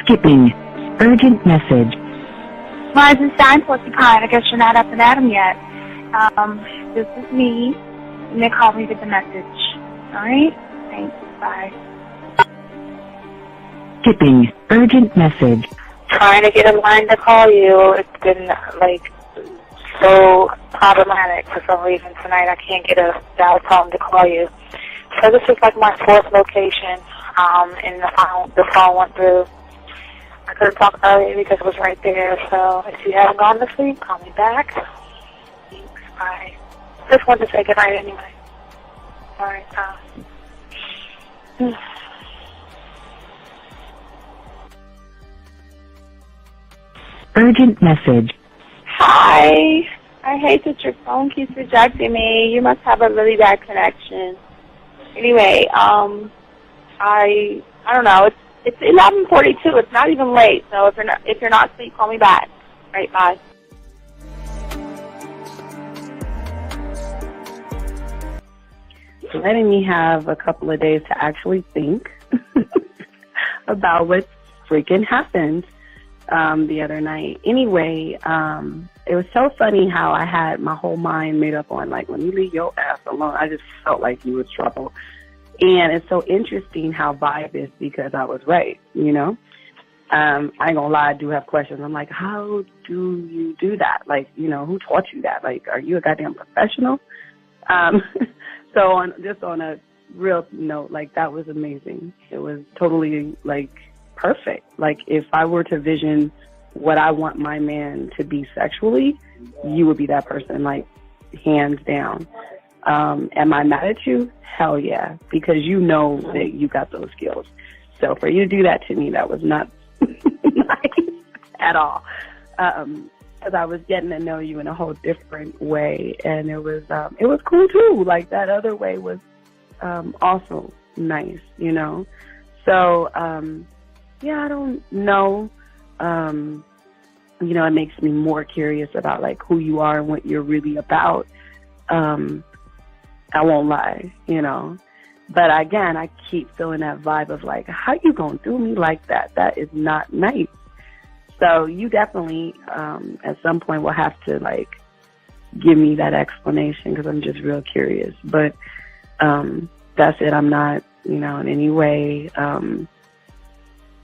Skipping. Urgent message. Rising Stein Porcupine, I guess you're not up and at 'em yet. This is me. You may call me with the message. Alright? Thanks. Bye. Skipping. Urgent message. Trying to get a line to call you. It's been, so problematic for some reason tonight. I can't get a dial tone to call you. So this is my fourth location, and the phone went through. I couldn't talk earlier because it was right there, so if you haven't gone to sleep, call me back. Thanks, bye. Just wanted to say goodnight anyway. Alright, Urgent message. Hi. I hate that your phone keeps rejecting me. You must have a really bad connection. Anyway, I don't know. It's 11:42. It's not even late. So if you're not asleep, call me back. All right, bye. Letting me have a couple of days to actually think about what freaking happened the other night. Anyway, it was so funny how I had my whole mind made up on, let me leave your ass alone. I just felt like you was trouble. And it's so interesting how vibe is because I was right, you know? I ain't gonna lie, I do have questions. I'm like, how do you do that? Who taught you that? Are you a goddamn professional? So on a real note, that was amazing. It was totally, perfect. If I were to vision what I want my man to be sexually, you would be that person, hands down. Am I mad at you? Hell yeah, because you know that you got those skills. So for you to do that to me, that was not nice at all. Because I was getting to know you in a whole different way, and it was cool too. That other way was also nice, you know. So yeah, I don't know. It makes me more curious about who you are and what you're really about. I won't lie, you know. But again, I keep feeling that vibe of how you gonna do me like that? That is not nice. So you definitely, at some point, will have to give me that explanation because I'm just real curious. But that's it. I'm not, in any way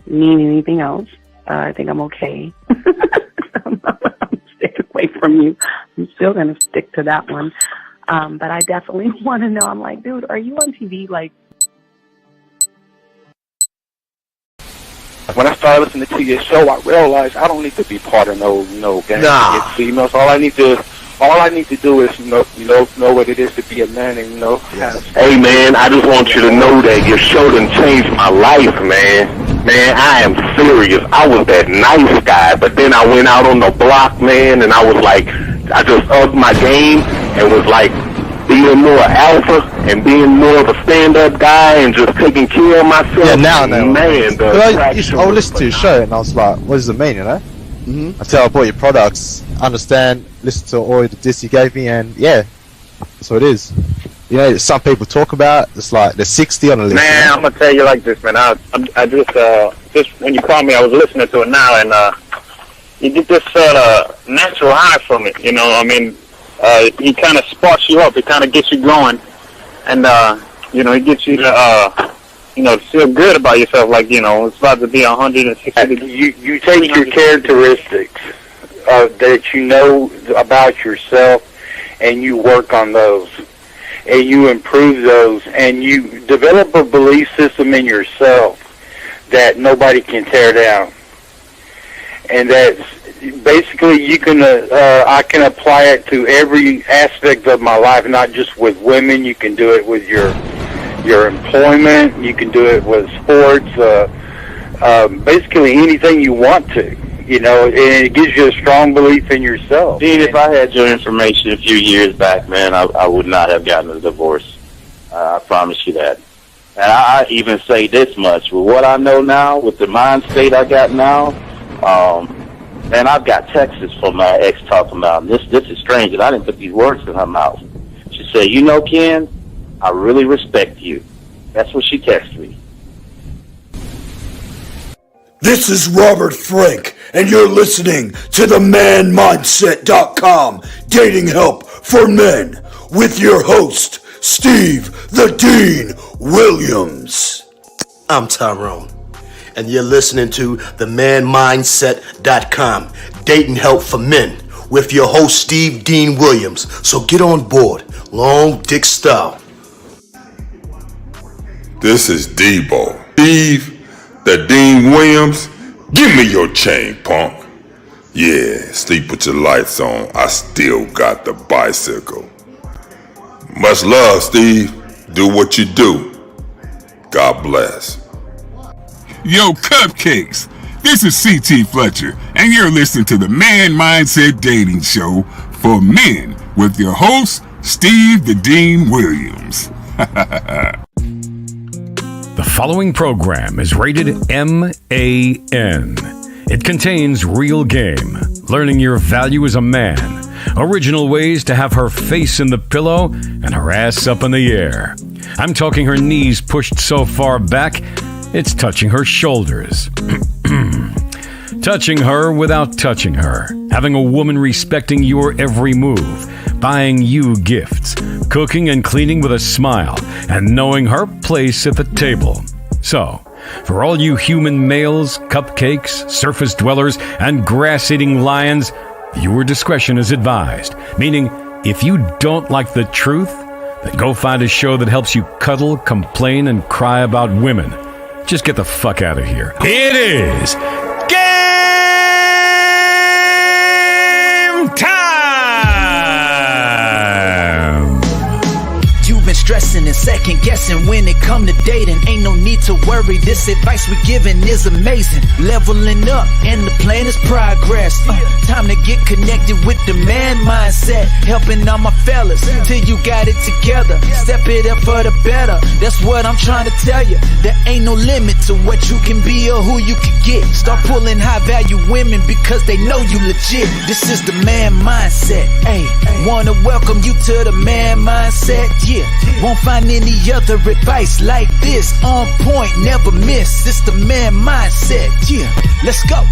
mean anything else. I think I'm okay. I'm staying away from you. I'm still gonna stick to that one. But I definitely want to know. I'm like, dude, are you on TV? When I started listening to your show, I realized I don't need to be part of no gang against females. All I need to do is know what it is to be a man and Hey man, I just want you to know that your show done changed my life, man. Man, I am serious. I was that nice guy, but then I went out on the block, man, and I just upped my game and was being more alpha and being more of a stand-up guy and just taking care of myself. Yeah, now, man. I would listen to your show and I was like, what does it mean, you know? Until I bought your products, understand, listen to all the diss you gave me, and yeah, that's what it is. Some people talk about, it's they're 60 on the list. Man, I'm gonna tell you like this, man. I just when you called me, I was listening to it now, and you get this natural high from it. He kind of sparks you up. It kind of gets you going, and it gets you to feel good about yourself. It's about to be 160. You take your characteristics that you know about yourself, and you work on those, and you improve those, and you develop a belief system in yourself that nobody can tear down, and that's basically you can. I can apply it to every aspect of my life, not just with women. You can do it with your employment. You can do it with sports. Basically anything you want to. And it gives you a strong belief in yourself. Dean, if I had your information a few years back, man, I would not have gotten a divorce. I promise you that. And I even say this much, with what I know now, with the mind state I got now, man, I've got texts from my ex talking about, this is strange, and I didn't put these words in her mouth. She said, Ken, I really respect you. That's what she texted me. This is Robert Frank, and you're listening to the ManMindset.com Dating Help for Men with your host, Steve the Dean Williams. I'm Tyrone, and you're listening to the ManMindset.com Dating Help for Men with your host, Steve Dean Williams. So get on board, long dick style. This is Debo. Steve the Dean Williams, give me your chain, punk. Yeah, sleep with your lights on. I still got the bicycle. Much love, Steve. Do what you do. God bless. Yo, cupcakes. This is C.T. Fletcher, and you're listening to the Man Mindset Dating Show for Men with your host, Steve the Dean Williams. The following program is rated MAN. It contains real game, learning your value as a man, original ways to have her face in the pillow and her ass up in the air. I'm talking her knees pushed so far back, it's touching her shoulders. Touching her without touching her. Having a woman respecting your every move. Buying you gifts. Cooking and cleaning with a smile. And knowing her place at the table. So, for all you human males, cupcakes, surface dwellers, and grass-eating lions, viewer discretion is advised. Meaning, if you don't like the truth, then go find a show that helps you cuddle, complain, and cry about women. Just get the fuck out of here. It is game time! You've been stressing and second guessing when it come to dating. Ain't no need to worry, this advice we giving is amazing. Leveling up and the plan is progress. Time to get connected with the man mindset. Helping all my fellas till you got it together. Step it up for the better, that's what I'm trying to tell you. There ain't no limit to what you can be or who you can get. Start pulling high value women because they know you legit. This is the man mindset. Hey, wanna welcome you to the man mindset. Yeah, won't find any other advice like this. On point, never miss. It's the man mindset. Yeah, let's go.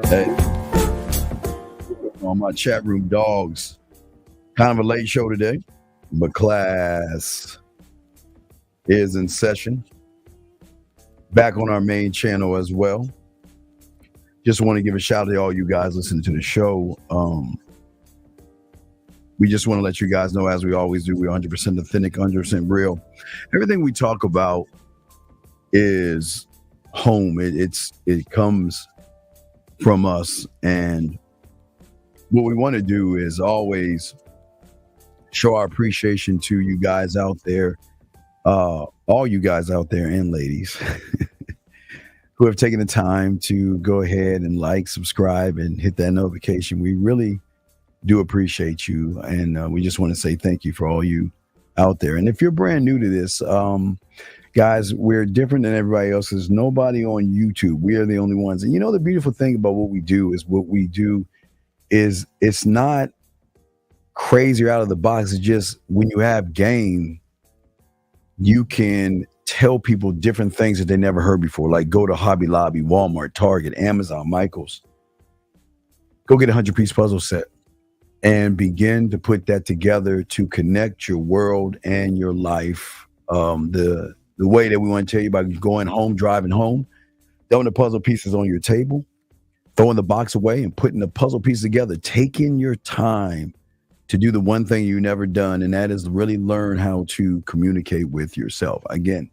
Hey, on my chat room dogs. Kind of a late show today, but class is in session. Back on our main channel as well. Just want to give a shout out to all you guys listening to the show. We just want to let you guys know, as we always do, we're 100% authentic, 100% real. Everything we talk about is home. It comes from us, and what we want to do is always show our appreciation to you guys out there, all you guys out there and ladies who have taken the time to go ahead and like, subscribe, and hit that notification. We really do appreciate you, and we just want to say thank you for all you out there. And if you're brand new to this, guys, we're different than everybody else. There's nobody on YouTube. We are the only ones. And you know, the beautiful thing about what we do is it's not crazy or out of the box. It's just when you have game, you can tell people different things that they never heard before. Like go to Hobby Lobby, Walmart, Target, Amazon, Michael's. Go get a 100-piece puzzle set and begin to put that together to connect your world and your life. The way that we want to tell you about going home, driving home, throwing the puzzle pieces on your table, throwing the box away and putting the puzzle pieces together, taking your time to do the one thing you've never done, and that is really learn how to communicate with yourself. Again,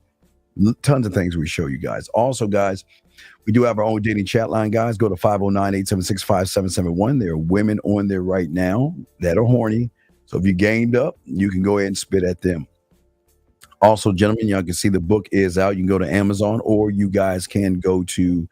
tons of things we show you guys. Also, guys, we do have our own dating chat line, guys. Go to 509-876-5771. There are women on there right now that are horny. So if you gamed up, you can go ahead and spit at them. Also, gentlemen, y'all can see the book is out. You can go to Amazon, or you guys can go to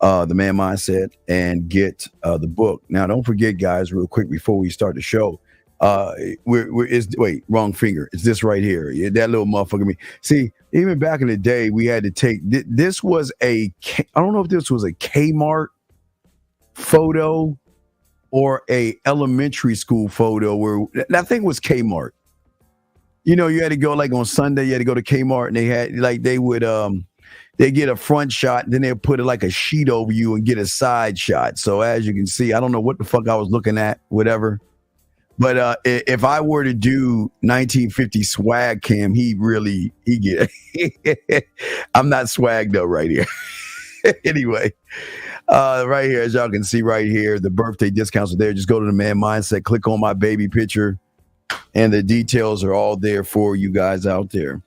The Man Mindset and get the book. Now, don't forget, guys, real quick before we start the show, Wait, wrong finger. It's this right here. Yeah, that little motherfucker. Me. See, even back in the day, we had to take. This was I don't know if this was a Kmart photo or a elementary school photo. Where I think it was Kmart. You know, you had to go like on Sunday. You had to go to Kmart, and they had like they would they get a front shot, then they'll put it like a sheet over you and get a side shot. So as you can see, I don't know what the fuck I was looking at, whatever. But if I were to do 1950 swag cam, he get. I'm not swagged up right here. Anyway, right here, as y'all can see right here, the birthday discounts are there. Just go to the Man Mindset, click on my baby picture, and the details are all there for you guys out there.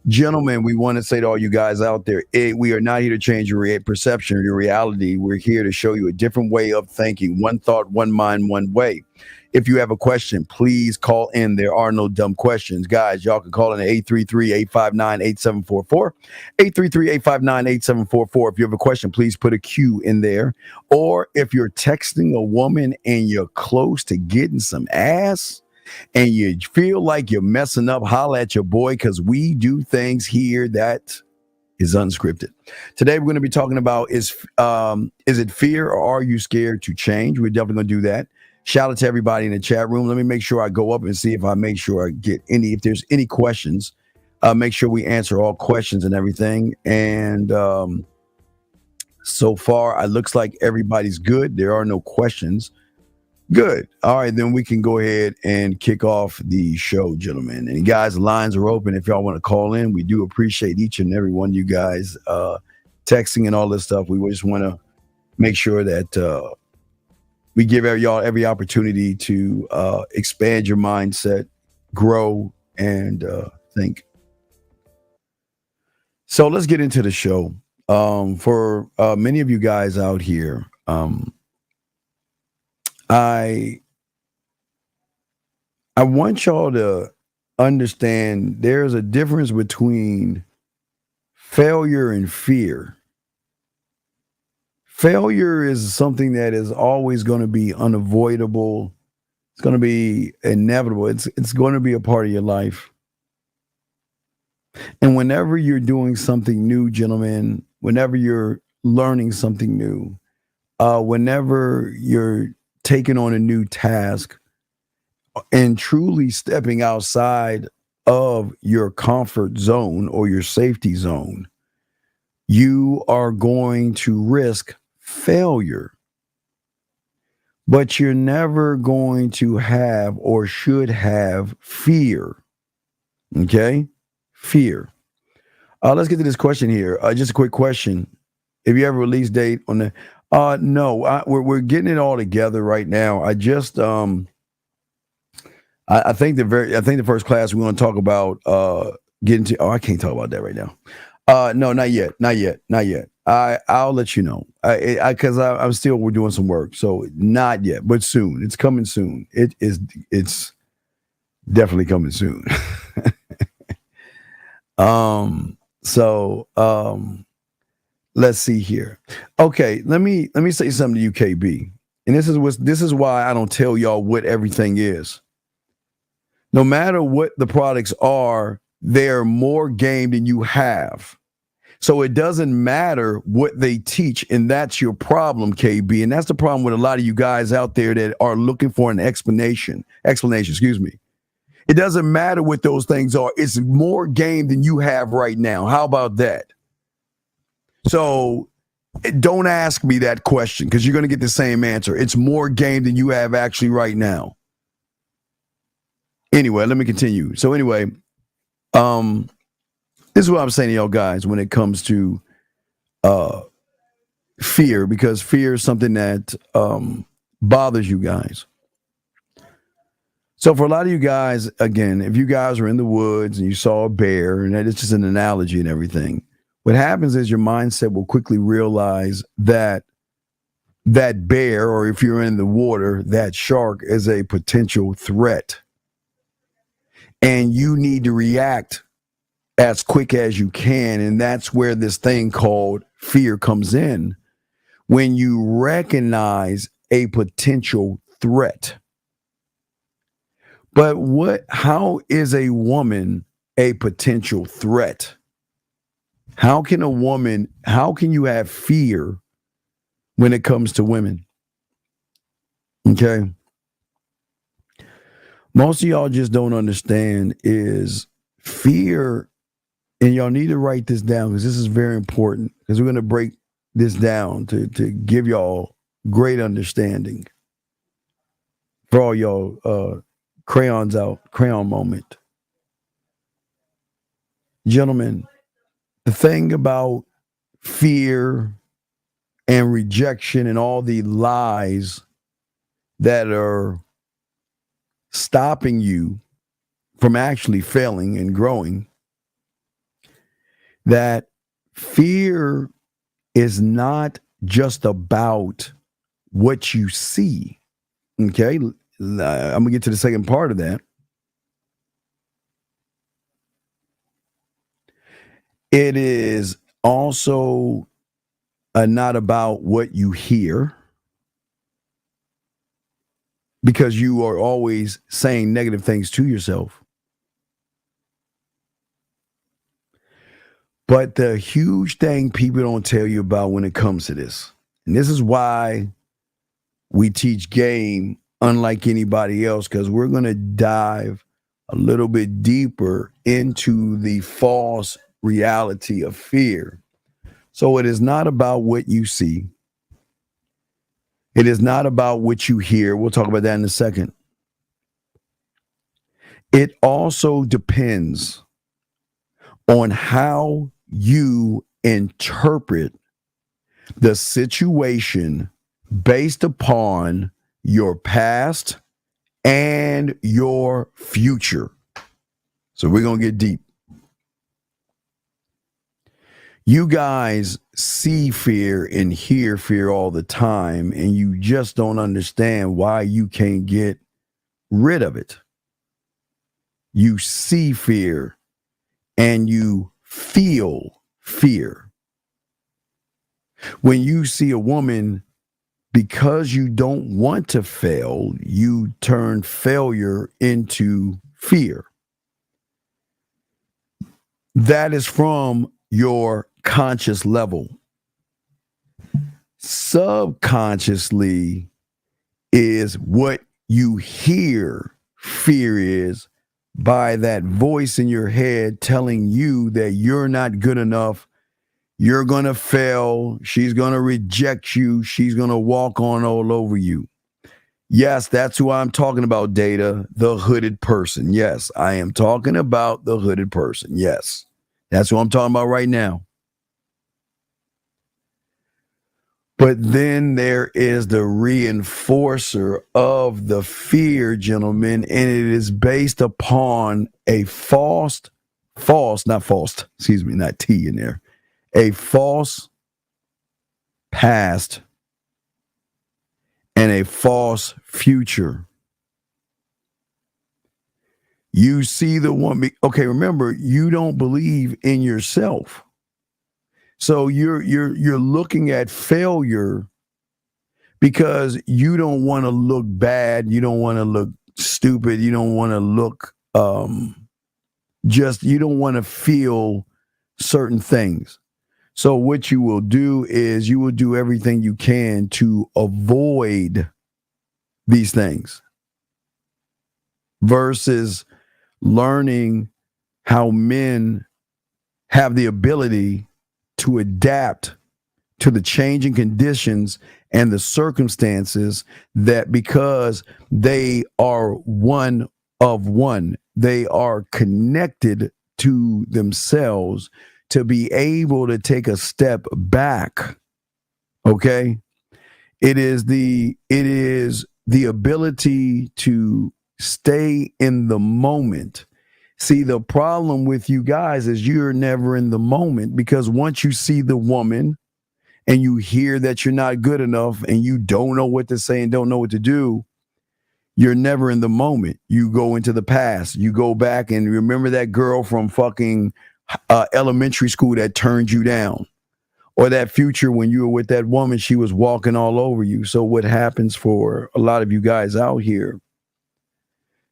Gentlemen, we want to say to all you guys out there, we are not here to change your perception or your reality. We're here to show you a different way of thinking. One thought, one mind, one way. If you have a question, please call in. There are no dumb questions. Guys, y'all can call in at 833-859-8744. 833-859-8744. If you have a question, please put a Q in there. Or if you're texting a woman and you're close to getting some ass and you feel like you're messing up, holla at your boy, because we do things here that is unscripted. Today, we're going to be talking about is it fear or are you scared to change? We're definitely going to do that. Shout out to everybody in the chat room. Let me make sure I go up and see if I make sure I get if there's any questions, make sure we answer all questions and everything. And so far, it looks like everybody's good. There are no questions. Good. All right, then we can go ahead and kick off the show, gentlemen. And guys, the lines are open. If y'all want to call in, we do appreciate each and every one of you guys texting and all this stuff. We just want to make sure that we give y'all every opportunity to expand your mindset, grow, and think. So let's get into the show. For many of you guys out here, I want y'all to understand there's a difference between failure and fear. Failure is something that is always going to be unavoidable. It's going to be inevitable. It's going to be a part of your life. And whenever you're doing something new, gentlemen, whenever you're learning something new, whenever you're taking on a new task and truly stepping outside of your comfort zone or your safety zone, you are going to risk failure, but you're never going to have or should have fear. Okay? Fear. Let's get to this question here. Just a quick question. If you have a release date on the no, we're getting it all together right now. I just I think the first class we're going to talk about getting to. Oh, I can't talk about that right now. No, not yet. I'll let you know. Because I'm still we're doing some work, so not yet, but soon. It's coming soon. It's definitely coming soon. Let's see here. Okay, let me say something to you, KB. And this is why I don't tell y'all what everything is. No matter what the products are, they're more game than you have. So it doesn't matter what they teach, and that's your problem, KB. And that's the problem with a lot of you guys out there that are looking for an explanation, excuse me. It doesn't matter what those things are. It's more game than you have right now. How about that? So don't ask me that question because you're going to get the same answer. It's more game than you have actually right now. Anyway, let me continue. So anyway, this is what I'm saying to y'all guys when it comes to fear, because fear is something that bothers you guys. So for a lot of you guys, again, if you guys are in the woods and you saw a bear, and it's just an analogy and everything, what happens is your mindset will quickly realize that that bear, or if you're in the water, that shark is a potential threat. And you need to react as quick as you can. And that's where this thing called fear comes in. When you recognize a potential threat. But how is a woman a potential threat? How can you have fear when it comes to women? Okay. Most of y'all just don't understand is fear, and y'all need to write this down because this is very important, because we're going to break this down to give y'all great understanding for all y'all crayons out, crayon moment. Gentlemen, the thing about fear and rejection and all the lies that are stopping you from actually failing and growing, that fear is not just about what you see. Okay, I'm gonna get to the second part of that. It is also not about what you hear, because you are always saying negative things to yourself. But the huge thing people don't tell you about when it comes to this, and this is why we teach game unlike anybody else, because we're going to dive a little bit deeper into the false reality of fear. So it is not about what you see. It is not about what you hear. We'll talk about that in a second. It also depends on how you interpret the situation based upon your past and your future. So we're going to get deep. You guys see fear and hear fear all the time, and you just don't understand why you can't get rid of it. You see fear and you feel fear. When you see a woman, because you don't want to fail, you turn failure into fear. That is from your conscious level. Subconsciously is what you hear fear is, by that voice in your head telling you that you're not good enough, you're going to fail, she's going to reject you, she's going to walk on all over you. Yes, that's who I'm talking about, Data, the hooded person. Yes, I am talking about the hooded person. Yes, that's what I'm talking about right now. But then there is the reinforcer of the fear, gentlemen, and it is based upon a false, not T in there, a false past and a false future. You see the woman. Okay, remember, you don't believe in yourself. So you're looking at failure because you don't want to look bad, you don't want to look stupid, you don't want to look you don't want to feel certain things. So what you will do is you will do everything you can to avoid these things versus learning how men have the ability to adapt to the changing conditions and the circumstances, that because they are one of one, they are connected to themselves to be able to take a step back. Okay. It is the ability to stay in the moment. See, the problem with you guys is you're never in the moment, because once you see the woman and you hear that you're not good enough and you don't know what to say and don't know what to do, you're never in the moment. You go into the past. You go back and remember that girl from fucking elementary school that turned you down, or that future when you were with that woman, she was walking all over you. So what happens for a lot of you guys out here,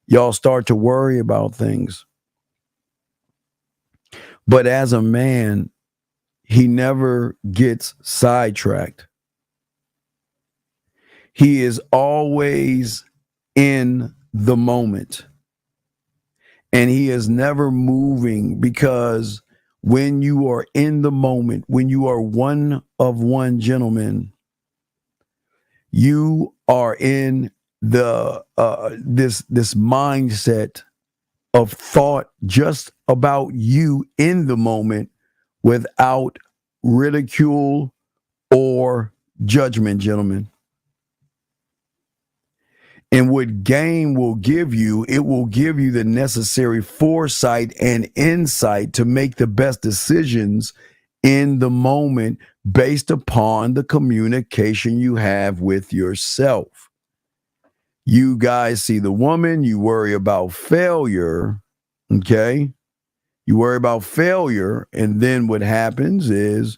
Y'all start to worry about things. But as a man, he never gets sidetracked. He is always in the moment. And he is never moving, because when you are in the moment, when you are one of one gentleman, you are in the this mindset of thought just about you in the moment, without ridicule or judgment, gentlemen. And what game will give you, it will give you the necessary foresight and insight to make the best decisions in the moment based upon the communication you have with yourself. You guys see the woman, you worry about failure, okay? You worry about failure, and then what happens is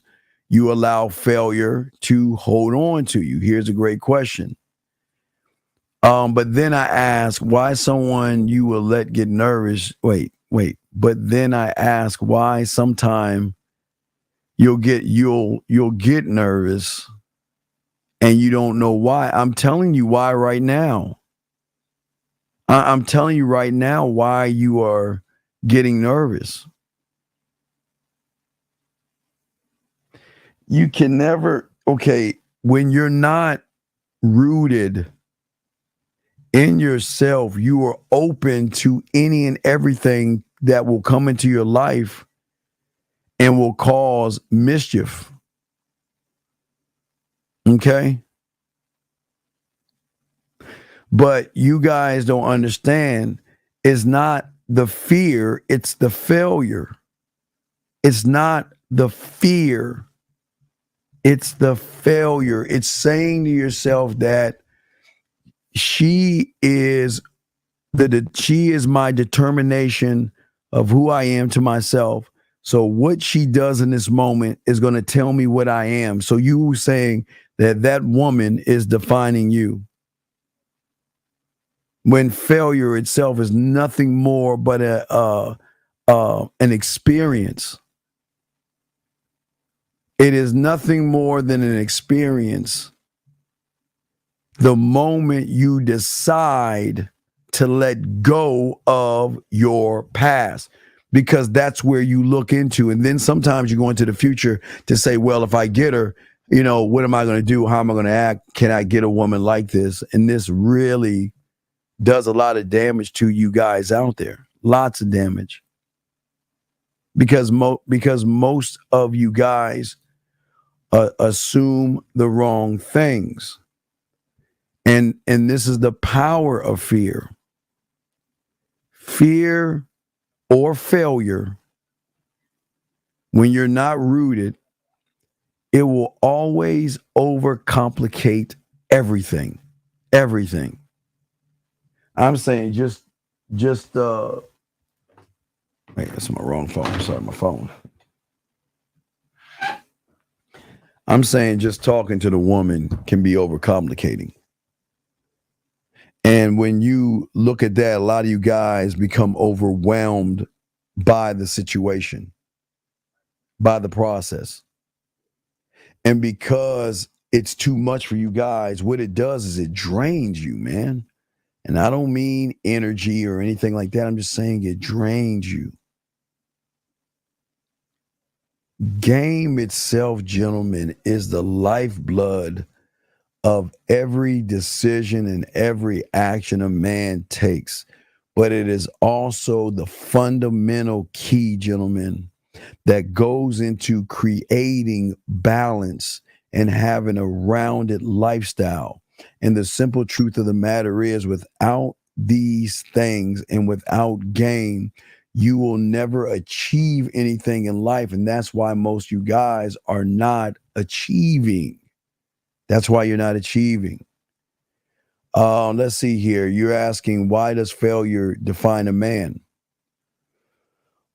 you allow failure to hold on to you. Here's a great question. But then I ask why someone you will let get nervous. Wait. But then I ask why sometime you'll get nervous and you don't know why. I'm telling you why right now. I'm telling you right now why you are getting nervous. You can never, when you're not rooted in yourself, you are open to any and everything that will come into your life and will cause mischief. Okay? But you guys don't understand, it's not the fear, it's the failure. It's not the fear, it's the failure. It's saying to yourself that she is my determination of who I am to myself. So what she does in this moment is going to tell me what I am. So you saying that woman is defining you, when failure itself is nothing more but an experience. It is nothing more than an experience. The moment you decide to let go of your past, because that's where you look into. And then sometimes you go into the future to say, well, if I get her, what am I going to do? How am I going to act? Can I get a woman like this? And this really does a lot of damage to you guys out there. Lots of damage. Because most of you guys assume the wrong things. And this is the power of fear. Fear or failure, when you're not rooted, it will always overcomplicate everything. Everything. I'm saying just wait, that's my wrong phone. Sorry, my phone. I'm saying just talking to the woman can be overcomplicating. And when you look at that, a lot of you guys become overwhelmed by the situation, by the process. And because it's too much for you guys, what it does is it drains you, man. And I don't mean energy or anything like that. I'm just saying it drains you. Game itself, gentlemen, is the lifeblood of every decision and every action a man takes. But it is also the fundamental key, gentlemen, that goes into creating balance and having a rounded lifestyle. And the simple truth of the matter is, without these things and without game, you will never achieve anything in life. And that's why most of you guys are not achieving. That's why you're not achieving. Let's see here. You're asking, why does failure define a man?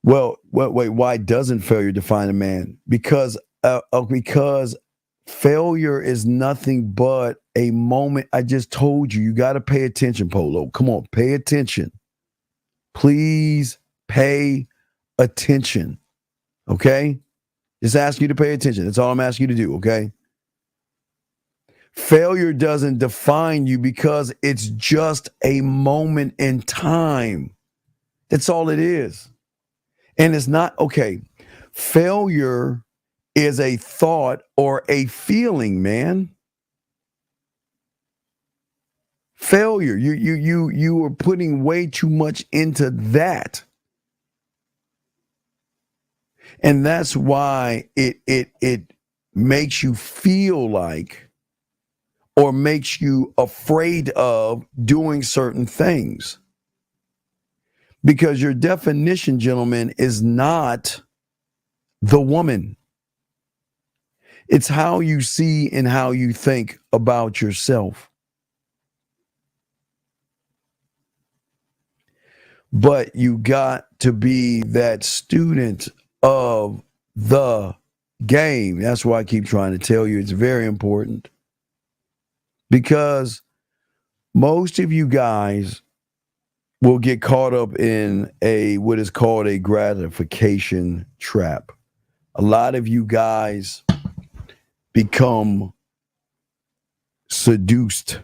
Well, wait, why doesn't failure define a man? Because failure is nothing but a moment. I just told you, you got to pay attention, Polo. Come on, pay attention. Please pay attention. Okay? Just ask you to pay attention. That's all I'm asking you to do, okay? Failure doesn't define you because it's just a moment in time. That's all it is. And it's not, okay, failure is a thought or a feeling, man. Failure, you are putting way too much into that. And that's why it makes you feel like, or makes you afraid of doing certain things. Because your definition, gentlemen, is not the woman. It's how you see and how you think about yourself. But you got to be that student of the game. That's why I keep trying to tell you it's very important. Because most of you guys will get caught up in what is called a gratification trap. A lot of you guys become seduced.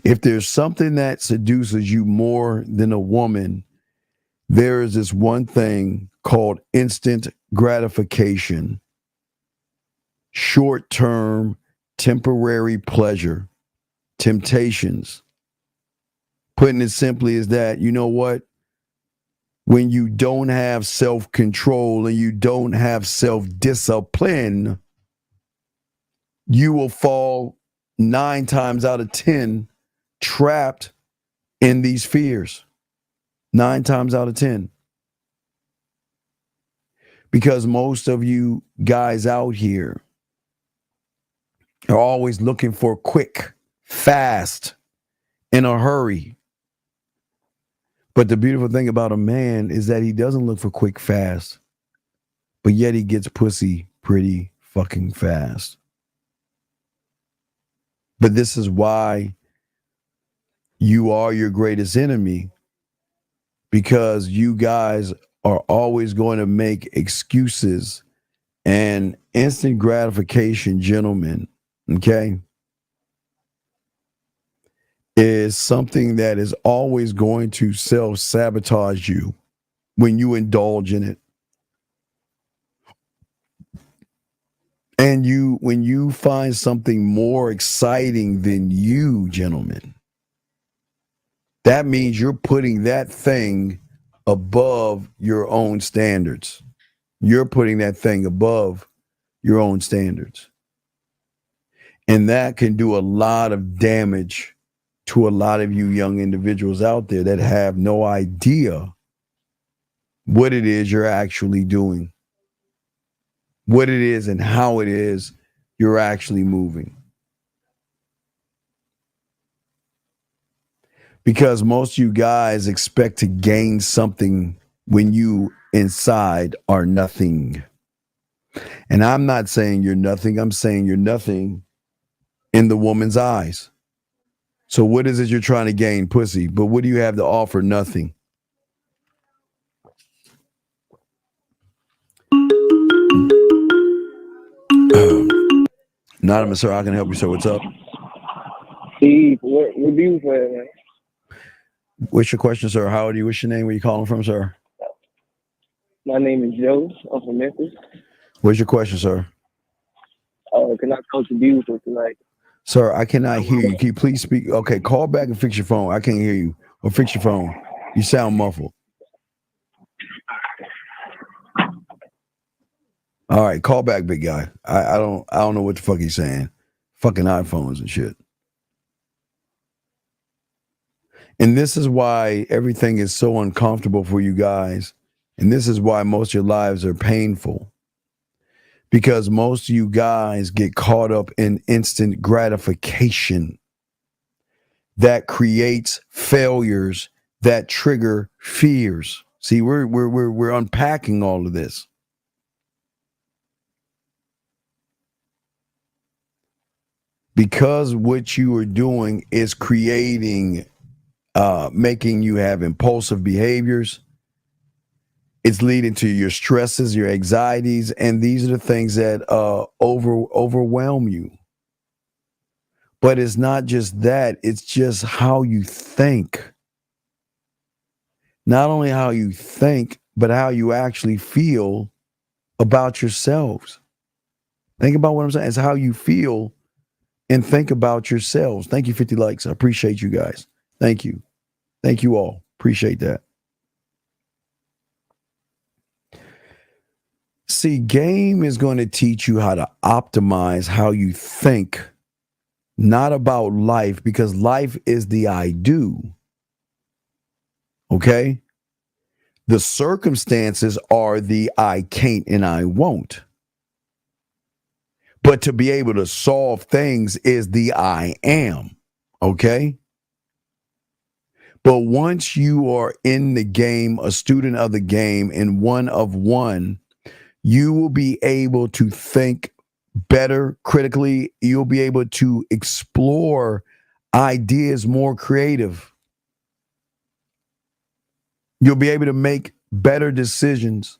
If there's something that seduces you more than a woman, there is this one thing called instant gratification, short-term, temporary pleasure, temptations. Putting it simply is that, you know what? When you don't have self-control and you don't have self-discipline, you will fall 9 times out of 10 trapped in these fears. 9 times out of 10. Because most of you guys out here are always looking for quick, fast, in a hurry. But the beautiful thing about a man is that he doesn't look for quick, fast, but yet he gets pussy pretty fucking fast. But this is why you are your greatest enemy, because you guys are always going to make excuses. And instant gratification, gentlemen, okay, is something that is always going to self-sabotage you when you indulge in it. And when you find something more exciting than you, gentlemen, that means you're putting that thing above your own standards. You're putting that thing above your own standards. And that can do a lot of damage to a lot of you young individuals out there that have no idea what it is you're actually doing, what it is and how it is you're actually moving. Because most of you guys expect to gain something when you inside are nothing. And I'm not saying you're nothing. I'm saying you're nothing in the woman's eyes. So what is it you're trying to gain? Pussy. But what do you have to offer? Nothing. Anonymous, sir, how can I help you, sir? What's up? Steve, what do you say, man? What's your question, sir? How old are you? What's your name? Where you calling from, sir? My name is Joe. I'm from Memphis. What's your question, sir? Can I talk to Beautiful tonight? Sir, I cannot hear you. Can you please speak? Okay, call back and fix your phone. I can't hear you. Or fix your phone. You sound muffled. All right, call back, big guy. I don't know what the fuck he's saying. Fucking iPhones and shit. And this is why everything is so uncomfortable for you guys. And this is why most of your lives are painful. Because most of you guys get caught up in instant gratification that creates failures that trigger fears. See, we're unpacking all of this. Because what you are doing is creating making you have impulsive behaviors. It's leading to your stresses, your anxieties, and these are the things that overwhelm you. But it's not just that, it's just how you think. Not only how you think, but how you actually feel about yourselves. Think about what I'm saying. It's how you feel and think about yourselves. Thank you, 50 likes. I appreciate you guys. Thank you. Thank you all. Appreciate that. See, game is going to teach you how to optimize how you think, not about life, because life is the I do. Okay? The circumstances are the I can't and I won't. But to be able to solve things is the I am. Okay? But once you are in the game, a student of the game, and one of one, you will be able to think better critically. You'll be able to explore ideas more creative. You'll be able to make better decisions.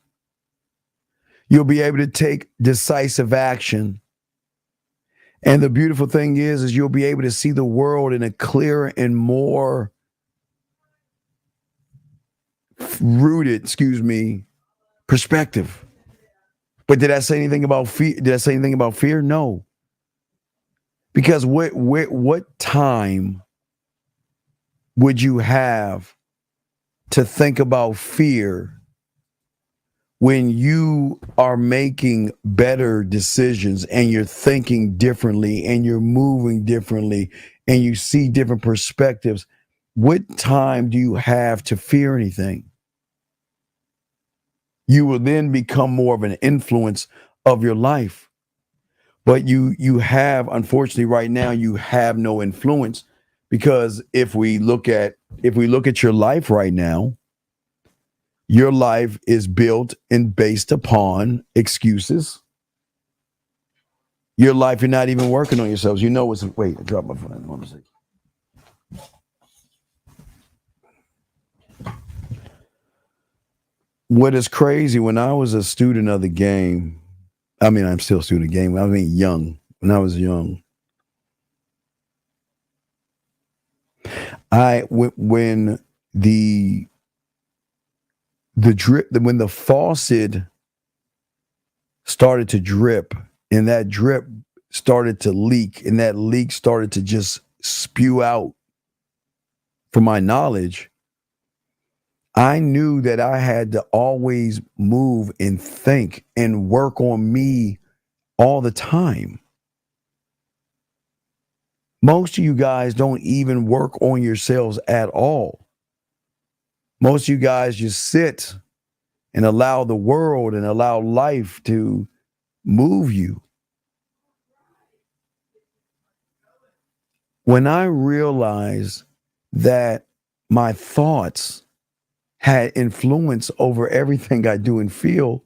You'll be able to take decisive action. And the beautiful thing is you'll be able to see the world in a clearer and more rooted, perspective. But did I say anything about fear? Did I say anything about fear? No. Because what time would you have to think about fear when you are making better decisions and you're thinking differently and you're moving differently and you see different perspectives? What time do you have to fear anything? You will then become more of an influence of your life. But you have, unfortunately, right now, you have no influence, because if we look at your life right now, your life is built and based upon excuses. Your life, you're not even working on yourselves. You know what's, wait, I dropped my phone. One second. What is crazy, when I was a student of the game, I mean, I'm still a student of the game. I mean, young, when I was young, when the drip, when the faucet started to drip and that drip started to leak and that leak started to just spew out from my knowledge, I knew that I had to always move and think and work on me all the time. Most of you guys don't even work on yourselves at all. Most of you guys just sit and allow the world and allow life to move you. When I realized that my thoughts had influence over everything I do and feel,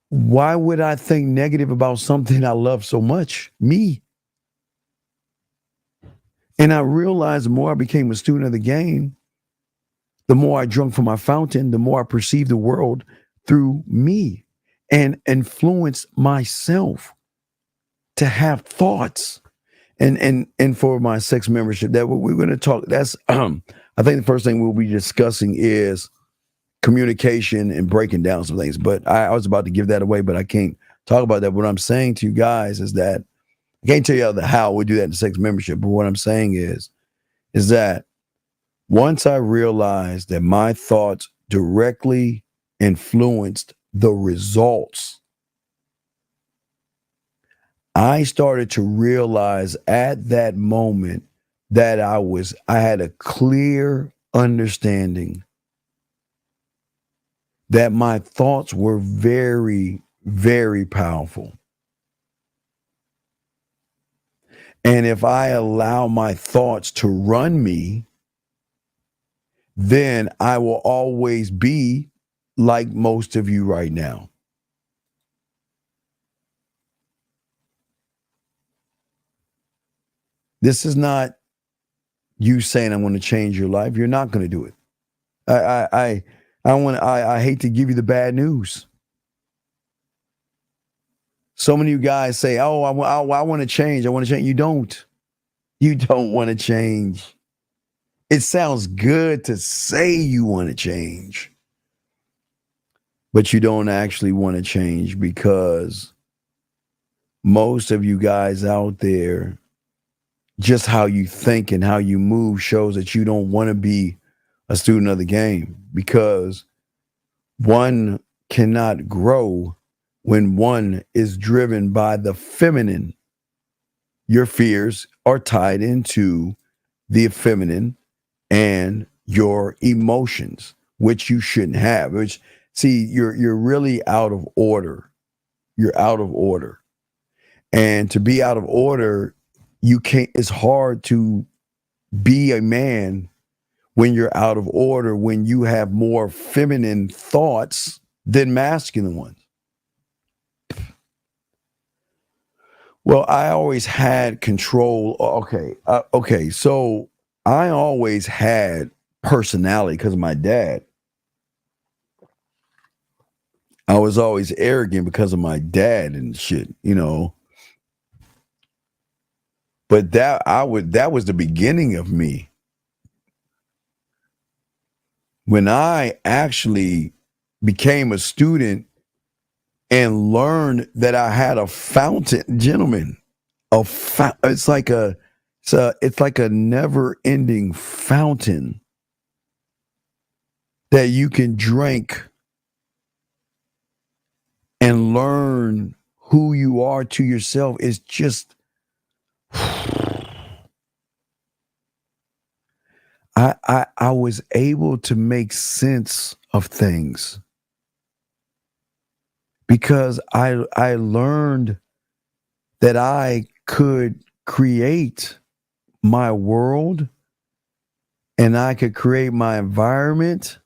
why would I think negative about something I love so much? Me. And I realized the more I became a student of the game, the more I drank from my fountain, the more I perceived the world through me and influenced myself to have thoughts. And for my sex membership, that we're going to talk, that's I think the first thing we'll be discussing is communication and breaking down some things. But I was about to give that away, but I can't talk about that. What I'm saying to you guys is that I can't tell you how we do that in sex membership. But what I'm saying is that once I realized that my thoughts directly influenced the results, I started to realize at that moment that I had a clear understanding that my thoughts were very, very powerful. And if I allow my thoughts to run me, then I will always be like most of you right now. This is not you saying I'm going to change your life. You're not going to do it. I hate to give you the bad news. So many of you guys say, "Oh, I want to change. I want to change." You don't. You don't want to change. It sounds good to say you want to change, but you don't actually want to change, because most of you guys out there, just how you think and how you move shows that you don't want to be a student of the game, because one cannot grow when one is driven by the feminine. Your fears are tied into the feminine and your emotions, which you shouldn't have. Which, see, you're really out of order. You're out of order. And to be out of order, you can't, it's hard to be a man when you're out of order, when you have more feminine thoughts than masculine ones. Well, I always had control. Okay. So I always had personality because of my dad. I was always arrogant because of my dad and shit, you know. But that was the beginning of me. When I actually became a student and learned that I had a fountain, gentlemen, it's like a never-ending fountain that you can drink and learn who you are to yourself. Is just I was able to make sense of things because I learned that I could create my world and I could create my environment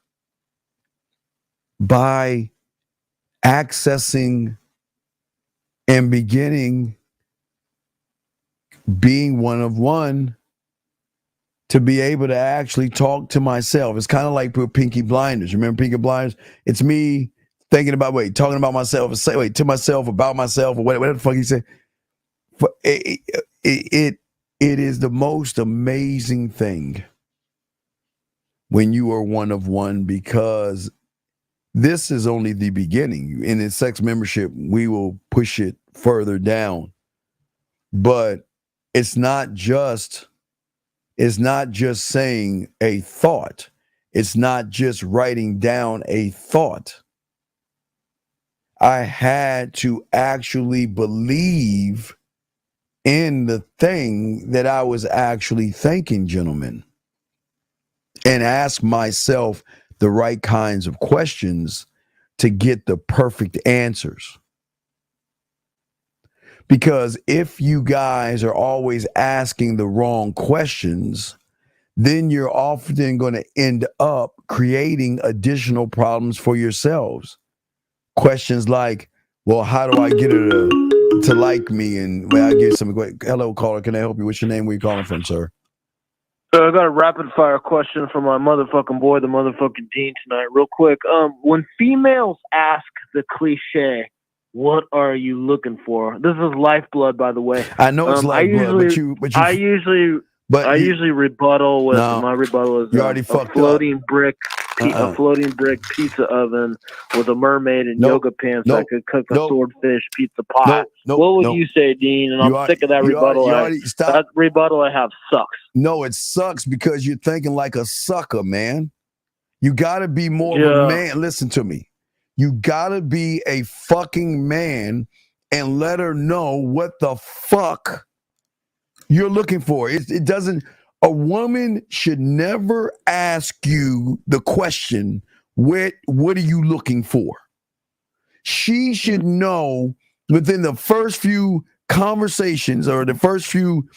by accessing and beginning being one of one to be able to actually talk to myself. It's kind of like Pinky Blinders. Remember Pinky Blinders? It's me thinking about, talking about myself, to myself, about myself, or whatever the fuck he said. It is the most amazing thing when you are one of one, because this is only the beginning. In sex membership, we will push it further down. But it's not just saying a thought. It's not just writing down a thought. I had to actually believe in the thing that I was actually thinking, gentlemen, and ask myself the right kinds of questions to get the perfect answers. Because if you guys are always asking the wrong questions, then you're often going to end up creating additional problems for yourselves. Questions like, well, how do I get her to like me? And I get some. Hello, caller. Can I help you? What's your name? Where you calling from, sir? So I got a rapid fire question for my motherfucking boy, the motherfucking Dean, tonight, real quick. When females ask the cliche, "What are you looking for?" This is Lifeblood, by the way. I know it's Lifeblood, I usually rebuttal with my rebuttal is a floating brick pizza oven with a mermaid and yoga pants that could cook a swordfish pizza pie. What would you say, Dean? And I'm sick of that rebuttal. That rebuttal I have sucks. No, it sucks because you're thinking like a sucker, man. You got to be more of a man. Listen to me. You got to be a fucking man and let her know what the fuck you're looking for. It doesn't. A woman should never ask you the question, what are you looking for? She should know within the first few conversations or the first few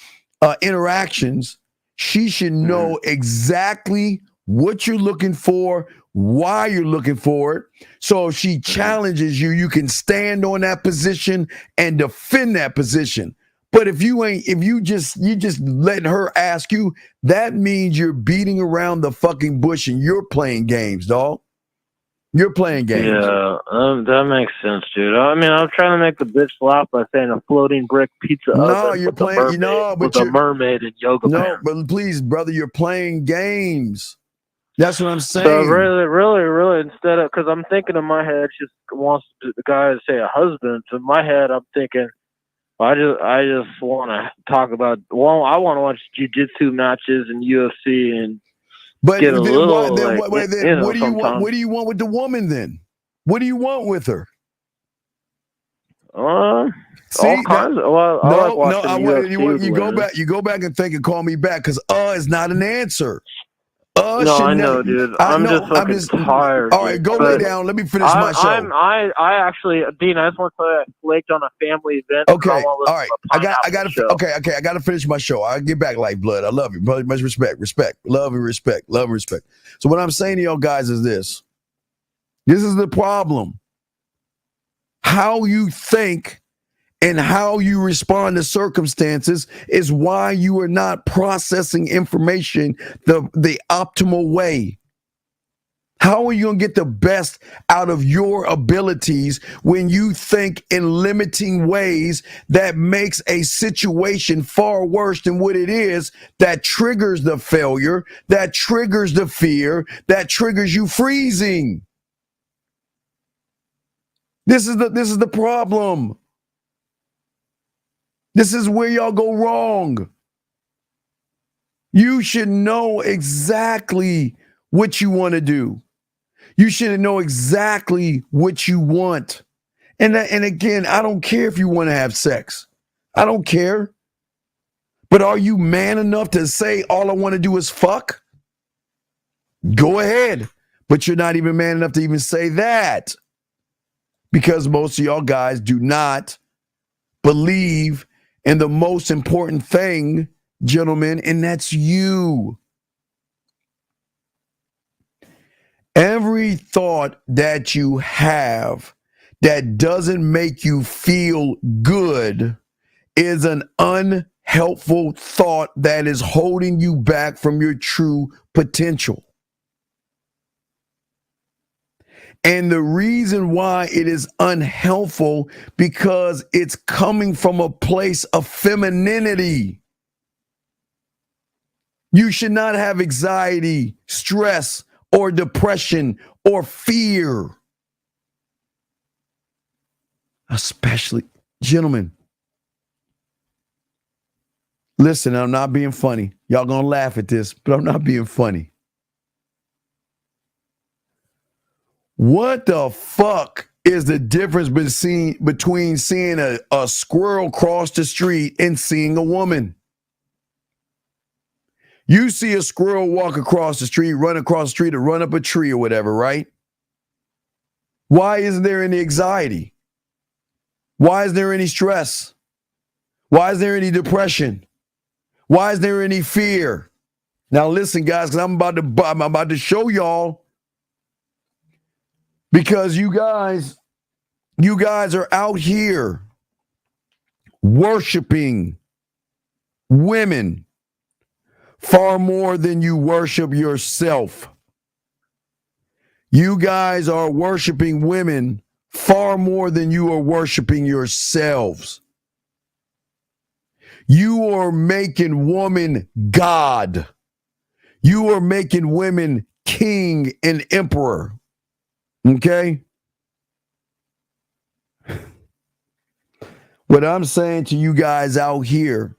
interactions, she should know exactly what you're looking for, why you're looking for it. So if she challenges you, you can stand on that position and defend that position. But if you just letting her ask you, that means you're beating around the fucking bush and you're playing games, dog. You're playing games. Yeah, that makes sense, dude. I mean, I'm trying to make the bitch laugh by saying a floating brick pizza oven. No, you're playing. With a mermaid and yoga No, pants. but please, brother, you're playing games. That's what I'm saying. So really, instead of, because I'm thinking in my head, she wants the guy to say a husband. So in my head, I'm thinking, I just want to talk about. Well, I want to watch jiu-jitsu matches and UFC and. But get a little, what do you want? What do you want with the woman then? What do you want with her? All kinds. You go back and think and call me back because is not an answer. No, I know, dude. I'm just tired. All right, go lay down. Let me finish my show. I actually, Dean, I just want to tell you, I flaked on a family event. Okay, all right. I got to finish my show. I'll get back, Lifeblood. I love you, brother. Much respect, love and respect. So what I'm saying to y'all guys is this. This is the problem. How you think and how you respond to circumstances is why you are not processing information the optimal way. How are you going to get the best out of your abilities when you think in limiting ways that makes a situation far worse than what it is, that triggers the failure, that triggers the fear, that triggers you freezing? This is the problem. This is where y'all go wrong. You should know exactly what you want to do. You should know exactly what you want. And again, I don't care if you want to have sex. I don't care. But are you man enough to say all I want to do is fuck? Go ahead. But you're not even man enough to even say that. Because most of y'all guys do not believe in the most important thing, gentlemen, and that's you. Every thought that you have that doesn't make you feel good is an unhelpful thought that is holding you back from your true potential. And the reason why it is unhelpful because it's coming from a place of femininity. You should not have anxiety, stress, or depression, or fear. Especially, gentlemen, listen, I'm not being funny. Y'all gonna laugh at this, but I'm not being funny. What the fuck is the difference between seeing a squirrel cross the street and seeing a woman? You see a squirrel walk across the street, run across the street, or run up a tree or whatever, right? Why isn't there any anxiety? Why is there any stress? Why is there any depression? Why is there any fear? Now listen, guys, because I'm about to show y'all. Because you guys are out here worshiping women far more than you worship yourself. You guys are worshiping women far more than you are worshiping yourselves. You are making woman God. You are making women king and emperor. Okay? What I'm saying to you guys out here,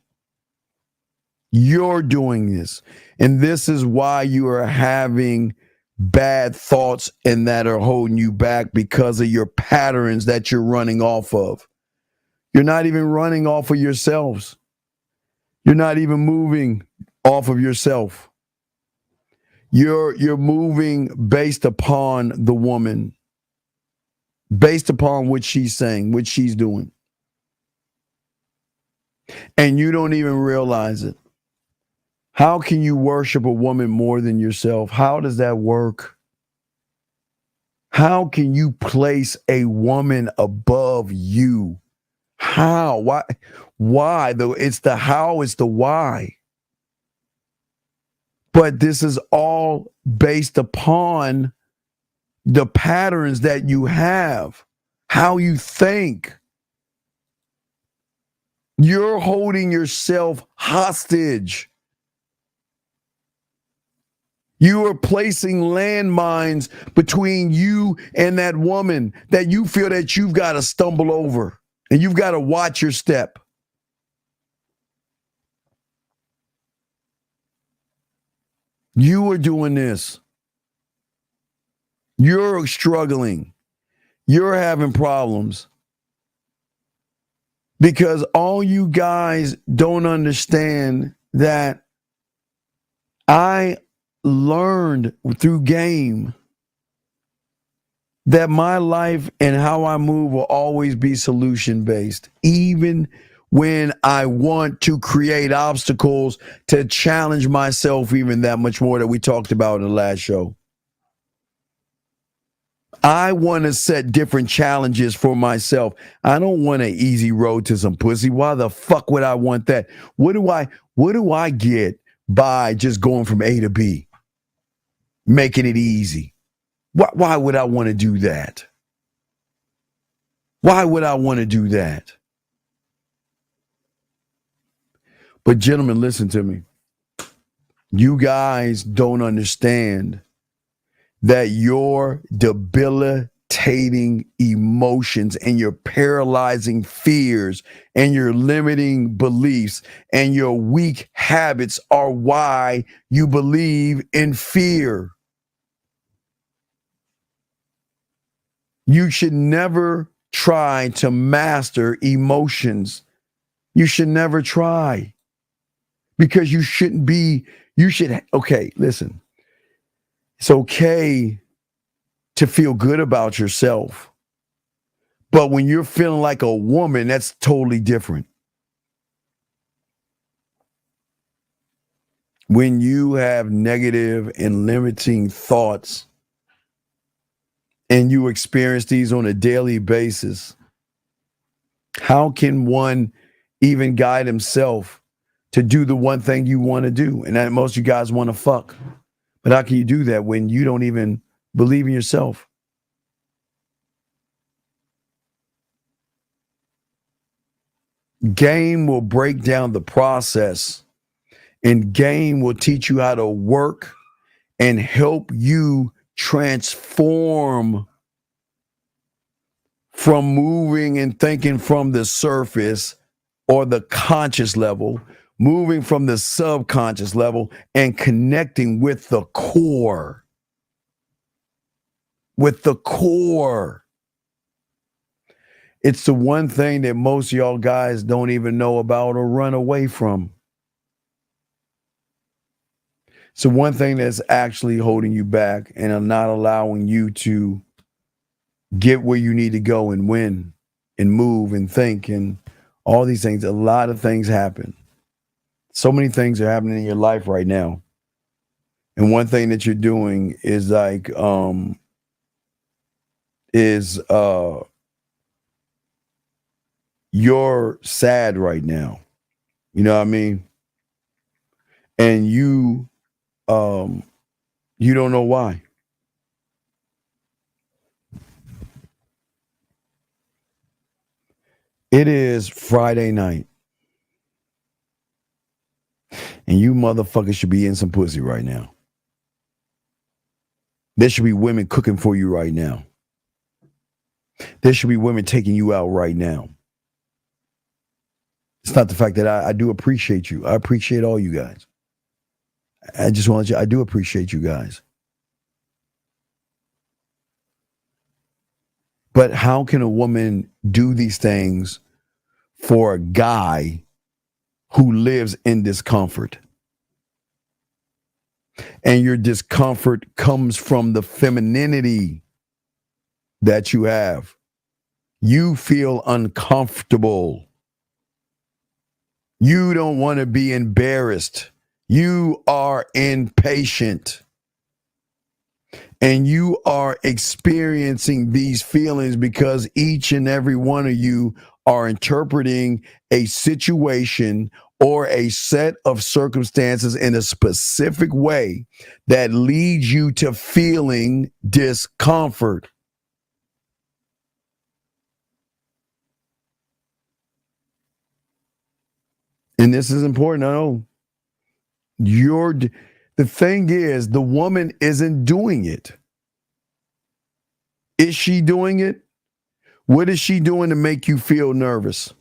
you're doing this. And this is why you are having bad thoughts and that are holding you back because of your patterns that you're running off of. You're not even running off of yourselves. You're not even moving off of yourself. You're moving based upon the woman, based upon what she's saying, what she's doing. And you don't even realize it. How can you worship a woman more than yourself? How does that work? How can you place a woman above you? how. Why though? It's the how, it's the why. But this is all based upon the patterns that you have, how you think. You're holding yourself hostage. You are placing landmines between you and that woman that you feel that you've got to stumble over, and you've got to watch your step. You are doing this. You're struggling. You're having problems. Because all you guys don't understand that I learned through game that my life and how I move will always be solution based, even when I want to create obstacles to challenge myself even that much more that we talked about in the last show. I want to set different challenges for myself. I don't want an easy road to some pussy. Why the fuck would I want that? What do I get by just going from A to B? Making it easy. Why would I want to do that? Why would I want to do that? But gentlemen, listen to me. You guys don't understand that your debilitating emotions and your paralyzing fears and your limiting beliefs and your weak habits are why you believe in fear. You should never try to master emotions. You should never try, because okay, listen. It's okay to feel good about yourself. But when you're feeling like a woman, that's totally different. When you have negative and limiting thoughts and you experience these on a daily basis, how can one even guide himself to do the one thing you want to do? And that most of you guys want to fuck. But how can you do that when you don't even believe in yourself? Game will break down the process, and game will teach you how to work and help you transform from moving and thinking from the surface or the conscious level, moving from the subconscious level and connecting with the core. With the core. It's the one thing that most of y'all guys don't even know about or run away from. It's the one thing that's actually holding you back and not allowing you to get where you need to go and win and move and think and all these things. A lot of things happen. So many things are happening in your life right now. And one thing that you're doing is you're sad right now. You know what I mean? And you don't know why. It is Friday night. And you motherfuckers should be in some pussy right now. There should be women cooking for you right now. There should be women taking you out right now. It's not the fact that I do appreciate you. I appreciate all you guys. I just want you, I do appreciate you guys. But how can a woman do these things for a guy who lives in discomfort? And your discomfort comes from the femininity that you have. You feel uncomfortable. You don't want to be embarrassed. You are impatient. And you are experiencing these feelings because each and every one of you are interpreting a situation or a set of circumstances in a specific way that leads you to feeling discomfort. And this is important. I know the thing is, the woman isn't doing it. Is she doing it? What is she doing to make you feel nervous?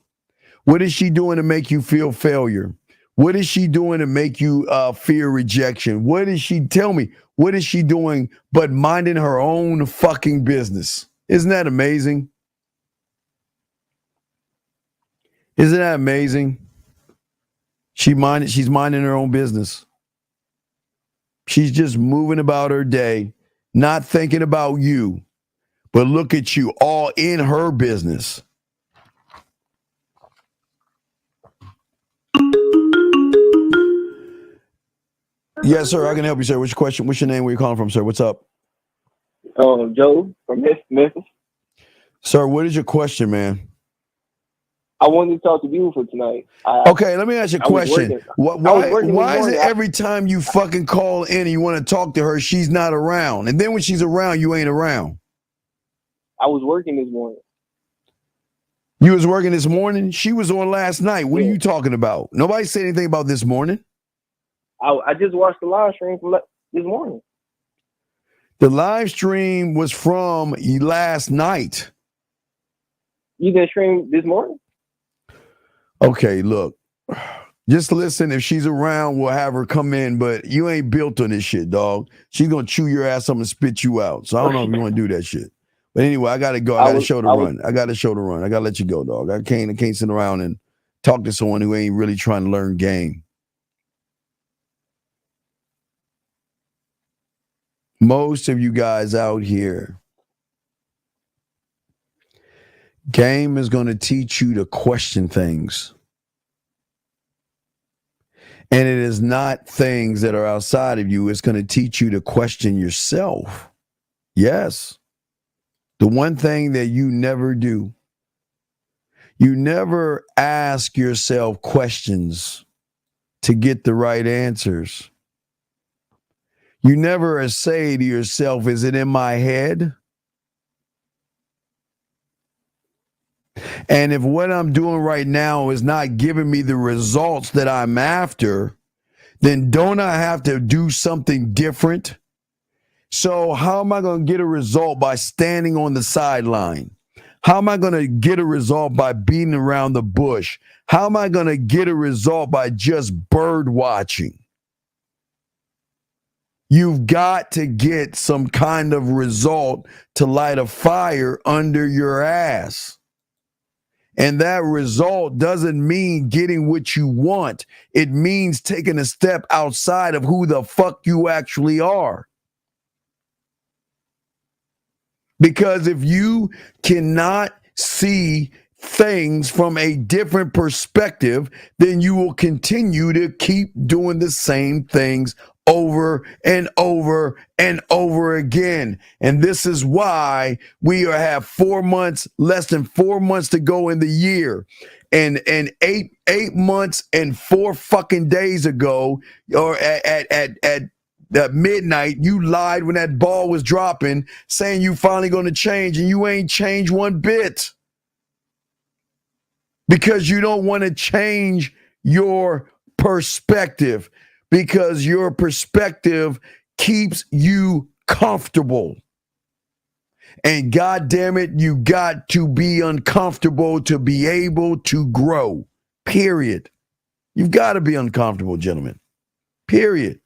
What is she doing to make you feel failure? What is she doing to make you fear rejection? What is she, tell me, what is she doing but minding her own fucking business? Isn't that amazing? Isn't that amazing? She's minding her own business. She's just moving about her day, not thinking about you. But look at you, all in her business. Yes, sir. I can help you, sir. What's your question? What's your name? Where you calling from, sir? What's up? Joe from Memphis. Sir, what is your question, man? I wanted to talk to you for tonight. Okay, let me ask you a question. Why is it every time you fucking call in and you want to talk to her, she's not around? And then when she's around, you ain't around? I was working this morning. You was working this morning? She was on last night. What are you talking about? Nobody said anything about this morning. I just watched the live stream from this morning. The live stream was from last night. You didn't stream this morning? Okay, look. Just listen. If she's around, we'll have her come in, but you ain't built on this shit, dog. She's going to chew your ass up and spit you out. So I don't know if you want to do that shit. But anyway, I got to go. I got a show to run. I got to let you go, dog. I can't sit around and talk to someone who ain't really trying to learn game. Most of you guys out here, game is going to teach you to question things. And it is not things that are outside of you. It's going to teach you to question yourself. Yes. The one thing that you never do, you never ask yourself questions to get the right answers. You never say to yourself, is it in my head? And if what I'm doing right now is not giving me the results that I'm after, then don't I have to do something different? So how am I going to get a result by standing on the sideline? How am I going to get a result by beating around the bush? How am I going to get a result by just bird watching? You've got to get some kind of result to light a fire under your ass. And that result doesn't mean getting what you want. It means taking a step outside of who the fuck you actually are. Because if you cannot see things from a different perspective, then you will continue to keep doing the same things over and over and over again. And this is why we have 4 months, less than 4 months to go in the year. And 8 months and 4 fucking days ago, or at midnight, you lied when that ball was dropping, saying you finally going to change, and you ain't changed one bit. Because you don't want to change your perspective. Because your perspective keeps you comfortable. And God damn it, you got to be uncomfortable to be able to grow. Period. You've got to be uncomfortable, gentlemen. Period.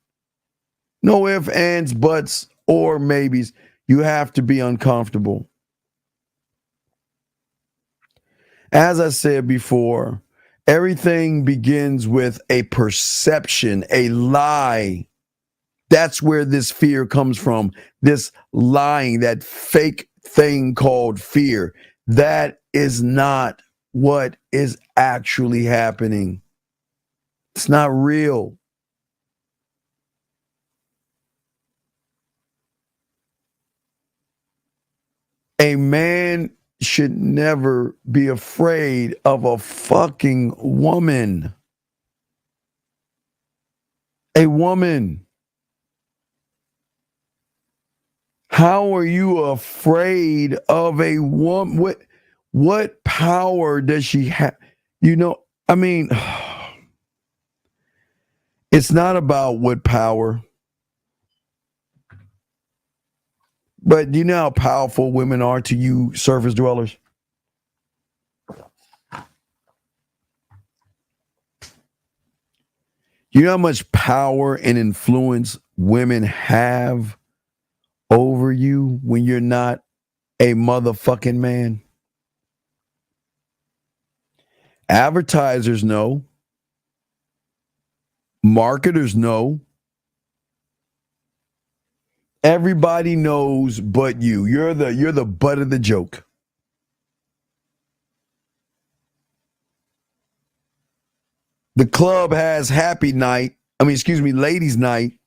No ifs, ands, buts, or maybes. You have to be uncomfortable. As I said before, everything begins with a perception, a lie. That's where this fear comes from. This lying, that fake thing called fear. That is not what is actually happening. It's not real. A man should never be afraid of a fucking woman. A woman. How are you afraid of a woman? What power does she have? You know, I mean, it's not about what power. But do you know how powerful women are to you surface dwellers? You know how much power and influence women have over you when you're not a motherfucking man? Advertisers know. Marketers know. Everybody knows but you. You're the butt of the joke. The club has ladies' night.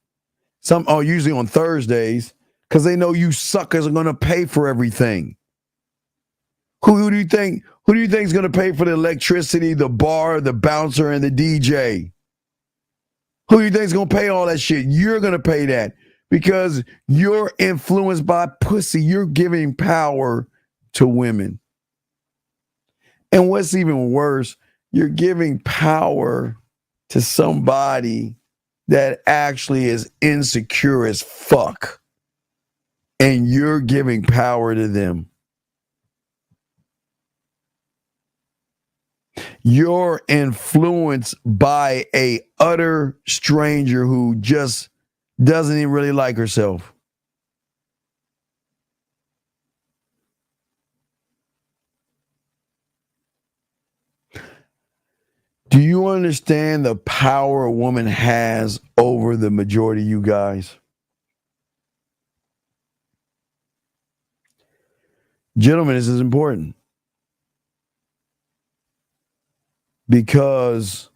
Some are usually on Thursdays because they know you suckers are gonna pay for everything. Who do you think is gonna pay for the electricity, the bar, the bouncer, and the DJ? Who do you think is gonna pay all that shit? You're gonna pay that. Because you're influenced by pussy. You're giving power to women. And what's even worse, you're giving power to somebody that actually is insecure as fuck. And you're giving power to them. You're influenced by a utter stranger who just doesn't even really like herself. Do you understand the power a woman has over the majority of you guys? Gentlemen, this is important. Because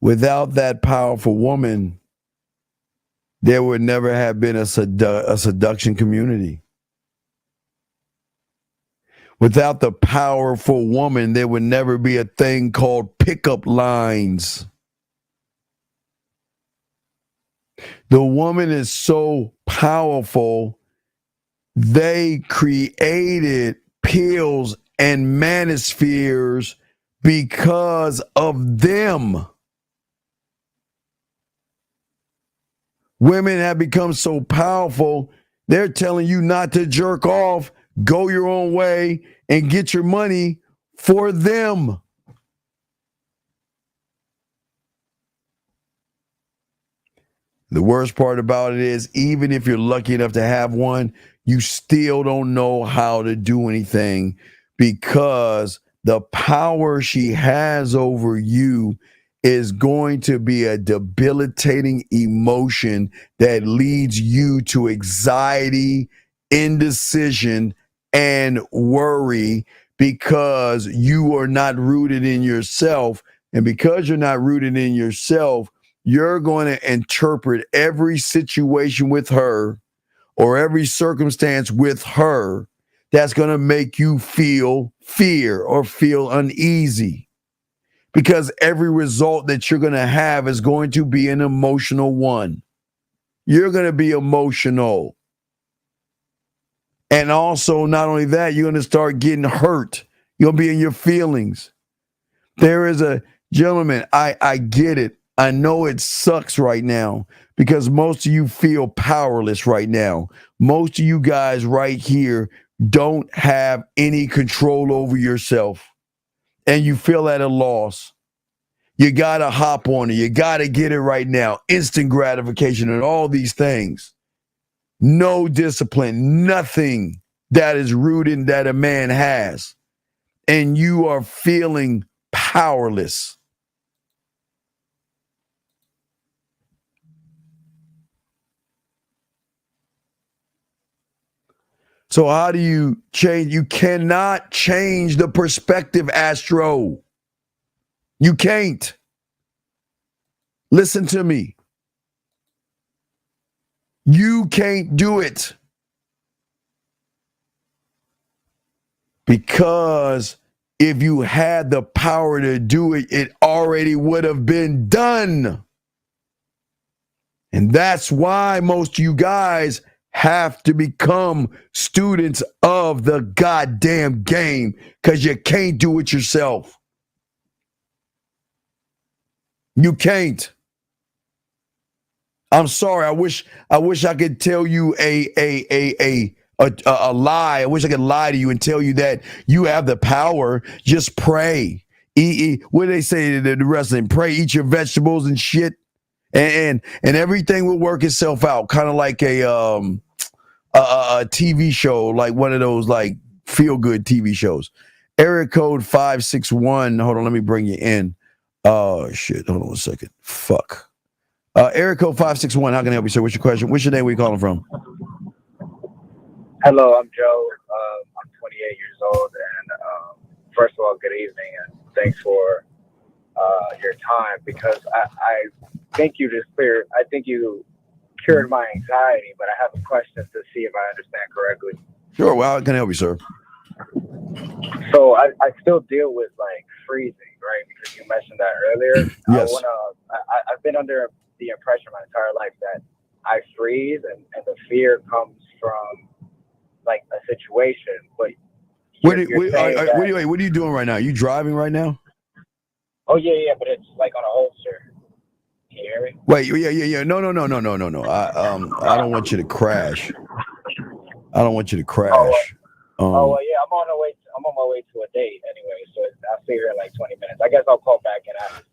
without that powerful woman, there would never have been a seduction community. Without the powerful woman, there would never be a thing called pickup lines. The woman is so powerful, they created pills and manospheres because of them. Women have become so powerful, they're telling you not to jerk off, go your own way, and get your money for them. The worst part about it is, even if you're lucky enough to have one, you still don't know how to do anything because the power she has over you is going to be a debilitating emotion that leads you to anxiety, indecision, and worry because you are not rooted in yourself. And because you're not rooted in yourself, you're going to interpret every situation with her or every circumstance with her that's going to make you feel fear or feel uneasy. Because every result that you're going to have is going to be an emotional one. You're going to be emotional. And also, not only that, you're going to start getting hurt. You'll be in your feelings. There is a gentleman, I get it. I know it sucks right now because most of you feel powerless right now. Most of you guys right here don't have any control over yourself. And you feel at a loss. You got to hop on it. You got to get it right now. Instant gratification and all these things. No discipline, nothing that is rooted that a man has. And you are feeling powerless. So how do you change? You cannot change the perspective, Astro. You can't. Listen to me. You can't do it. Because if you had the power to do it, it already would have been done. And that's why most of you guys have to become students of the goddamn game, because you can't do it yourself. You can't. I'm sorry. I wish I could tell you a lie. I wish I could lie to you and tell you that you have the power. Just pray. Eat, what do they say to the wrestling? Pray, eat your vegetables and shit, and everything will work itself out. Kind of like a TV show, like one of those like feel good TV shows. Area code 561. Hold on, let me bring you in. Oh shit! Hold on a second. Fuck. Area code 561. How can I help you, sir? What's your question? What's your name? Where you calling from? Hello, I'm Joe. I'm 28 years old, and first of all, good evening, and thanks for your time, because I think you cured my anxiety, but I have a question to see if I understand correctly. Sure. Well, how can I help you, sir? So I still deal with like freezing, right? Because you mentioned that earlier. Yes. I've been under the impression my entire life that I freeze, and the fear comes from like a situation. But what are you doing right now? Are you driving right now? Oh yeah, but it's like on a holster. Can you hear me? Wait, yeah. No. I don't want you to crash. I don't want you to crash. Yeah, I'm on my way to a date anyway, so I'll see her in like 20 minutes. I guess I'll call back and ask.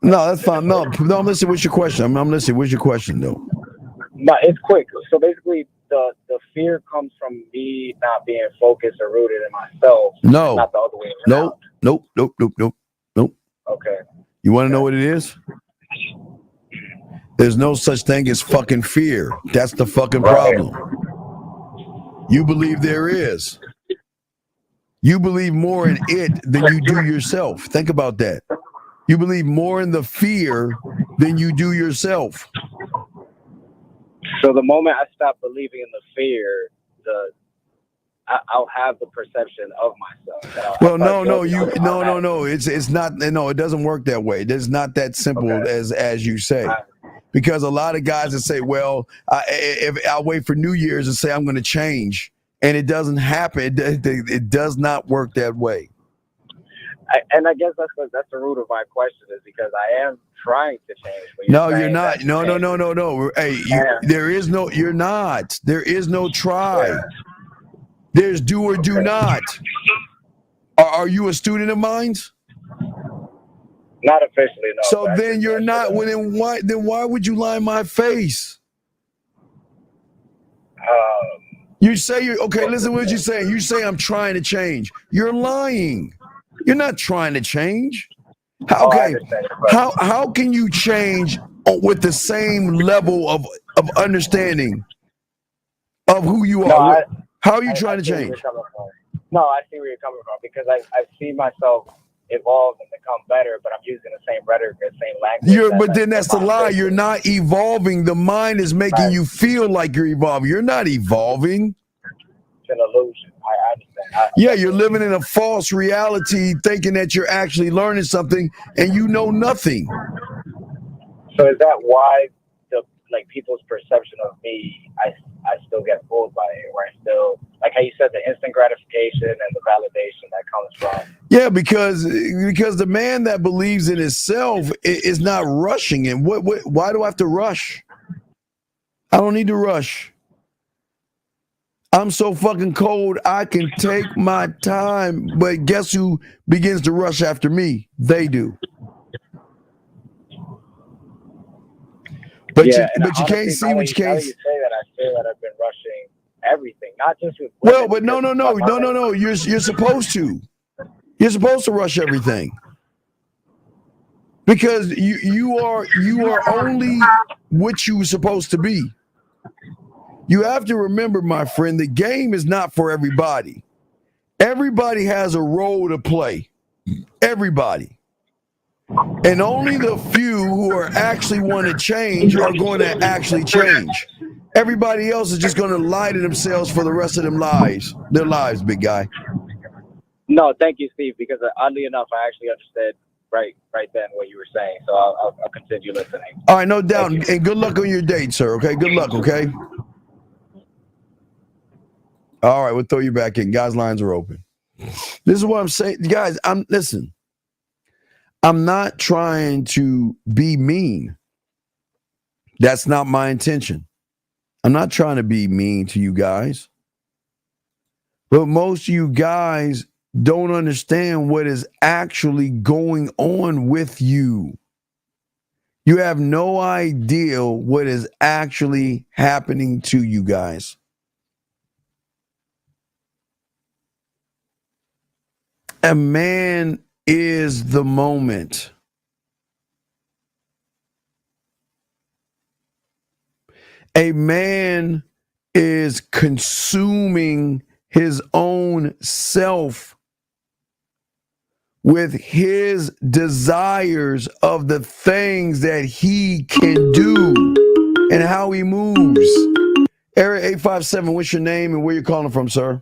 No, that's fine. No, I'm listening. What's your question? I'm listening. What's your question, though? No, it's quick. So basically, the fear comes from me not being focused or rooted in myself. No. Not the other way around. Nope. Okay. You want to know what it is? There's no such thing as fucking fear. That's the fucking problem. You believe there is. You believe more in it than you do yourself. Think about that. You believe more in the fear than you do yourself. So the moment I stop believing in the fear, I'll have the perception of myself. Well, no. It's not. No, it doesn't work that way. It's not that simple as you say. Because a lot of guys that say, "Well, if I'll wait for New Year's and say I'm going to change," and it doesn't happen. It does not work that way. And I guess that's the root of my question, is because I am trying to change. No, you're not. No. Hey, there is no. You're not. There is no try. Yeah. There's do or do not. Are you a student of mine? Not officially, no. So then you're not. Well, then why would you lie in my face? You say you're okay. Listen, what you're saying. You say I'm trying to change. You're lying. You're not trying to change. How can you change with the same level of understanding of who you are? How are you trying to change? No, I see where you're coming from, because I see myself evolve and become better, but I'm using the same rhetoric, the same language. But then that's the lie. You're not evolving. The mind is making you feel like you're evolving. You're not evolving. It's an illusion. I understand. Yeah, you're living in a false reality, thinking that you're actually learning something, and you know nothing. So is that why people's perception of me, I still get fooled by it, where I still, like how you said, the instant gratification and the validation that comes from? Yeah, because the man that believes in himself is not rushing. And why do I have to rush? I don't need to rush. I'm so fucking cold, I can take my time. But guess who begins to rush after me? They do. But you can't see what you can't. You say that, I feel that I've been rushing everything, not just with. Well, but no. You're supposed to. You're supposed to rush everything, because you are only what you're supposed to be. You have to remember, my friend, the game is not for everybody. Everybody has a role to play. Everybody. And only the few who are actually want to change are going to actually change. Everybody else is just going to lie to themselves for the rest of their lives, big guy. No, thank you, Steve, because oddly enough, I actually understood right then what you were saying. So I'll continue listening. All right, no doubt. And good luck on your date, sir. Okay, good luck. Okay. All right, we'll throw you back in. Guys, lines are open. This is what I'm saying, guys. Listen. I'm not trying to be mean. That's not my intention. I'm not trying to be mean to you guys. But most of you guys don't understand what is actually going on with you. You have no idea what is actually happening to you guys. A man is the moment. A man is consuming his own self with his desires of the things that he can do and how he moves. Area 857, what's your name and where you calling from, sir?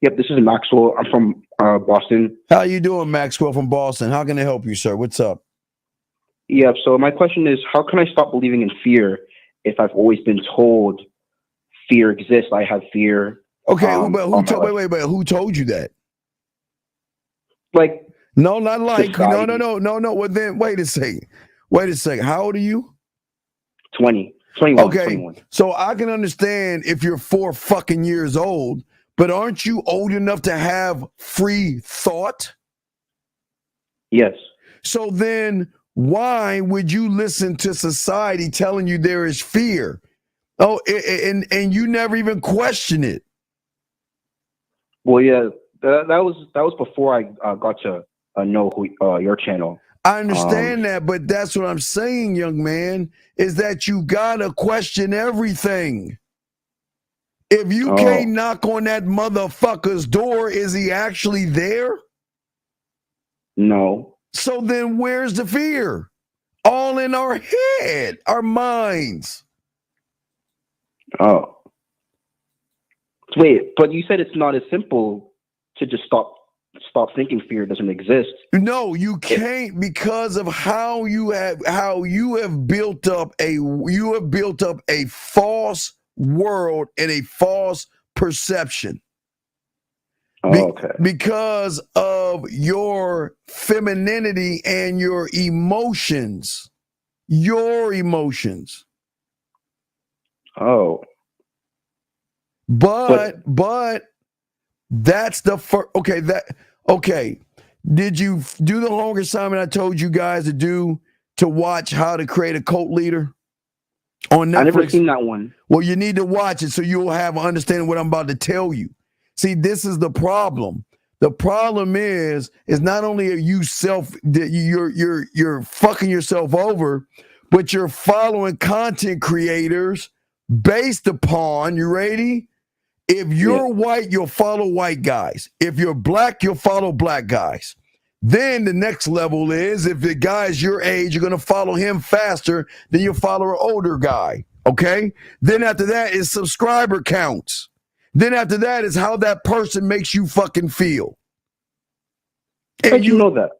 Yep, this is Maxwell. I'm from Boston. How you doing, Maxwell from Boston? How can I help you, sir? What's up? Yeah, so my question is, how can I stop believing in fear if I've always been told fear exists? I have fear. Okay, but who told you that? Like, no, not like. society. No. Well, then, wait a second. How old are you? 21. Okay, 21. so I can understand if you're 4 fucking years old, but aren't you old enough to have free thought? Yes. So then why would you listen to society telling you there is fear? Oh, and you never even question it. Well, yeah, that was before I got to know who your channel. I understand that, but that's what I'm saying, young man, is that you gotta question everything. If you can't knock on that motherfucker's door, is he actually there? No. So then where's the fear? All in our head, our minds. Oh. Wait, but you said it's not as simple to just stop thinking fear doesn't exist. No, you can't, because of how you have built up a false world and a false perception. Okay. Because of your femininity and your emotions. Oh. But that's the first. Okay. Did you do the homework assignment I told you guys to do to watch How to Create a Cult Leader on Netflix? I've never seen that one. Well, you need to watch it so you'll have an understanding of what I'm about to tell you. See, this is the problem. The problem is not only are you you're fucking yourself over, but you're following content creators based upon, you ready? If you're white, you'll follow white guys. If you're black, you'll follow black guys. Then the next level is if the guy's your age, you're going to follow him faster than you follow an older guy. Okay? Then after that is subscriber counts. Then after that is how that person makes you fucking feel. How'd you know that?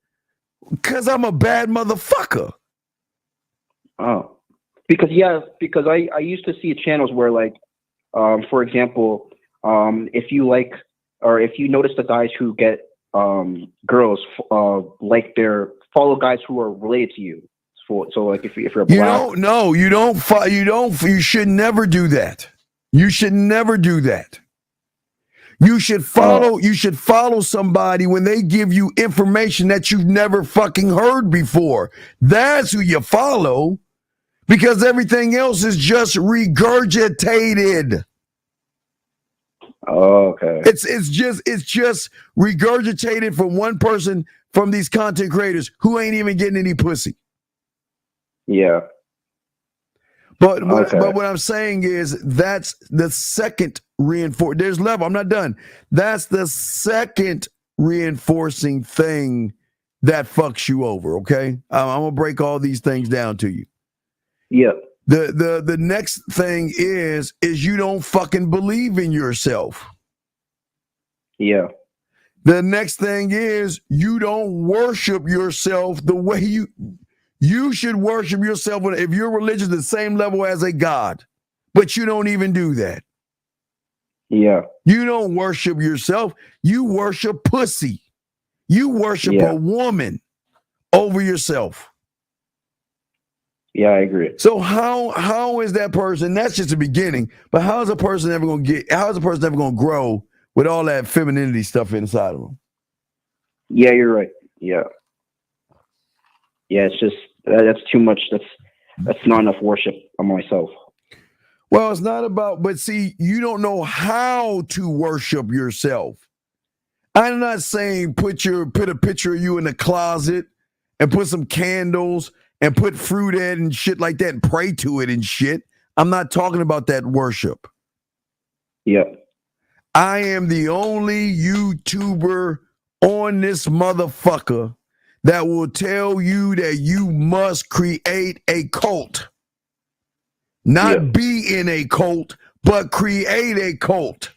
Because I'm a bad motherfucker. Oh. Because I used to see channels where, like, for example, if you like, or if you notice the guys who get girls follow guys who are related to you. So like if you're black, you should never do that. You should never do that. You should follow somebody when they give you information that you've never fucking heard before. That's who you follow, because everything else is just regurgitated. Oh, okay. It's just regurgitated from one person, from these content creators who ain't even getting any pussy. Yeah. But what I'm saying is that's the second reinforce. There's level. I'm not done. That's the second reinforcing thing that fucks you over. Okay, I'm gonna break all these things down to you. Yeah. The next thing is you don't fucking believe in yourself. Yeah. The next thing is you don't worship yourself the way you should worship yourself. If you're religious, the same level as a God, but you don't even do that. Yeah. You don't worship yourself. You worship pussy. You worship a woman over yourself. Yeah, I agree. So how is that person? That's just the beginning. But how is a person ever going to grow with all that femininity stuff inside of them? Yeah, you're right. Yeah. Yeah, it's just that's too much. That's not enough worship on myself. Well, it's not about, but see, you don't know how to worship yourself. I'm not saying put a picture of you in the closet and put some candles and put fruit in and shit like that and pray to it and shit. I'm not talking about that worship. Yeah. I am the only YouTuber on this motherfucker that will tell you that you must create a cult. Not be in a cult, but create a cult.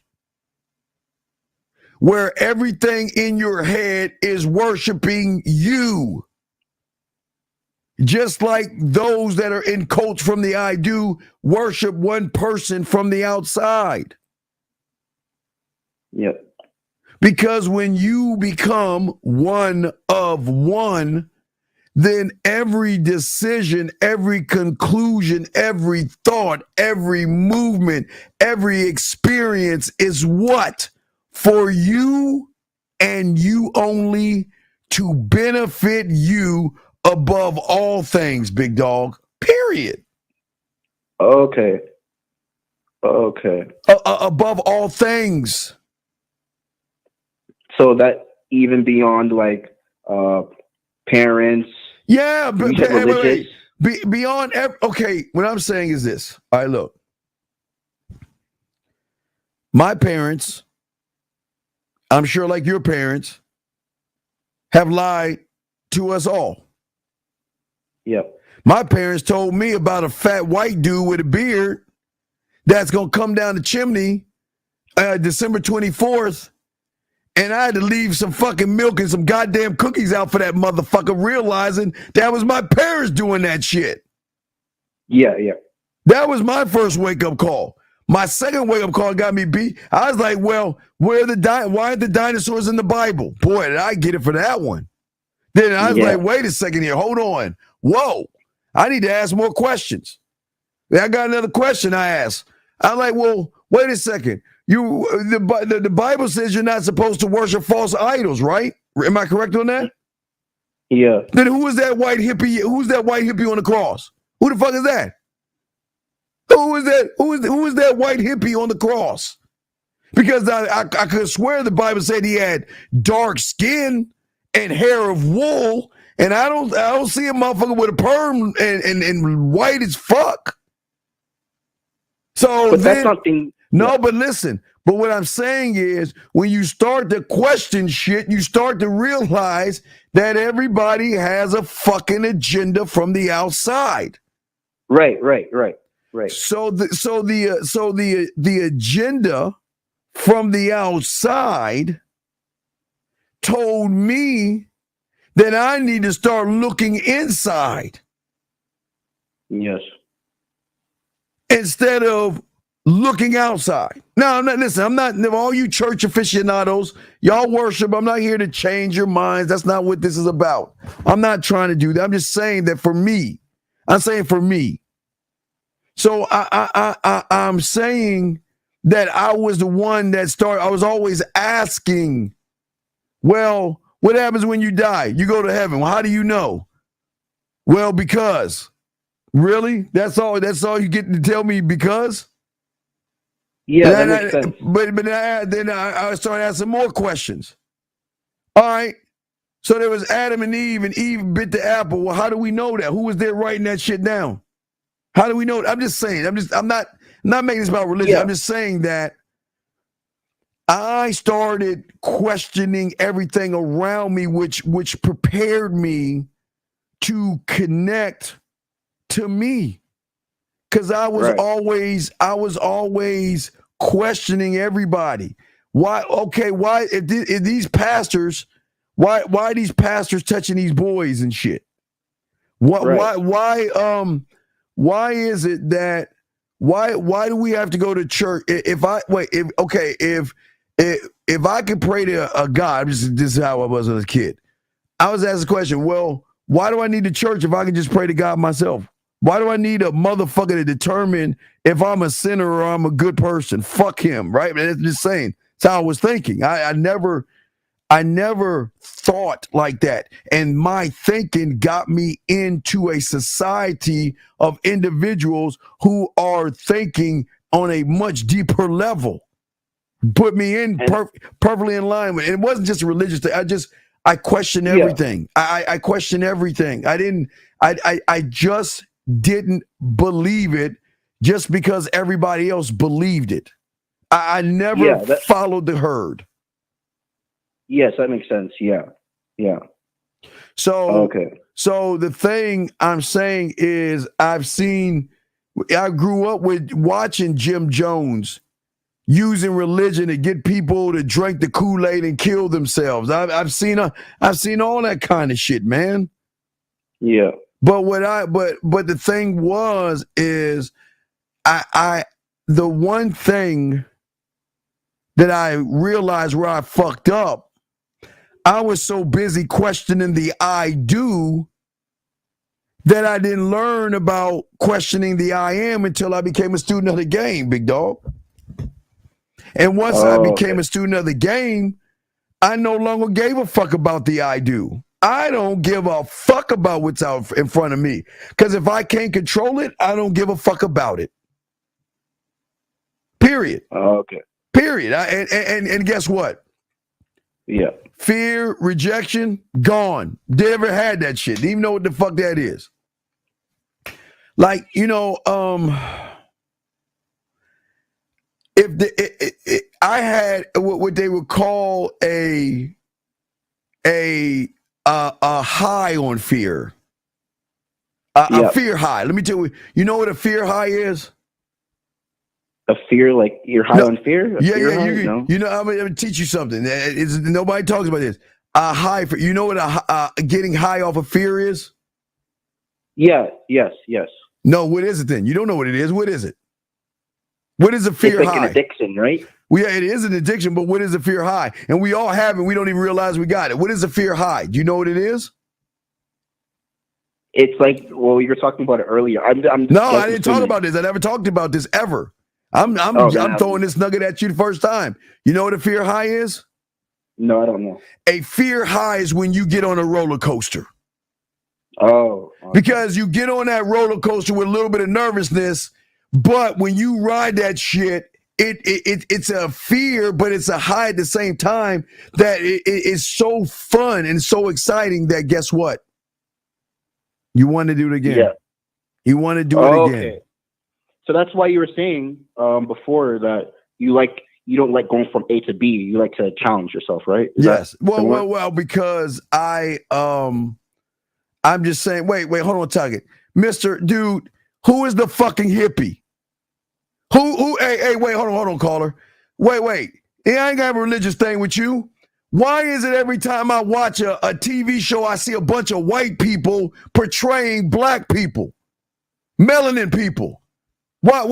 Where everything in your head is worshiping you. Just like those that are in cults from the I do worship one person from the outside. Yep. Because when you become one of one, then every decision, every conclusion, every thought, every movement, every experience is what? For you and you only, to benefit you above all things, big dog. Period. Okay. Above all things. So that even beyond like parents. Yeah, but beyond. Okay, what I'm saying is this. All right, look. My parents, I'm sure like your parents, have lied to us all. Yep. My parents told me about a fat white dude with a beard that's going to come down the chimney December 24th. And I had to leave some fucking milk and some goddamn cookies out for that motherfucker, realizing that was my parents doing that shit. Yeah. That was my first wake-up call. My second wake-up call got me beat. I was like, well, why aren't the dinosaurs in the Bible? Boy, did I get it for that one. Then I was like, wait a second here. Hold on. Whoa. I need to ask more questions. I got another question I asked. I'm like, well, wait a second. The Bible says you're not supposed to worship false idols, right? Am I correct on that? Yeah. Then who is that white hippie? Who's that white hippie on the cross? Who the fuck is that? Who is that? Who is that white hippie on the cross? Because I could swear the Bible said he had dark skin and hair of wool, and I don't see a motherfucker with a perm and white as fuck. So but that's something. No, but listen. But what I'm saying is, when you start to question shit, you start to realize that everybody has a fucking agenda from the outside. Right. So the agenda from the outside told me that I need to start looking inside. Yes. Instead of looking outside. Now, I'm not all you church aficionados, y'all worship. I'm not here to change your minds. That's not what this is about. I'm not trying to do that. I'm just saying that for me. So I'm saying that I was the one that started. I was always asking, well, what happens when you die? You go to heaven. Well, how do you know? Well, because. Really? That's all you get to tell me, because? Yeah, that makes sense. But then I started asking more questions. All right. So there was Adam and Eve bit the apple. Well, how do we know that? Who was there writing that shit down? How do we know? I'm just saying. I'm not making this about religion. Yeah. I'm just saying that I started questioning everything around me, which prepared me to connect to me. Because I was always questioning everybody. Why? Okay, why if these pastors? Why are these pastors touching these boys and shit? Why is it that why do we have to go to church? If I could pray to a God, this is how I was as a kid. I was asked the question, well, why do I need the church if I can just pray to God myself? Why do I need a motherfucker to determine if I'm a sinner or I'm a good person? Fuck him, right? That's just saying. That's how I was thinking. I never thought like that. And my thinking got me into a society of individuals who are thinking on a much deeper level. Put me in perfectly in line with it. It wasn't just a religious thing. I question everything. I question everything. I just didn't believe it just because everybody else believed it. I never followed the herd. Yes, that makes sense. Yeah. So the thing I'm saying is I grew up with watching Jim Jones using religion to get people to drink the Kool-Aid and kill themselves. I've seen all that kind of shit, man. Yeah. But the thing is the one thing that I realized where I fucked up, I was so busy questioning the I do that I didn't learn about questioning the I am until I became a student of the game, big dog. And once I became a student of the game, I no longer gave a fuck about the I do. I don't give a fuck about what's out in front of me. Because if I can't control it, I don't give a fuck about it. Period. Okay. Period. And guess what? Yeah. Fear, rejection, gone. Never had that shit. Didn't even know what the fuck that is. Like, I had what they would call a high on fear. A fear high. Let me tell you. You know what a fear high is? A fear, like you're high on fear? I'm gonna teach you something. Nobody talks about this. A high for you know what getting high off of fear is? Yeah. Yes. No, what is it then? You don't know what it is. What is it? What is a fear high? It's like high? an addiction, right? Well, yeah, it is an addiction, but what is a fear high? And we all have it. We don't even realize we got it. What is a fear high? Do you know what it is? It's like, well, you were talking about it earlier. I didn't talk about this. I never talked about this ever. I'm throwing this nugget at you the first time. You know what a fear high is? No, I don't know. A fear high is when you get on a roller coaster. Oh. Okay. Because you get on that roller coaster with a little bit of nervousness, but when you ride that shit, it's a fear, but it's a high at the same time that it is so fun and so exciting that guess what? You want to do it again. Yeah. You want to do it again. Okay. So that's why you were saying before that you don't like going from A to B. You like to challenge yourself, right? Yes. Well, because I'm just saying, wait, hold on a second. Mr. Dude, who is the fucking hippie? Hey, wait, hold on, caller. Wait. I ain't got a religious thing with you. Why is it every time I watch a TV show, I see a bunch of white people portraying black people, melanin people? Why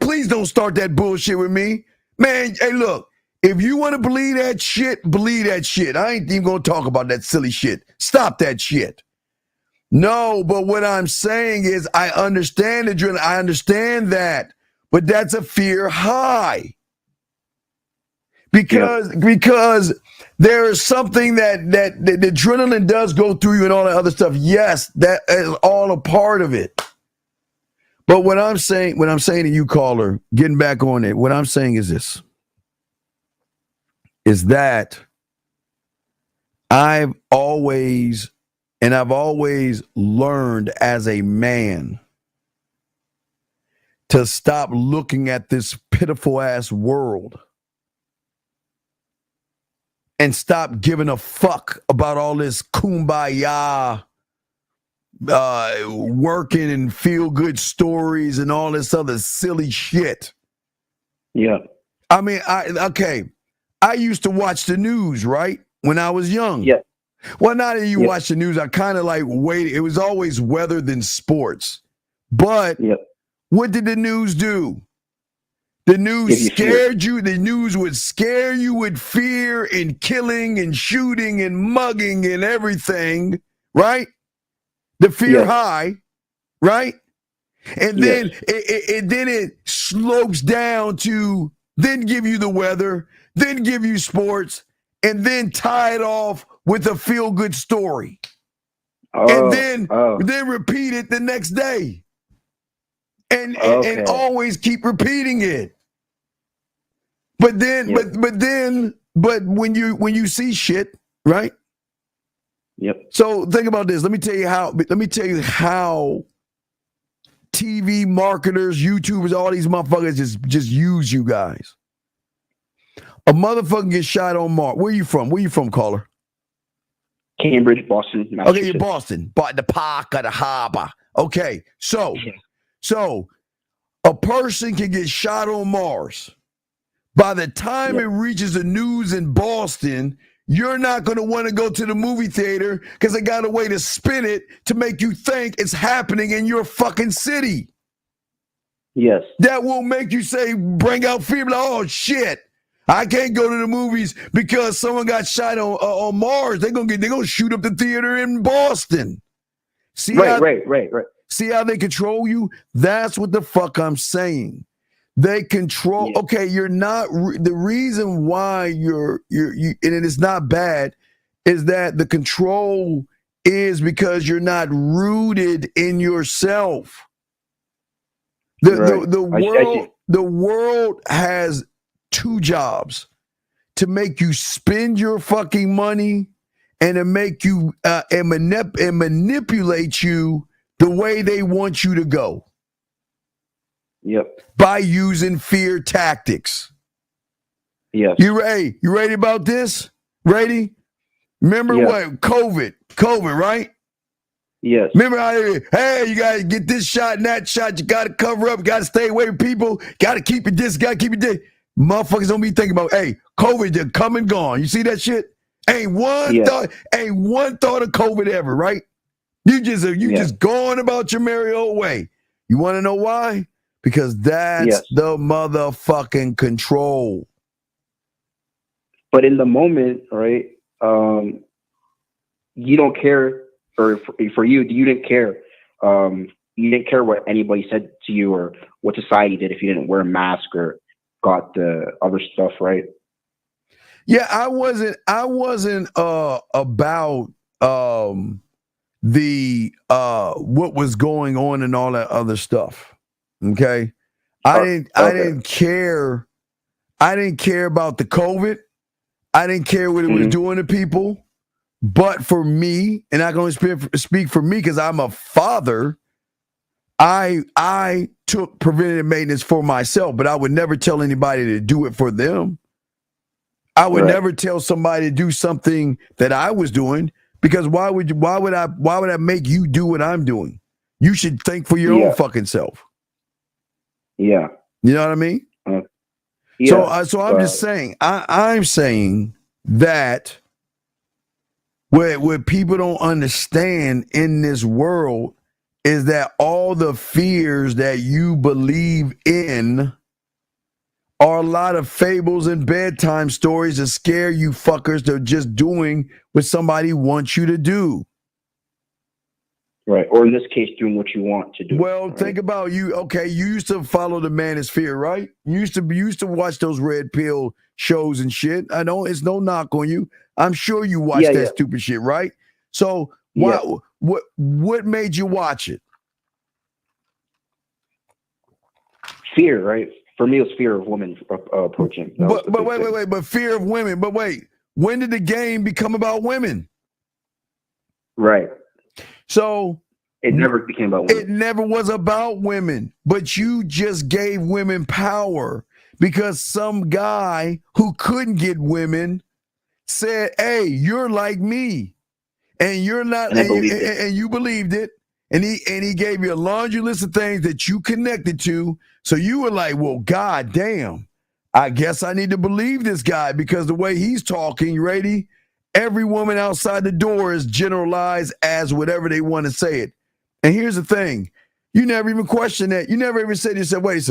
please don't start that bullshit with me. Man, hey, look, if you want to believe that shit, believe that shit. I ain't even going to talk about that silly shit. Stop that shit. No, but what I'm saying is I understand the adrenaline. I understand that, but that's a fear high. Because there is something that the adrenaline does go through you and all that other stuff. Yes, that is all a part of it. But what I'm saying to you, caller, getting back on it, what I'm saying is this, is that I've always learned as a man to stop looking at this pitiful ass world and stop giving a fuck about all this kumbaya, working and feel good stories and all this other silly shit. Yeah. I mean, okay. I used to watch the news, right? When I was young. Yeah. Well, now that you watch the news, I kind of like waited. It was always weather than sports. But what did the news do? The news scared you. The news would scare you with fear and killing and shooting and mugging and everything, right? The fear high, right? And then it slopes down to then give you the weather, then give you sports, and then tie it off with a feel-good story. And then repeat it the next day. And always keep repeating it. But then but when you see shit, right? Yep. So think about this. Let me tell you how TV marketers, YouTubers, all these motherfuckers just use you guys. A motherfucker gets shot on Mars. Where you from? Where you from, caller? Cambridge, Boston, Massachusetts. Okay, you're Boston. But the park of the harbor. Okay, so a person can get shot on Mars. By the time it reaches the news in Boston, you're not going to want to go to the movie theater because they got a way to spin it to make you think it's happening in your fucking city. Yes. That will make you say, bring out fear, like, oh shit, I can't go to the movies because someone got shot on Mars. They're gonna shoot up the theater in Boston. See right. See how they control you? That's what the fuck I'm saying. They control. Yeah. Okay, you're not. The reason why you and it is not bad is that the control is because you're not rooted in yourself. The world has two jobs: to make you spend your fucking money and to make you and manipulate you the way they want you to go. Yep. By using fear tactics. Yes. You ready about this? Ready? Remember what? COVID, right? Yes. Remember how, hey, you got to get this shot and that shot. You got to cover up. Got to stay away from people. Got to keep it this. Got to keep it this. Motherfuckers don't be thinking about, hey, COVID just come and gone. You see that shit? Ain't one thought of COVID ever, right? You just going about your merry old way. You want to know why? Because that's the motherfucking control. But in the moment, right, you don't care, or for you didn't care. You didn't care what anybody said to you or what society did if you didn't wear a mask or got the other stuff, right? Yeah, I wasn't about the what was going on and all that other stuff. Okay. I didn't care. I didn't care about the COVID. I didn't care what it was doing to people. But for me, and I can only speak for me because I'm a father, I took preventative maintenance for myself, but I would never tell anybody to do it for them. I would never tell somebody to do something that I was doing, because why would I make you do what I'm doing? You should think for your own fucking self. Yeah. You know what I mean? So I'm just saying, I'm saying that what people don't understand in this world is that all the fears that you believe in are a lot of fables and bedtime stories that scare you fuckers to just doing what somebody wants you to do. Right. Or in this case, doing what you want to do. Well, think about you. Okay, you used to follow the Manosphere, right? You used to watch those red pill shows and shit. I know it's no knock on you. I'm sure you watched that stupid shit, right? So what made you watch it? Fear, right? For me, it was fear of women approaching. But wait. But fear of women. But wait, when did the game become about women? Right. So it never became about women. It never was about women, but you just gave women power because some guy who couldn't get women said, hey, you're like me. And you're not, and you believed it. And he gave you a laundry list of things that you connected to. So you were like, well, God damn, I guess I need to believe this guy because the way he's talking, you ready? Every woman outside the door is generalized as whatever they want to say it. And here's the thing. You never even question that. You never even said to yourself, wait.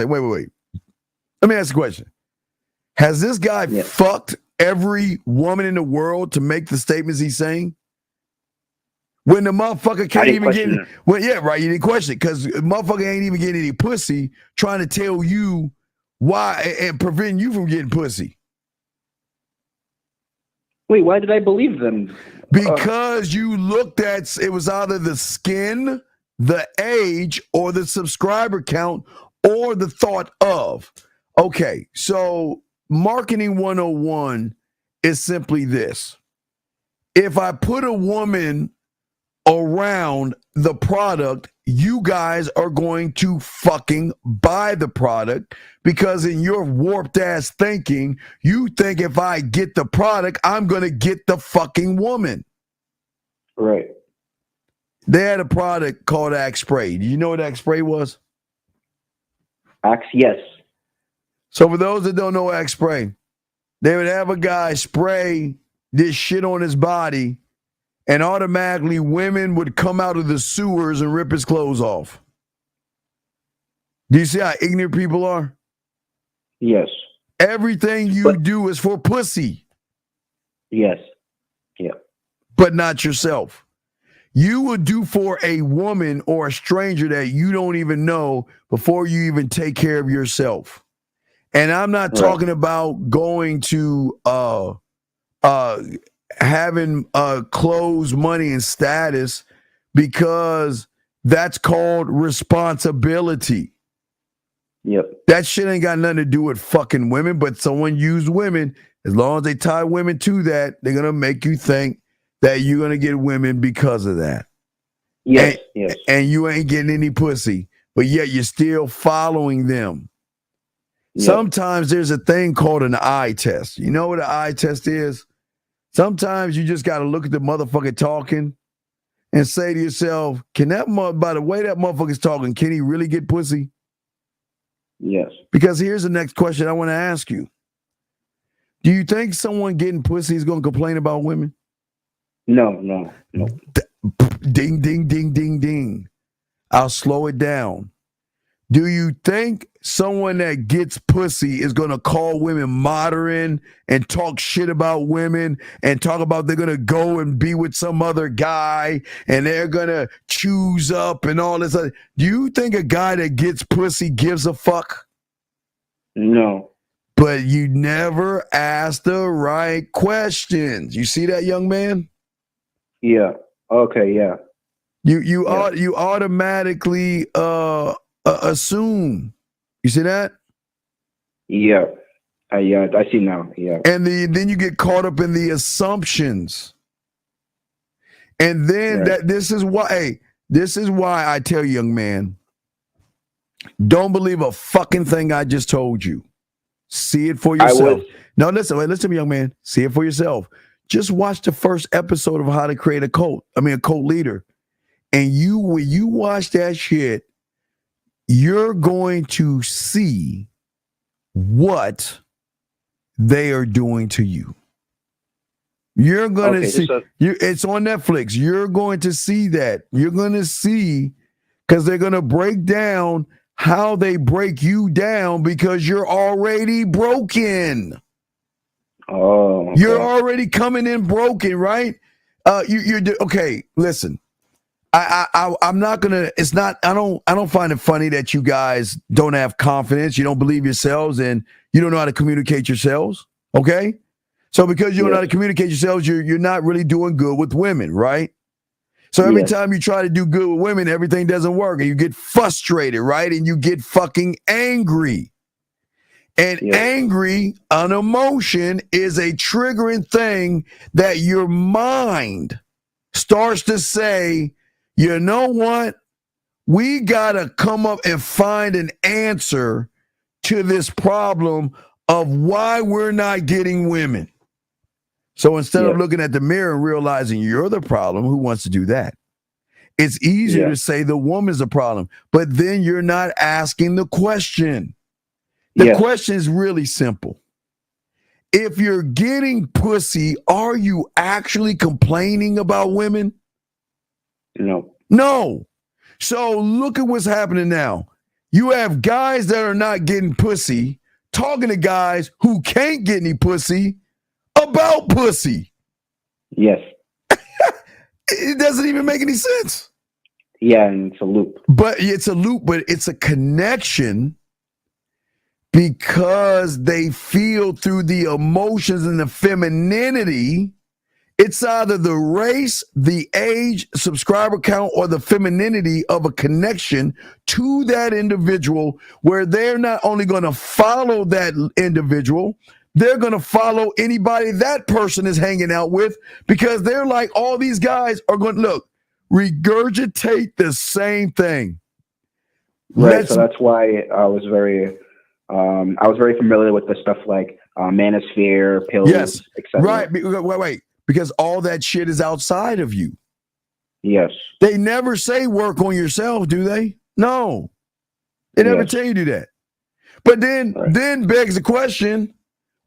Let me ask a question. Has this guy fucked every woman in the world to make the statements he's saying? When the motherfucker can't even get it. Well, yeah, right. You didn't question it because the motherfucker ain't even getting any pussy trying to tell you why and preventing you from getting pussy. Wait, why did I believe them? Because you looked at, it was either the skin, the age, or the subscriber count, or the thought of. Okay, so marketing 101 is simply this. If I put a woman around the product, you guys are going to fucking buy the product because in your warped ass thinking, you think if I get the product, I'm going to get the fucking woman. Right. They had a product called Axe Spray. Do you know what Axe Spray was? Axe, yes. So for those that don't know Axe Spray, they would have a guy spray this shit on his body and automatically women would come out of the sewers and rip his clothes off. Do you see how ignorant people are? Yes. Everything you do is for pussy. Yes. Yeah. But not yourself. You would do for a woman or a stranger that you don't even know before you even take care of yourself. And I'm not talking about going to having clothes, money, and status, because that's called responsibility. Yep. That shit ain't got nothing to do with fucking women, but someone used women. As long as they tie women to that, they're going to make you think that you're going to get women because of that. Yes, and you ain't getting any pussy, but yet you're still following them. Yep. Sometimes there's a thing called an eye test. You know what an eye test is? Sometimes you just got to look at the motherfucker talking and say to yourself, can that by the way that motherfucker's talking, can he really get pussy? Yes. Because here's the next question I want to ask you. Do you think someone getting pussy is going to complain about women? No. Ding, ding, ding, ding, ding. I'll slow it down. Do you think someone that gets pussy is going to call women modern and talk shit about women and talk about they're going to go and be with some other guy and they're going to choose up and all this other? Do you think a guy that gets pussy gives a fuck? No. But you never ask the right questions. You see that, young man? Yeah. Okay, yeah. You automatically assume. You see that? Yeah. I see now. Yeah. And then you get caught up in the assumptions. And then this is why I tell you, young man, don't believe a fucking thing I just told you. See it for yourself. No, listen to me, young man. See it for yourself. Just watch the first episode of How to Create a Cult. I mean, a cult leader. And when you watch that shit, you're going to see what they are doing to you. You're going to see. It's on Netflix. You're going to see that. You're going to see, because they're going to break down how they break you down because you're already broken. Oh, okay. You're already coming in broken, right? You're okay. Listen, I'm not gonna. It's not. I don't find it funny that you guys don't have confidence. You don't believe yourselves, and you don't know how to communicate yourselves. Okay, so because you don't know how to communicate yourselves, you're not really doing good with women, right? So every time you try to do good with women, everything doesn't work, and you get frustrated, right? And you get fucking angry. And angry, an emotion, is a triggering thing that your mind starts to say, you know what? We got to come up and find an answer to this problem of why we're not getting women. So instead of looking at the mirror and realizing you're the problem, who wants to do that? It's easier to say the woman's the problem, but then you're not asking the question. The question is really simple. If you're getting pussy, are you actually complaining about women? No. So look at what's happening now. You have guys that are not getting pussy talking to guys who can't get any pussy about pussy. Yes. It doesn't even make any sense. Yeah, and it's a loop. But it's a connection because they feel through the emotions and the femininity. It's either the race, the age, subscriber count, or the femininity of a connection to that individual where they're not only going to follow that individual, they're going to follow anybody that person is hanging out with because they're like, all these guys are going to regurgitate the same thing. Right. So that's why I was very familiar with the stuff like Manosphere, pills, yes, etc. Right. Wait. Because all that shit is outside of you. Yes. They never say work on yourself, do they? No. They never tell you to do that. But then begs the question,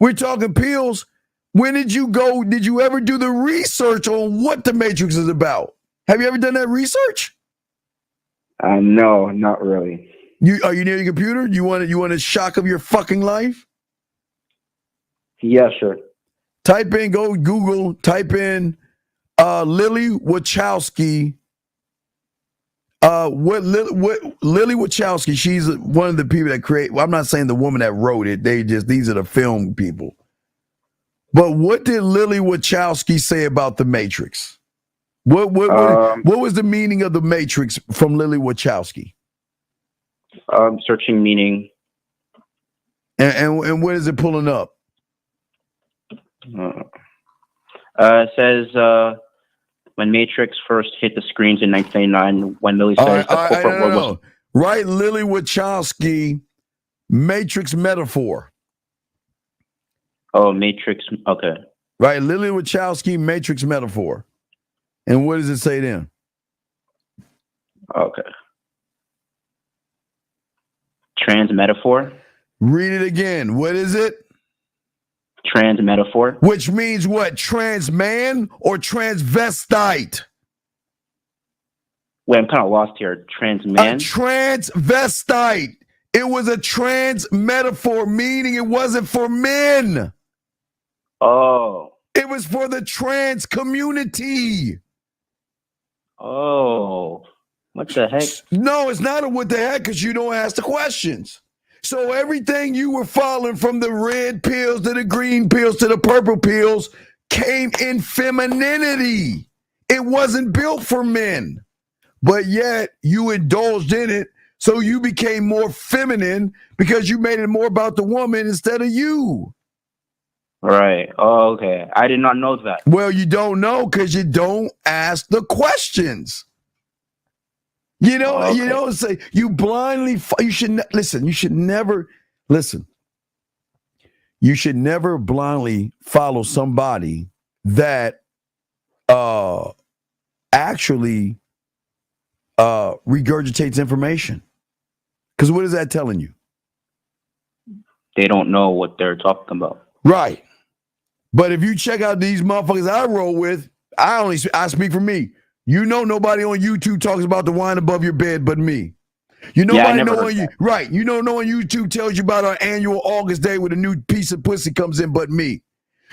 we're talking pills. When did you go? Did you ever do the research on what the Matrix is about? Have you ever done that research? No, not really. Are you near your computer? You want a shock of your fucking life? Yeah, sure. Go Google, type in Lily Wachowski. Lily Wachowski, she's one of the people that create, well, I'm not saying the woman that wrote it, these are the film people. But what did Lily Wachowski say about the Matrix? What was the meaning of the Matrix from Lily Wachowski? Searching meaning. And what is it pulling up? It says when Matrix first hit the screens in 1999, when Lily says the corporate world was... Right, Lily Wachowski, Matrix metaphor. Oh, Matrix, okay. Right, Lily Wachowski, Matrix metaphor. And what does it say then? Okay. Trans metaphor? Read it again. What is it? Trans metaphor. Which means what? Trans man or transvestite? Wait, I'm kind of lost here. Trans man? A transvestite. It was a trans metaphor, meaning it wasn't for men. Oh. It was for the trans community. Oh. What the heck? No, it's not a what the heck because you don't ask the questions. So everything you were following from the red pills to the green pills to the purple pills came in femininity. It wasn't built for men, but yet you indulged in it. So you became more feminine because you made it more about the woman instead of you. Right. Oh, okay. I did not know that. Well, you don't know because you don't ask the questions. You know, say you blindly, you should listen. You should never listen. You should never blindly follow somebody that actually regurgitates information. Because what is that telling you? They don't know what they're talking about. Right. But if you check out these motherfuckers I roll with, I speak for me. You know, nobody on YouTube talks about the wine above your bed but me. You know, nobody know on you, right? You know, no one on YouTube tells you about our annual August day where a new piece of pussy comes in but me.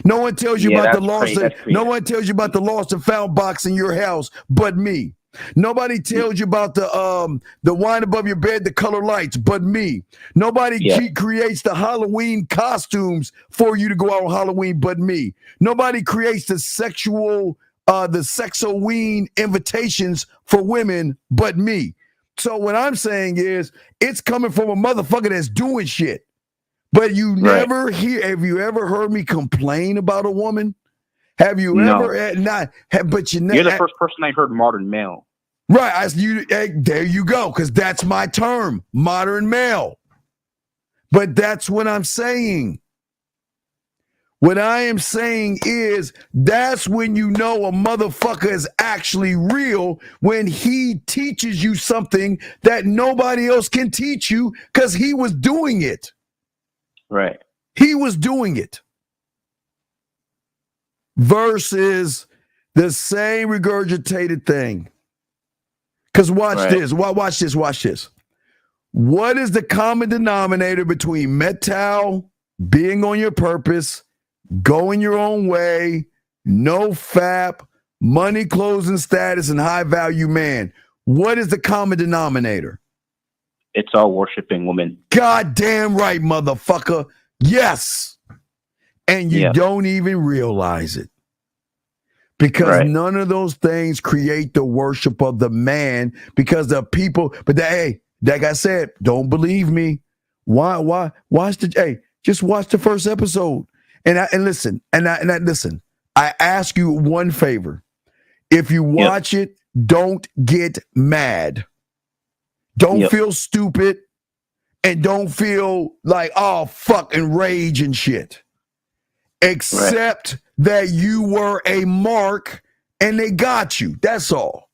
No one tells you about the lost. No one tells you about the lost and found box in your house but me. Nobody tells you about the wine above your bed, the color lights, but me. Nobody creates the Halloween costumes for you to go out on Halloween, but me. Nobody creates the sexoween invitations for women, but me. So what I'm saying is, it's coming from a motherfucker that's doing shit. But you never hear. Have you ever heard me complain about a woman? Have you ever not? But you never. You're the first person I heard modern male. Right, there you go, because that's my term, modern male. But that's what I'm saying. What I am saying is that's when you know a motherfucker is actually real, when he teaches you something that nobody else can teach you because he was doing it. Right. He was doing it. Versus the same regurgitated thing. Because watch this. Watch this. What is the common denominator between MGTOW, being on your purpose, going your own way, no FAP, money, clothes, and status, and high value man? What is the common denominator? It's all worshiping women. Goddamn right, motherfucker. Yes. And you don't even realize it. Because none of those things create the worship of the man, because the people, but hey, like I said, don't believe me. Why watch just watch the first episode. And listen. I ask you one favor. If you watch it, don't get mad. Don't feel stupid, and don't feel like, oh fuck, and rage and shit. Accept that you were a mark and they got you. That's all.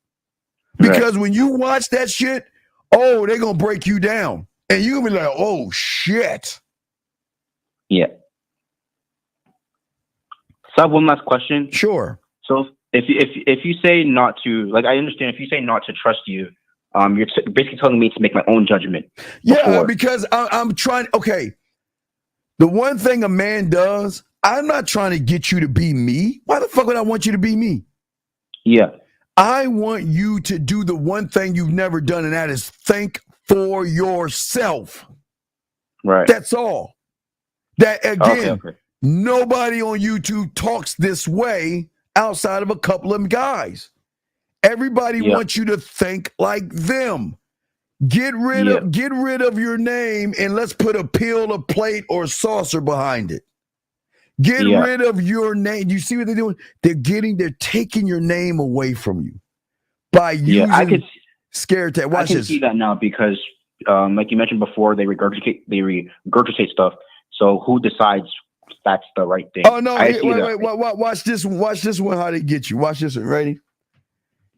Because when you watch that shit, oh, they're going to break you down. And you'll be like, oh, shit. Yeah. So I have one last question. Sure. So if you say not to, like, I understand if you say not to trust you, you're basically telling me to make my own judgment. Yeah, because I'm trying. Okay. The one thing a man does, I'm not trying to get you to be me. Why the fuck would I want you to be me? Yeah. I want you to do the one thing you've never done, and that is think for yourself. Right. That's all. That, again, nobody on YouTube talks this way outside of a couple of guys. Everybody wants you to think like them. Get rid of your name and let's put a pill, a plate, or a saucer behind it. Get rid of your name. You see what they're doing? They're taking your name away from you by using scare tag. I can see that now because, like you mentioned before, they regurgitate stuff. So who decides that's the right thing? Oh no! Wait! Watch this one. Watch this one. How they get you? Watch this one. Ready?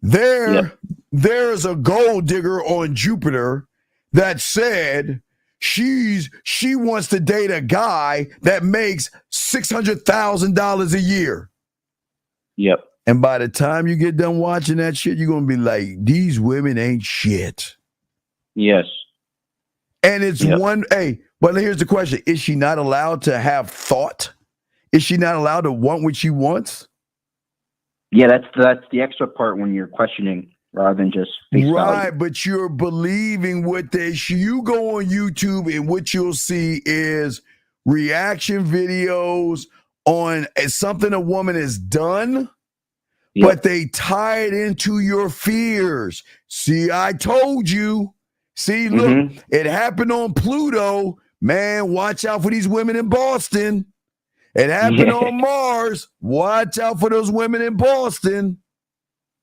There's a gold digger on Jupiter that said she wants to date a guy that makes $600,000 a year. Yep. And by the time you get done watching that shit, you're gonna be like, these women ain't shit. Yes. And it's but here's the question: is she not allowed to have thought? Is she not allowed to want what she wants? Yeah, that's the extra part when you're questioning rather than just face value. But you're believing what you go on YouTube and what you'll see is reaction videos on something a woman has done, but they tie it into your fears. See, I told you. See, look, it happened on Pluto. Man, watch out for these women in Boston. It happened on Mars. Watch out for those women in Boston.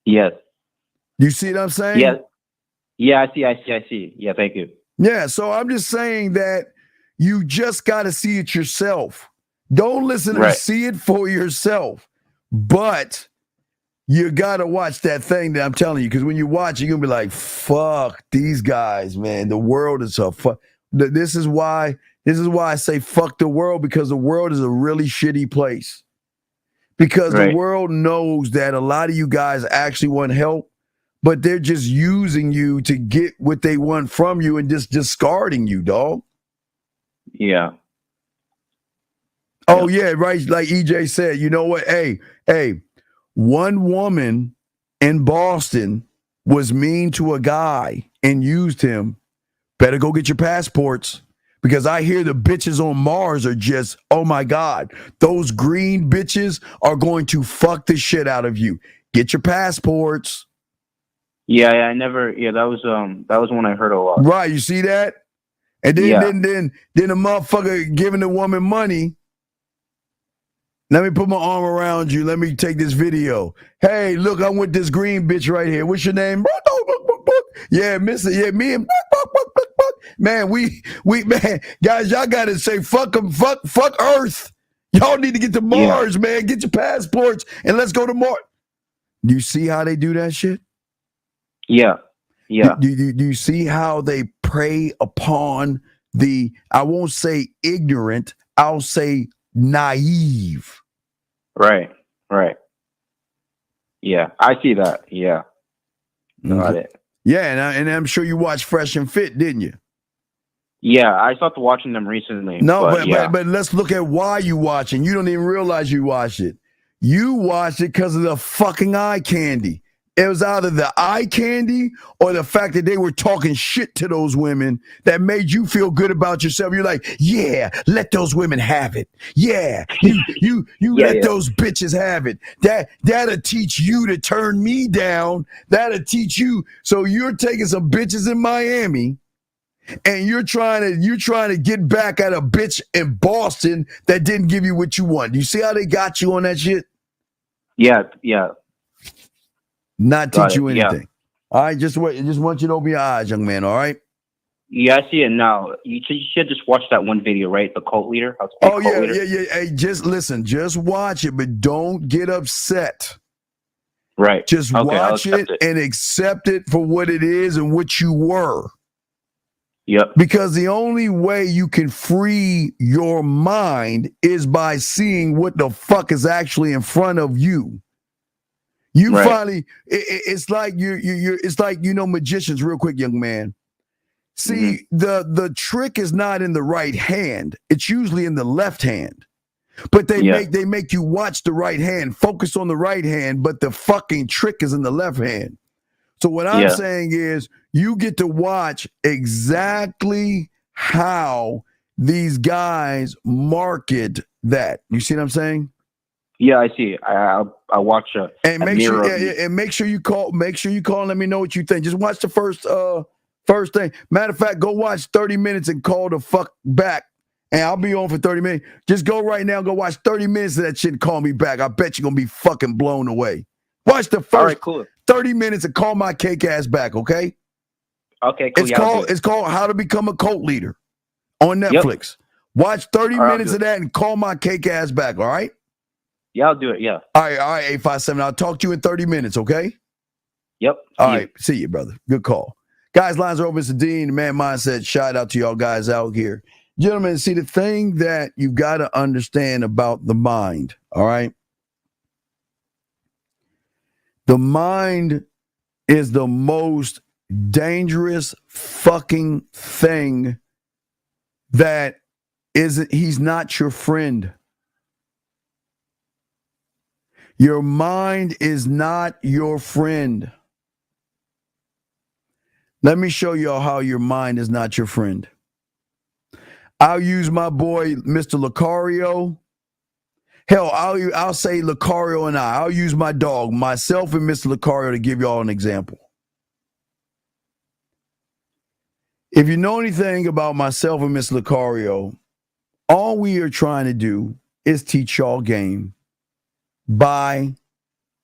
Yes. You see what I'm saying? Yeah. Yeah, I see. Yeah, thank you. Yeah, so I'm just saying that you just got to see it yourself. Don't listen and see it for yourself. But you got to watch that thing that I'm telling you, because when you watch, you're going to be like, fuck these guys, man. The world is a fuck. This is why I say fuck the world, because the world is a really shitty place. Because the world knows that a lot of you guys actually want help, but they're just using you to get what they want from you and just discarding you, dog. Yeah. Oh, yeah, right. Like EJ said, you know what? Hey, one woman in Boston was mean to a guy and used him. Better go get your passports, because I hear the bitches on Mars are just, oh my God, those green bitches are going to fuck the shit out of you. Get your passports. Yeah, that was one I heard a lot. Right, you see that? And then a motherfucker giving the woman money. Let me put my arm around you. Let me take this video. Hey, look, I'm with this green bitch right here. What's your name? Yeah, Mr. Yeah, me and man, man, guys, y'all gotta say fuck them, fuck Earth. Y'all need to get to Mars, man. Get your passports and let's go to Mars. Do you see how they do that shit? Yeah. Do you see how they prey upon I won't say ignorant, I'll say naive. Right. Yeah, I see that. Yeah. Got it. Yeah, and I'm sure you watched Fresh and Fit, didn't you? Yeah, I stopped watching them recently. No, but but let's look at why you watching. You don't even realize you watched it. You watched it because of the fucking eye candy. It was either the eye candy or the fact that they were talking shit to those women that made you feel good about yourself. You're like, yeah, let those women have it. Yeah, you let those bitches have it. That'll teach you to turn me down. That'll teach you. So you're taking some bitches in Miami, and you're trying to get back at a bitch in Boston that didn't give you what you want. You see how they got you on that shit? Yeah. Not teach you anything. Yeah. All right, just want you to open your eyes, young man. All right. Yeah, I see it now. You should just watch that one video, right? The cult leader. Yeah. Hey, just listen. Just watch it, but don't get upset. Right. Just watch it and accept it for what it is and what you were. Yep. Because the only way you can free your mind is by seeing what the fuck is actually in front of you. You finally, it's like it's like, magicians, real quick, young man. See, the trick is not in the right hand. It's usually in the left hand. But they make you watch the right hand, focus on the right hand, but the fucking trick is in the left hand. So what I'm saying is you get to watch exactly how these guys market that. You see what I'm saying? Yeah, I see. I watch and make sure you call and let me know what you think. Just watch the first thing. Matter of fact, go watch 30 minutes and call the fuck back. And I'll be on for 30 minutes. Just go right now, go watch 30 minutes of that shit and call me back. I bet you're gonna be fucking blown away. Watch the first 30 minutes and call my cake ass back, okay? Okay, cool. It's called How to Become a Cult Leader on Netflix. Yep. Watch 30 minutes of that and call my cake ass back, all right? Yeah, I'll do it, yeah. All right, 857. I'll talk to you in 30 minutes, okay? Yep. All right, see you, brother. Good call. Guys, lines are open. Mr. Dean, the Man Mindset. Shout out to y'all guys out here. Gentlemen, see, the thing that you've got to understand about the mind, all right? The mind is the most dangerous fucking thing that he's not your friend. Your mind is not your friend. Let me show y'all how your mind is not your friend. I'll use my boy, Mr. Lucario. Hell, I'll say Lucario and I'll use my dog, myself and Mr. Lucario, to give y'all an example. If you know anything about myself and Mr. Lucario, all we are trying to do is teach y'all game by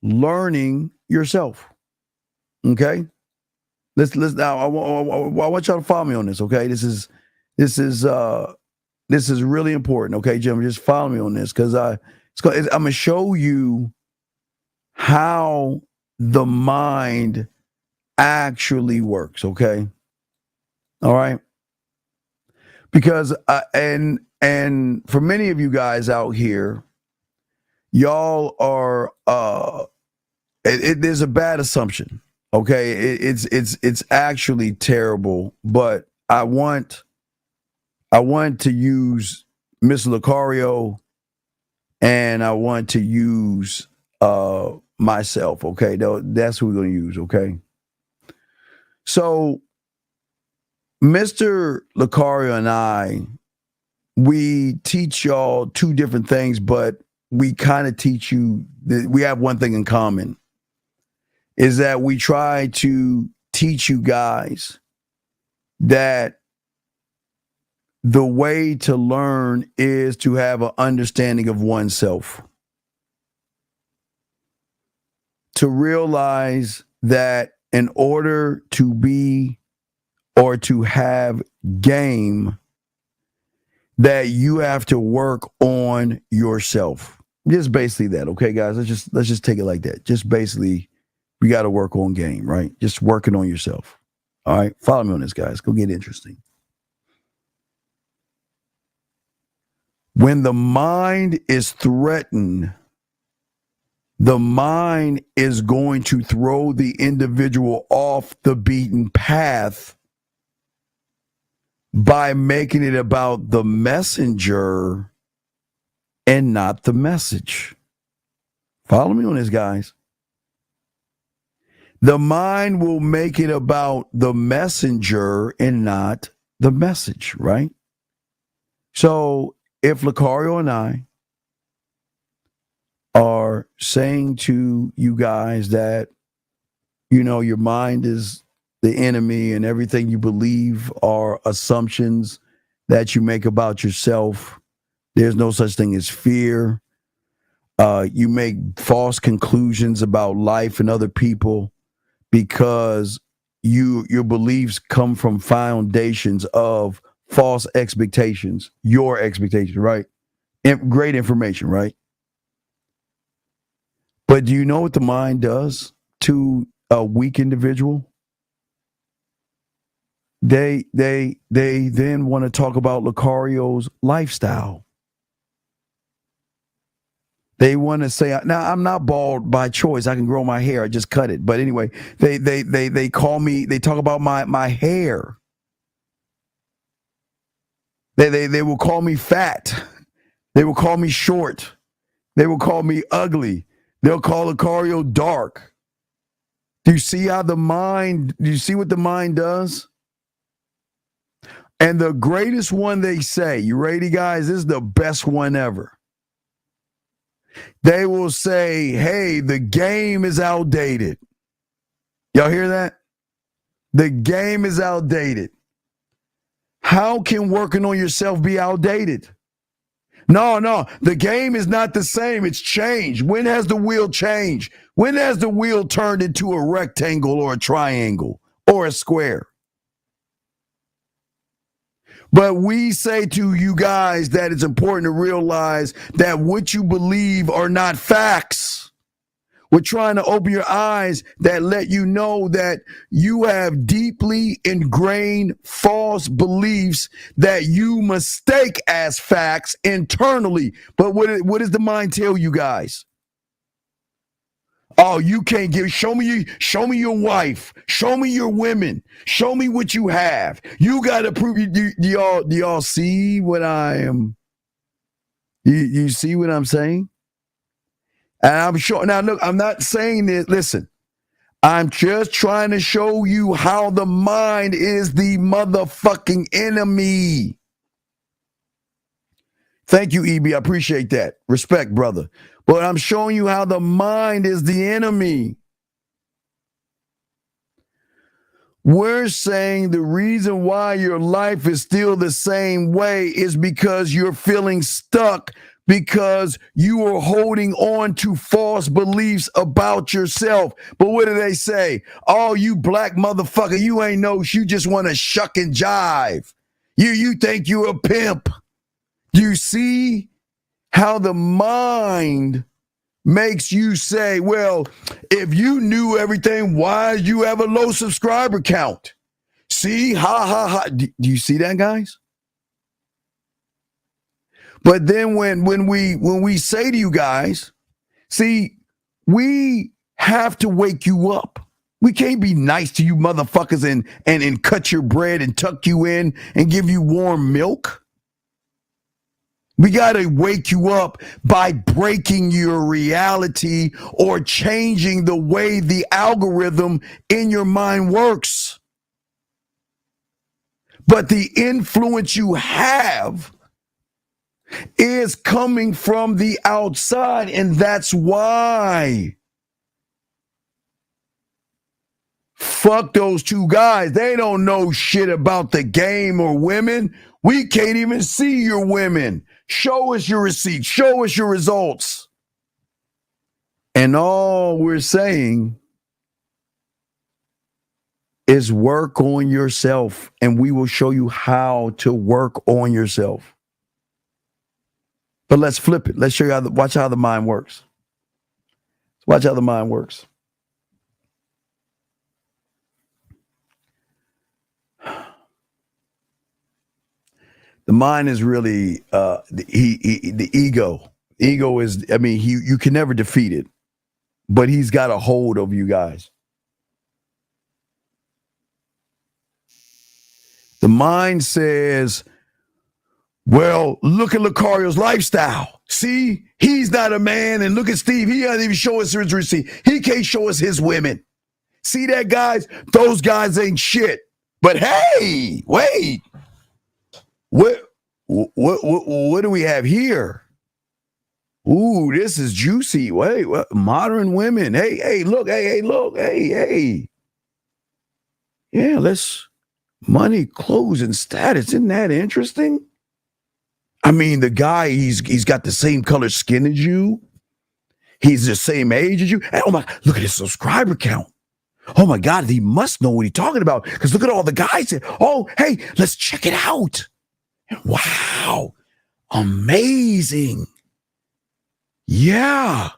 learning yourself. Okay? Let's now I want y'all to follow me on this, okay? This is really important, okay, Jim? Just follow me on this because I'm gonna show you how the mind actually works, okay? All right? Because and for many of you guys out here, y'all are there's a bad assumption, okay? It's actually terrible, but I want to use Mr. Lucario and I want to use myself, okay? That's who we're going to use, okay? So Mr. Lucario and I, we teach y'all two different things, but we kind of teach you that we have one thing in common, is that we try to teach you guys that the way to learn is to have an understanding of oneself. To realize that in order to be or to have game, that you have to work on yourself. Just basically that, okay, guys? Let's just take it like that. Just basically, we got to work on game, right? Just working on yourself. All right, follow me on this, guys. Go get interesting. When the mind is threatened, the mind is going to throw the individual off the beaten path by making it about the messenger and not the message. Follow me on this, guys. The mind will make it about the messenger and not the message, right? So if Lucario and I are saying to you guys that, you know, your mind is the enemy and everything you believe are assumptions that you make about yourself, there's no such thing as fear. You make false conclusions about life and other people because your beliefs come from foundations of false expectations, your expectations, right? Great information, right? But do you know what the mind does to a weak individual? They then want to talk about Lucario's lifestyle. They want to say, now I'm not bald by choice. I can grow my hair. I just cut it. But anyway, they call me, they talk about my hair. They will call me fat. They will call me short. They will call me ugly. They'll call Lucario dark. Do you see what the mind does? And the greatest one they say, you ready, guys? This is the best one ever. They will say, hey, the game is outdated. Y'all hear that? The game is outdated. How can working on yourself be outdated? No, the game is not the same. It's changed. When has the wheel changed? When has the wheel turned into a rectangle or a triangle or a square? But we say to you guys that it's important to realize that what you believe are not facts. We're trying to open your eyes that let you know that you have deeply ingrained false beliefs that you mistake as facts internally. But what does the mind tell you guys? Oh, you can't show me your wife, show me your women, show me what you have. You got to prove do y'all see what I am? You see what I'm saying? And I'm sure now look, I'm not saying this, listen. I'm just trying to show you how the mind is the motherfucking enemy. Thank you, EB. I appreciate that. Respect, brother. But I'm showing you how the mind is the enemy. We're saying the reason why your life is still the same way is because you're feeling stuck because you are holding on to false beliefs about yourself. But what do they say? Oh, you black motherfucker, you ain't no, you just want to shuck and jive. You think you're a pimp. You see how the mind makes you say, well, if you knew everything, why did you have a low subscriber count? See, ha. Do you see that, guys? But then when we say to you guys, see, we have to wake you up. We can't be nice to you motherfuckers and cut your bread and tuck you in and give you warm milk. We got to wake you up by breaking your reality or changing the way the algorithm in your mind works. But the influence you have is coming from the outside, and that's why. Fuck those two guys. They don't know shit about the game or women. We can't even see your women. Show us your receipts. Show us your results. And all we're saying is work on yourself, and we will show you how to work on yourself. But let's flip it. Let's show you watch how the mind works. Watch how the mind works. The mind is really the ego. Ego is, I mean, you can never defeat it, but he's got a hold of you guys. The mind says, well, look at Lucario's lifestyle. See, he's not a man. And look at Steve. He doesn't even show us his receipt. He can't show us his women. See that, guys? Those guys ain't shit. But hey, wait. What do we have here? Ooh, this is juicy. Wait, what? Modern women. Hey, look. Hey. Yeah, let's money, clothes, and status. Isn't that interesting? I mean, the guy, he's got the same color skin as you. He's the same age as you. And oh my, look at his subscriber count. Oh my God, he must know what he's talking about. Because look at all the guys. Oh, hey, let's check it out. Wow. Amazing. Yeah.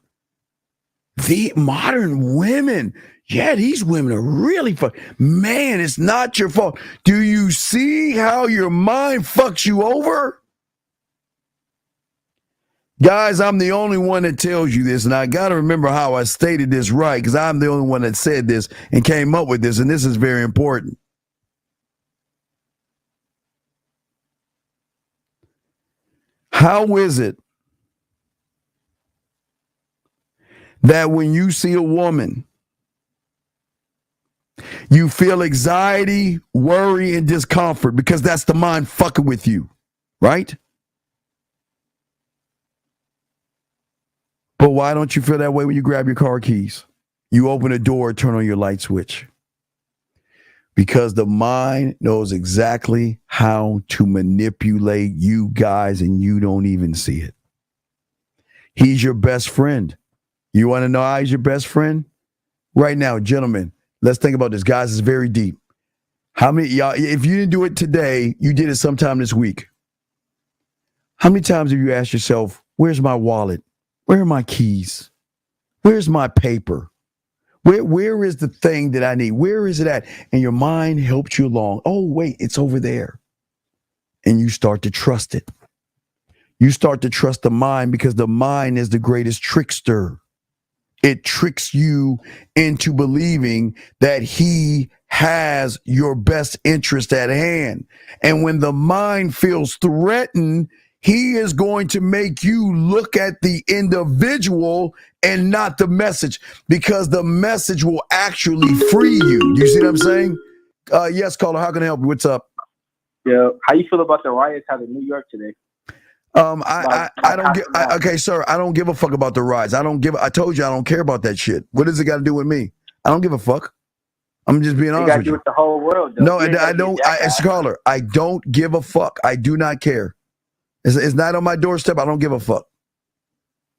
The modern women. Yeah, these women are really fun. Man, it's not your fault. Do you see how your mind fucks you over? Guys, I'm the only one that tells you this, and I got to remember how I stated this right, because I'm the only one that said this and came up with this, and this is very important. How is it that when you see a woman, you feel anxiety, worry, and discomfort because that's the mind fucking with you, right? But why don't you feel that way when you grab your car keys? You open a door, turn on your light switch. Because the mind knows exactly how to manipulate you guys and you don't even see it. He's your best friend. You want to know how he's your best friend? Right now, gentlemen, let's think about this. Guys, it's very deep. How many y'all, if you didn't do it today, you did it sometime this week. How many times have you asked yourself, where's my wallet? Where are my keys? Where's my paper? Where is the thing that I need? Where is it at? And your mind helps you along. Oh, wait, it's over there. And you start to trust it. You start to trust the mind because the mind is the greatest trickster. It tricks you into believing that he has your best interest at hand. And when the mind feels threatened, he is going to make you look at the individual and not the message, because the message will actually free you. Do you see what I'm saying? Yes, caller, how can I help you? What's up? Yeah, how you feel about the riots out in New York today? Okay, sir, I don't give a fuck about the riots. I told you I don't care about that shit. What does it got to do with me? I don't give a fuck. I'm just being honest with you. With the whole world, though. No, I don't. Caller, I don't give a fuck. I do not care. It's not on my doorstep. I don't give a fuck.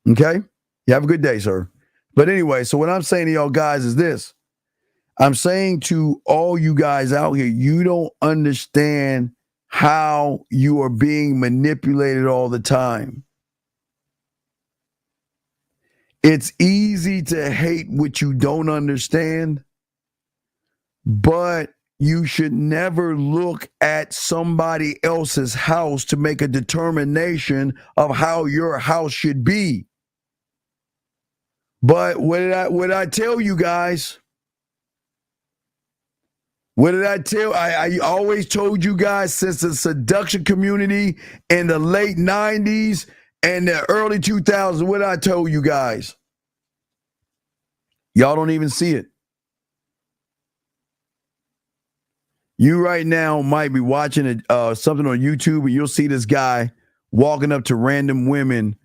Okay? You have a good day, sir. But anyway, so what I'm saying to y'all guys is this. I'm saying to all you guys out here, you don't understand how you are being manipulated all the time. It's easy to hate what you don't understand, but you should never look at somebody else's house to make a determination of how your house should be. But what did I tell you guys? What did I tell? I always told you guys since the seduction community in the late 90s and the early 2000s, what did I tell you guys? Y'all don't even see it. You right now might be watching something on YouTube and you'll see this guy walking up to random women,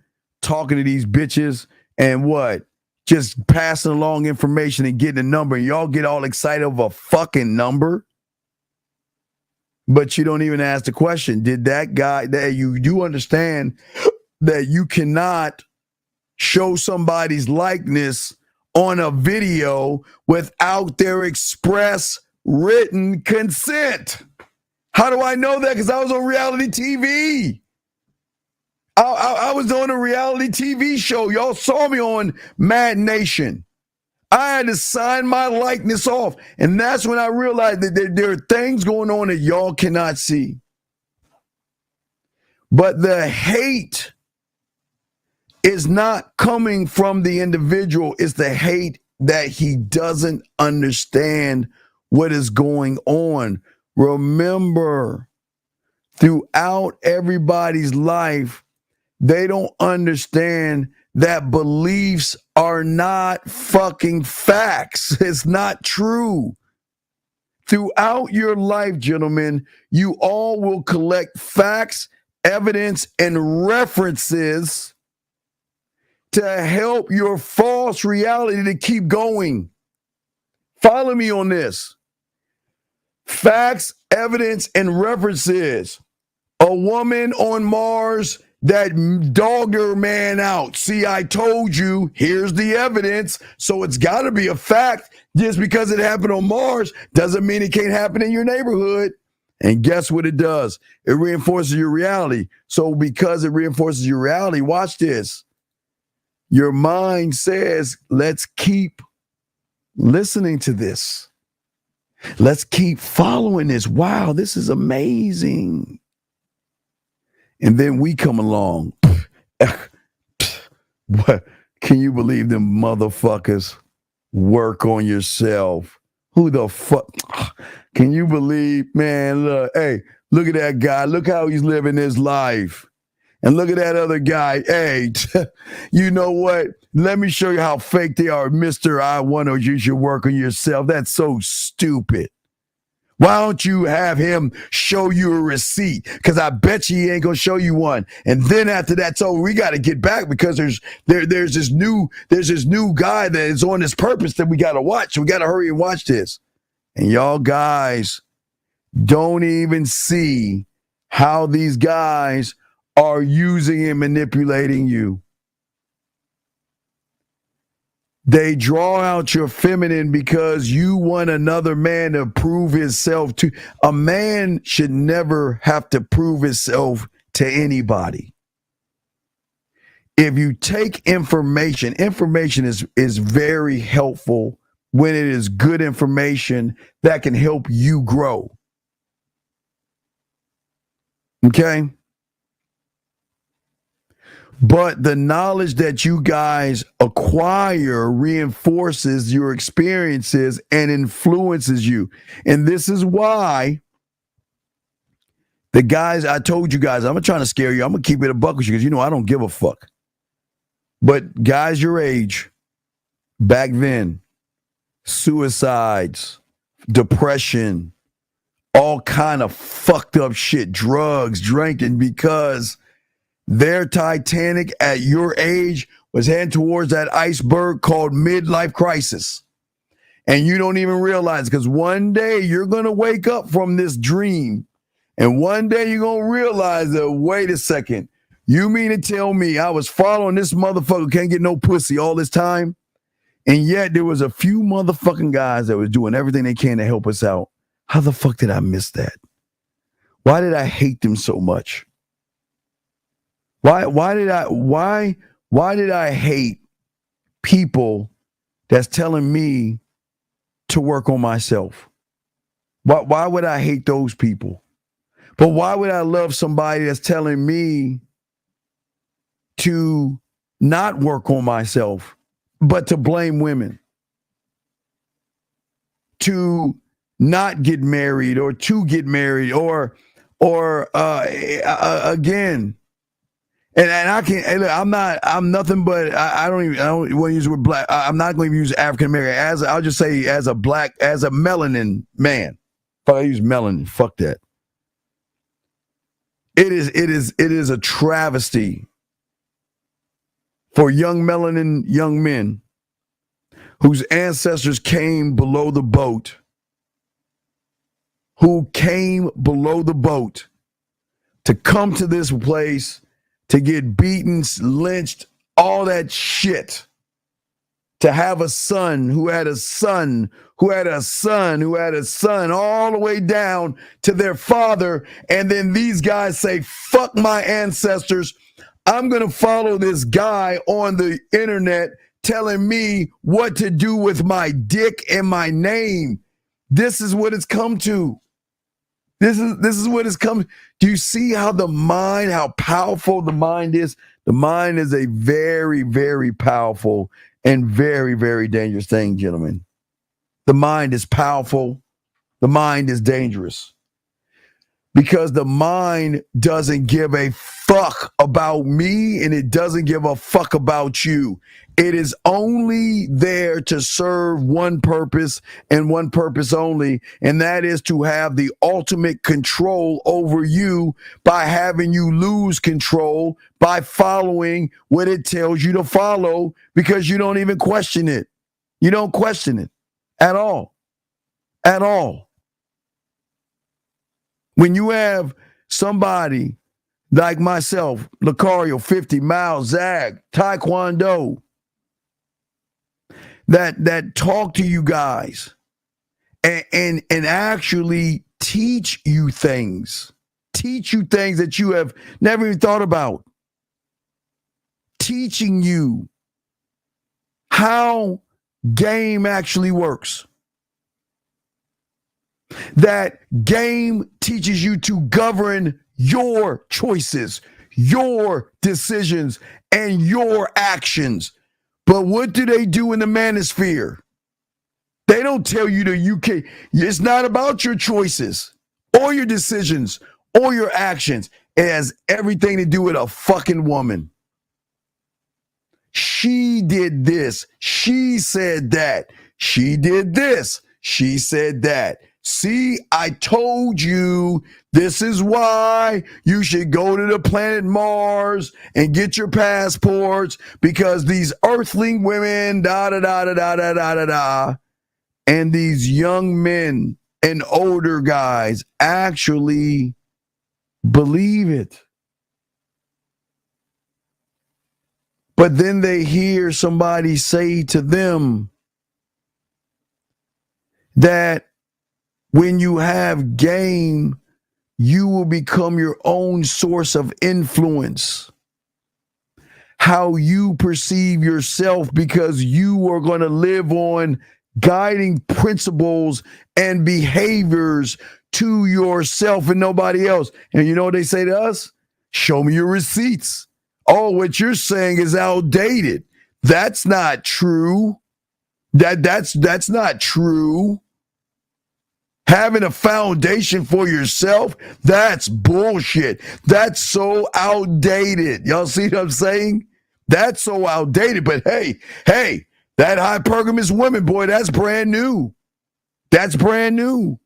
talking to these bitches and what? Just passing along information and getting a number. And y'all get all excited over a fucking number. But you don't even ask the question. Did that guy, that you do understand that you cannot show somebody's likeness on a video without their express written consent? How do I know that? Because I was on reality TV. I was on a reality TV show. Y'all saw me on Mad Nation. I had to sign my likeness off. And that's when I realized that there are things going on that y'all cannot see. But the hate is not coming from the individual. It's the hate that he doesn't understand what is going on. Remember, throughout everybody's life, they don't understand that beliefs are not fucking facts. It's not true. Throughout your life, gentlemen, you all will collect facts, evidence, and references to help your false reality to keep going. Follow me on this. Facts, evidence, and references. A woman on Mars that dogged her man out. See, I told you, here's the evidence. So it's got to be a fact. Just because it happened on Mars doesn't mean it can't happen in your neighborhood. And guess what it does? It reinforces your reality. So because it reinforces your reality, watch this. Your mind says, let's keep listening to this. Let's keep following this. Wow, this is amazing. And then we come along. What? Can you believe them motherfuckers work on yourself? Who the fuck? Can you believe, man, look, hey, look at that guy. Look how he's living his life. And look at that other guy. Hey, you know what? Let me show you how fake they are. Mr. I want to, you should work on yourself. That's so stupid. Why don't you have him show you a receipt? Because I bet you he ain't gonna show you one. And then after that, so we got to get back because there's this new guy that is on this purpose that we got to watch. So we got to hurry and watch this. And y'all guys don't even see how these guys are using and manipulating you. They draw out your feminine because you want another man to prove himself to. A man should never have to prove himself to anybody. If you take information is very helpful when it is good information that can help you grow. Okay? But the knowledge that you guys acquire reinforces your experiences and influences you. And this is why the guys, I told you guys, I'm not trying to scare you. I'm going to keep it a buck with you because you know I don't give a fuck. But guys your age, back then, suicides, depression, all kind of fucked up shit, drugs, drinking, because their Titanic at your age was heading towards that iceberg called midlife crisis. And you don't even realize, because one day you're going to wake up from this dream. And one day you're going to realize that, wait a second, you mean to tell me I was following this motherfucker who can't get no pussy all this time? And yet there was a few motherfucking guys that was doing everything they can to help us out. How the fuck did I miss that? Why did I hate them so much? Why did I hate people that's telling me to work on myself? Why would I hate those people? But why would I love somebody that's telling me to not work on myself, but to blame women, to not get married or to get married or again? And I can't. I'm nothing but. I don't want to use the word black. I'm not going to use African American. I'll just say as a melanin man. Fuck, I use melanin. Fuck that. It is a travesty for young melanin young men whose ancestors came below the boat, to come to this place, to get beaten, lynched, all that shit. To have a son who had a son, who had a son, who had a son, all the way down to their father. And then these guys say, fuck my ancestors. I'm going to follow this guy on the internet telling me what to do with my dick and my name. This is what it's come to. This is what it's coming. Do you see how how powerful the mind is? The mind is a very, very powerful and very, very dangerous thing, gentlemen. The mind is powerful. The mind is dangerous. Because the mind doesn't give a fuck about me and it doesn't give a fuck about you. It is only there to serve one purpose and one purpose only, and that is to have the ultimate control over you by having you lose control by following what it tells you to follow, because you don't even question it. You don't question it at all. At all. When you have somebody like myself, Lucario, 50, Miles, Zag, Taekwondo, that talk to you guys and actually teach you things that you have never even thought about, teaching you how game actually works. That game teaches you to govern your choices, your decisions, and your actions. But what do they do in the manosphere? They don't tell you that you can. It's not about your choices or your decisions or your actions. It has everything to do with a fucking woman. She did this. She said that. She did this. She said that. See, I told you this is why you should go to the planet Mars and get your passports, because these earthling women, and these young men and older guys actually believe it. But then they hear somebody say to them that when you have game, you will become your own source of influence. How you perceive yourself, because you are going to live on guiding principles and behaviors to yourself and nobody else. And you know what they say to us? Show me your receipts. Oh, what you're saying is outdated. That's not true. That's not true. Having a foundation for yourself, that's bullshit. That's so outdated. Y'all see what I'm saying? That's so outdated. But hey, that hypergamous woman, boy, that's brand new. That's brand new.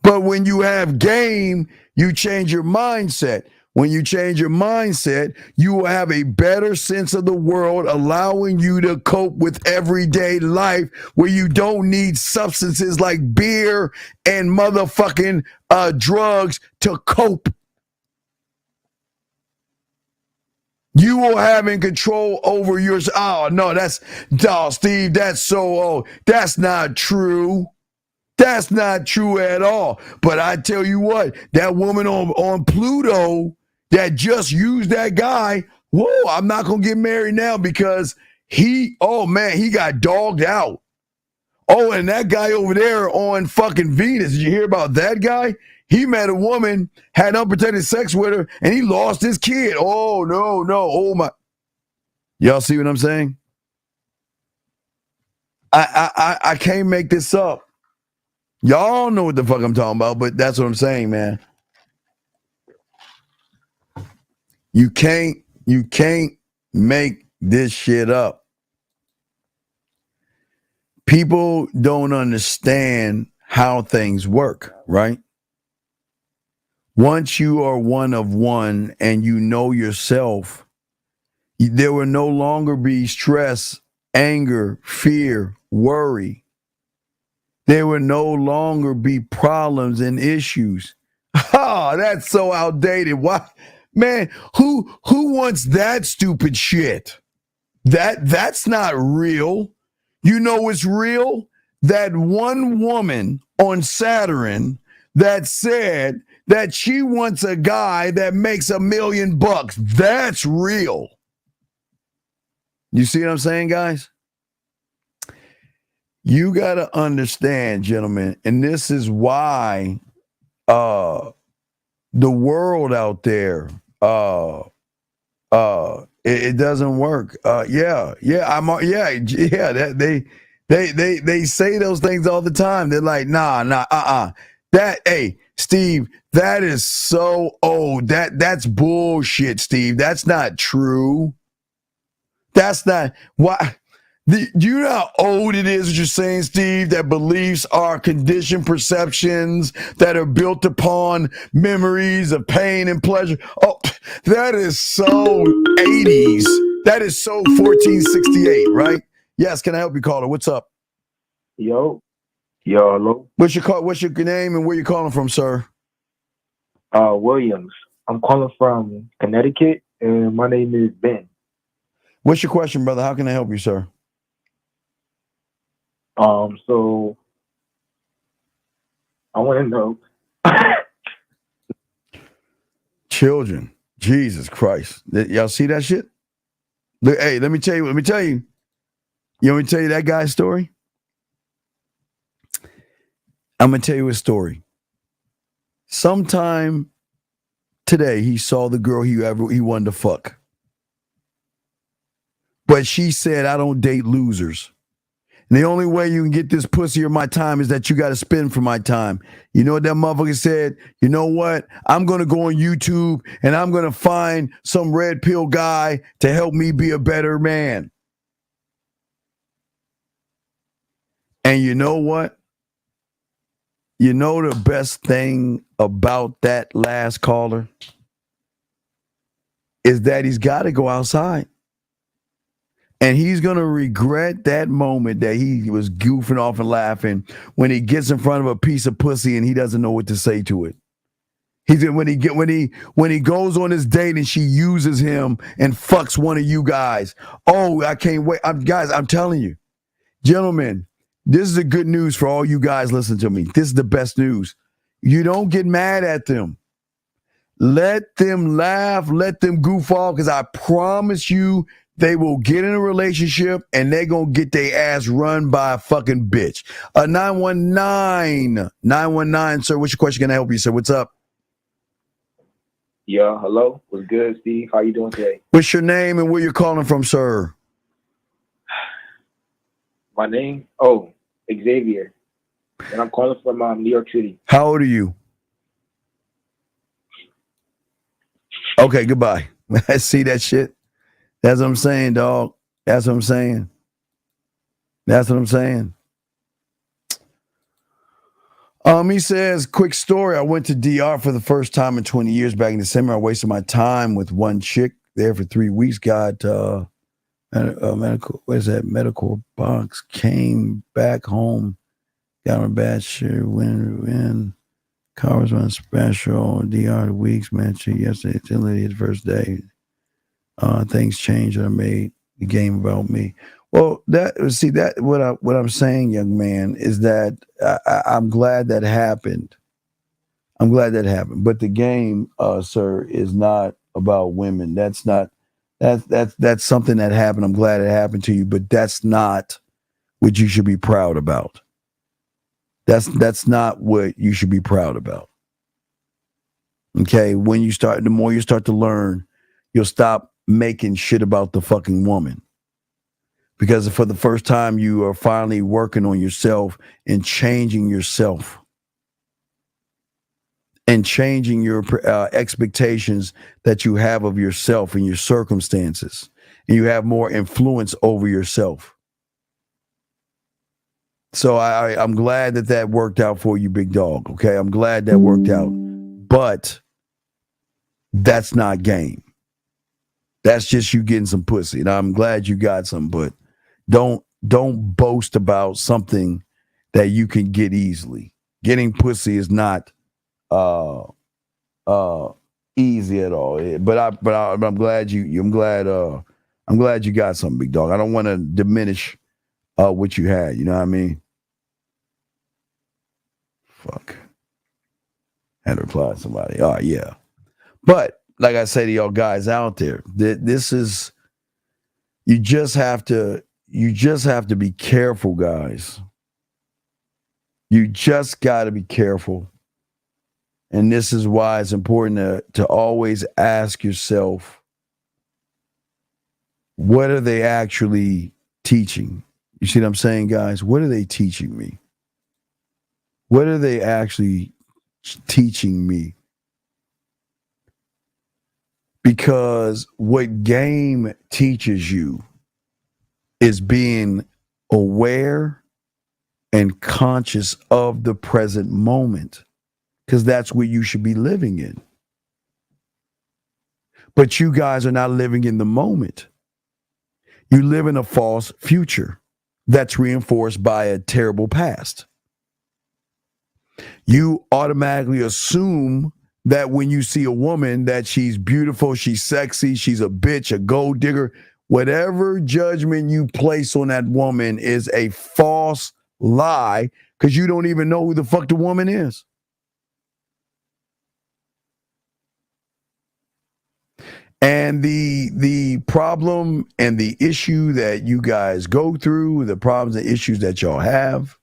But when you have game, you change your mindset. When you change your mindset, you will have a better sense of the world, allowing you to cope with everyday life where you don't need substances like beer and motherfucking drugs to cope. You will have in control over your... Oh, no, Steve, that's so old. That's not true. That's not true at all. But I tell you what, that woman on Pluto that just used that guy, whoa, I'm not going to get married now because he got dogged out. Oh, and that guy over there on fucking Venus, did you hear about that guy? He met a woman, had unprotected sex with her, and he lost his kid. Oh, no. Oh, my. Y'all see what I'm saying? I can't make this up. Y'all know what the fuck I'm talking about, but that's what I'm saying, man. You can't make this shit up. People don't understand how things work, right? Once you are one of one and you know yourself, there will no longer be stress, anger, fear, worry. There will no longer be problems and issues. Oh, that's so outdated. Why? Man, who wants that stupid shit? That's not real. You know what's real? That one woman on Saturn that said that she wants a guy that makes $1 million. That's real. You see what I'm saying, guys? You got to understand, gentlemen, and this is why the world out there, it doesn't work. They say those things all the time. They're like, that, hey, Steve, that is so old. That's bullshit, Steve. That's not true. That's not why. Do you know how old it is, what you're saying, Steve, that beliefs are conditioned perceptions that are built upon memories of pain and pleasure? Oh, that is so 80s. That is so 1468, right? Yes, can I help you, caller? What's up? Yo, hello. What's your name and where you calling from, sir? Williams. I'm calling from Connecticut, and my name is Ben. What's your question, brother? How can I help you, sir? So I want to know. Children, Jesus Christ. Y'all see that shit? Look, hey, let me tell you. You want me to tell you that guy's story? I'm going to tell you his story. Sometime today, he saw the girl he wanted to fuck. But she said, I don't date losers. And the only way you can get this pussy or my time is that you got to spend for my time. You know what that motherfucker said? You know what? I'm going to go on YouTube and I'm going to find some red pill guy to help me be a better man. And you know what? You know the best thing about that last caller is that he's got to go outside. And he's going to regret that moment that he was goofing off and laughing when he gets in front of a piece of pussy and he doesn't know what to say to it. When he goes on his date and she uses him and fucks one of you guys. Oh, I can't wait. Guys, I'm telling you, gentlemen, this is the good news for all you guys listening to me. This is the best news. You don't get mad at them. Let them laugh. Let them goof off, because I promise you, they will get in a relationship and they're going to get their ass run by a fucking bitch. 919, sir. What's your question? Can I help you, sir? What's up? Yeah, hello. What's good, Steve? How you doing today? What's your name and where you're calling from, sir? My name? Xavier. And I'm calling from New York City. How old are you? Okay, goodbye. I see that shit. That's what I'm saying, dog. That's what I'm saying. He says, quick story. I went to DR for the first time in 20 years back in December. I wasted my time with one chick there for 3 weeks. Got medical box. Came back home. Got a bad shit. When car was on special. DR weeks, man. Yesterday, the first day. Things changed. I made the game about me. Well, what I'm saying, young man, is that I'm glad that happened. But the game, sir, is not about women. That's something that happened. I'm glad it happened to you, but that's not what you should be proud about. That's not what you should be proud about. Okay, the more you start to learn, you'll stop making shit about the fucking woman. Because for the first time, you are finally working on yourself and changing yourself and changing your expectations that you have of yourself and your circumstances. And you have more influence over yourself. So I'm glad that worked out for you, big dog. Okay, I'm glad that worked out. But that's not game. That's just you getting some pussy. And I'm glad you got some, but don't boast about something that you can get easily. Getting pussy is not easy at all. But I'm glad I'm glad you got something, big dog. I don't want to diminish what you had. You know what I mean? Fuck. Had to reply to somebody. Oh yeah. But like I say to y'all guys out there, this is, you just have to be careful, guys. You just got to be careful. And this is why it's important to always ask yourself, what are they actually teaching? You see what I'm saying, guys? What are they teaching me? What are they actually teaching me? Because what game teaches you is being aware and conscious of the present moment, because that's where you should be living in. But you guys are not living in the moment. You live in a false future that's reinforced by a terrible past. You automatically assume that when you see a woman that she's beautiful, she's sexy, she's a bitch, a gold digger, whatever judgment you place on that woman is a false lie, because you don't even know who the fuck the woman is. And the problem and the issue that you guys go through, the problems and issues that y'all have,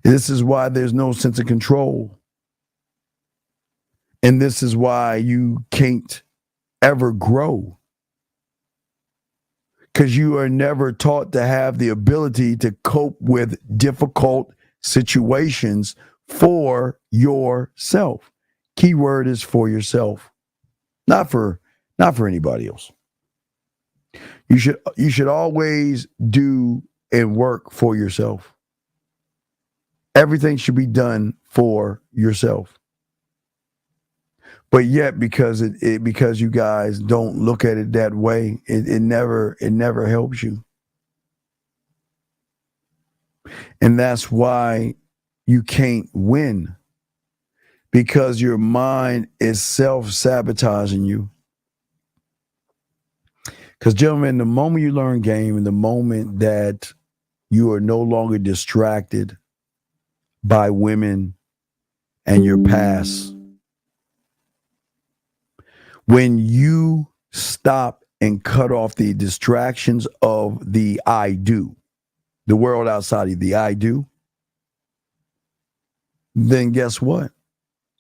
this is why there's no sense of control. And this is why you can't ever grow. Because you are never taught to have the ability to cope with difficult situations for yourself. Keyword is for yourself, not for anybody else. You should always do and work for yourself. Everything should be done for yourself. But yet, because because you guys don't look at it that way, it never helps you. And that's why you can't win. Because your mind is self-sabotaging you. Because, gentlemen, the moment you learn game and the moment that you are no longer distracted by women and your past, when you stop and cut off the distractions of the I do, the world outside of the I do, then guess what?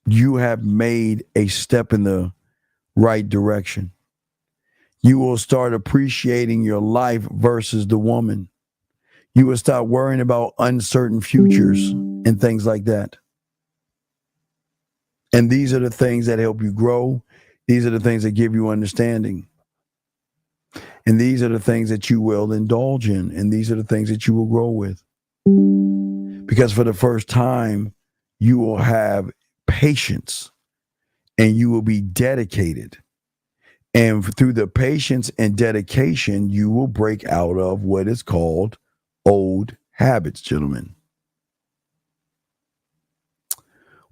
You have made a step in the right direction. You will start appreciating your life versus the woman. You will start worrying about uncertain futures and things like that. And these are the things that help you grow. These are the things that give you understanding. And these are the things that you will indulge in. And these are the things that you will grow with. Because for the first time, you will have patience and you will be dedicated. And through the patience and dedication, you will break out of what is called old habits, gentlemen.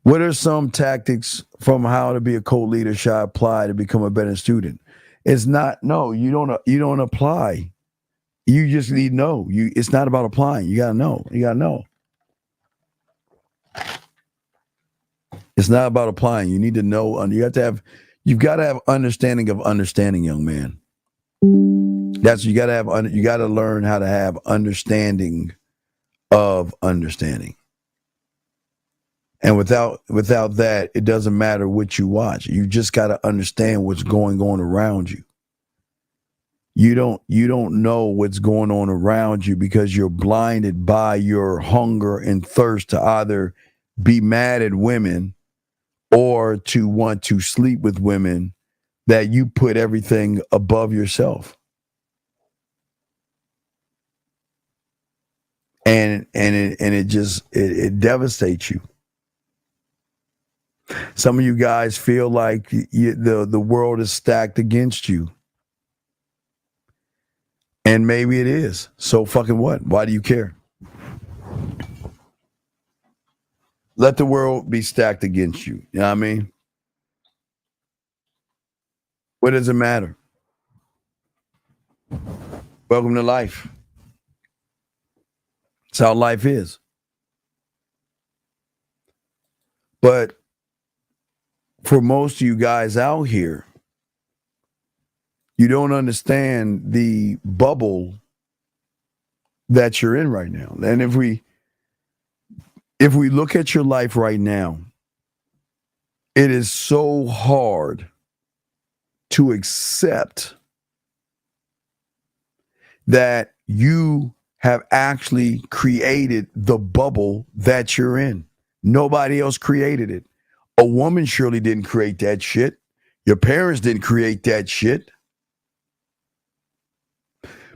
What are some tactics from how to be a cult leader should I apply to become a better student? It's not, no, you don't apply. You just need to know. It's not about applying. You gotta know. You gotta know. It's not about applying. You need to know, and you've got to have understanding of understanding, young man. You got to learn how to have understanding of understanding. And without that, it doesn't matter what you watch. You just got to understand what's going on around you. You don't know what's going on around you because you're blinded by your hunger and thirst to either be mad at women or to want to sleep with women, that you put everything above yourself. And it devastates you. Some of you guys feel like the world is stacked against you. And maybe it is. So fucking what? Why do you care? Let the world be stacked against you. You know what I mean? What does it matter? Welcome to life. It's how life is. But for most of you guys out here, you don't understand the bubble that you're in right now. And if we look at your life right now, it is so hard to accept that you have actually created the bubble that you're in. Nobody else created it. A woman surely didn't create that shit. Your parents didn't create that shit.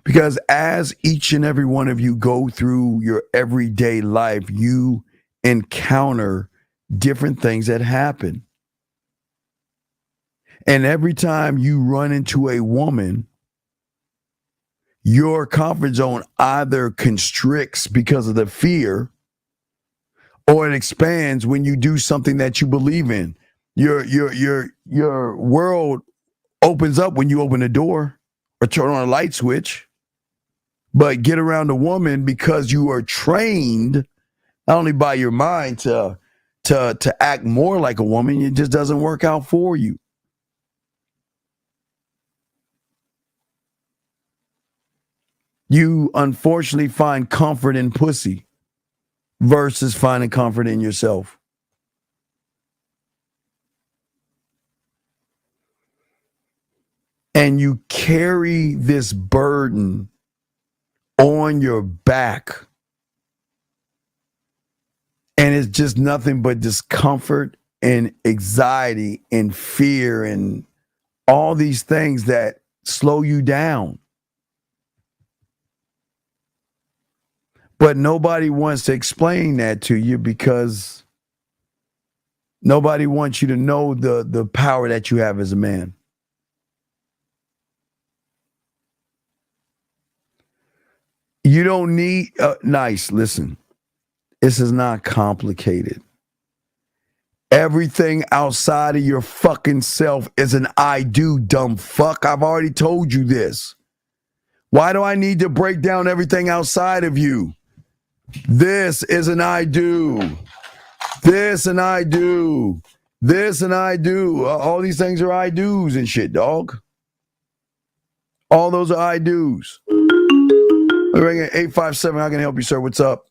Because as each and every one of you go through your everyday life, you encounter different things that happen. And every time you run into a woman, your comfort zone either constricts because of the fear, or it expands when you do something that you believe in. Your world opens up when you open a door or turn on a light switch. But get around a woman because you are trained not only by your mind to act more like a woman, it just doesn't work out for you. You unfortunately find comfort in pussy versus finding comfort in yourself. And you carry this burden on your back. And it's just nothing but discomfort and anxiety and fear and all these things that slow you down. But nobody wants to explain that to you because nobody wants you to know the power that you have as a man. You don't need, listen, this is not complicated. Everything outside of your fucking self is an I do, dumb fuck. I've already told you this. Why do I need to break down everything outside of you? This is an I do. This and I do. This and I do. All these things are I do's and shit, dog. All those are I do's. Ring at 857. How can I help you, sir? What's up?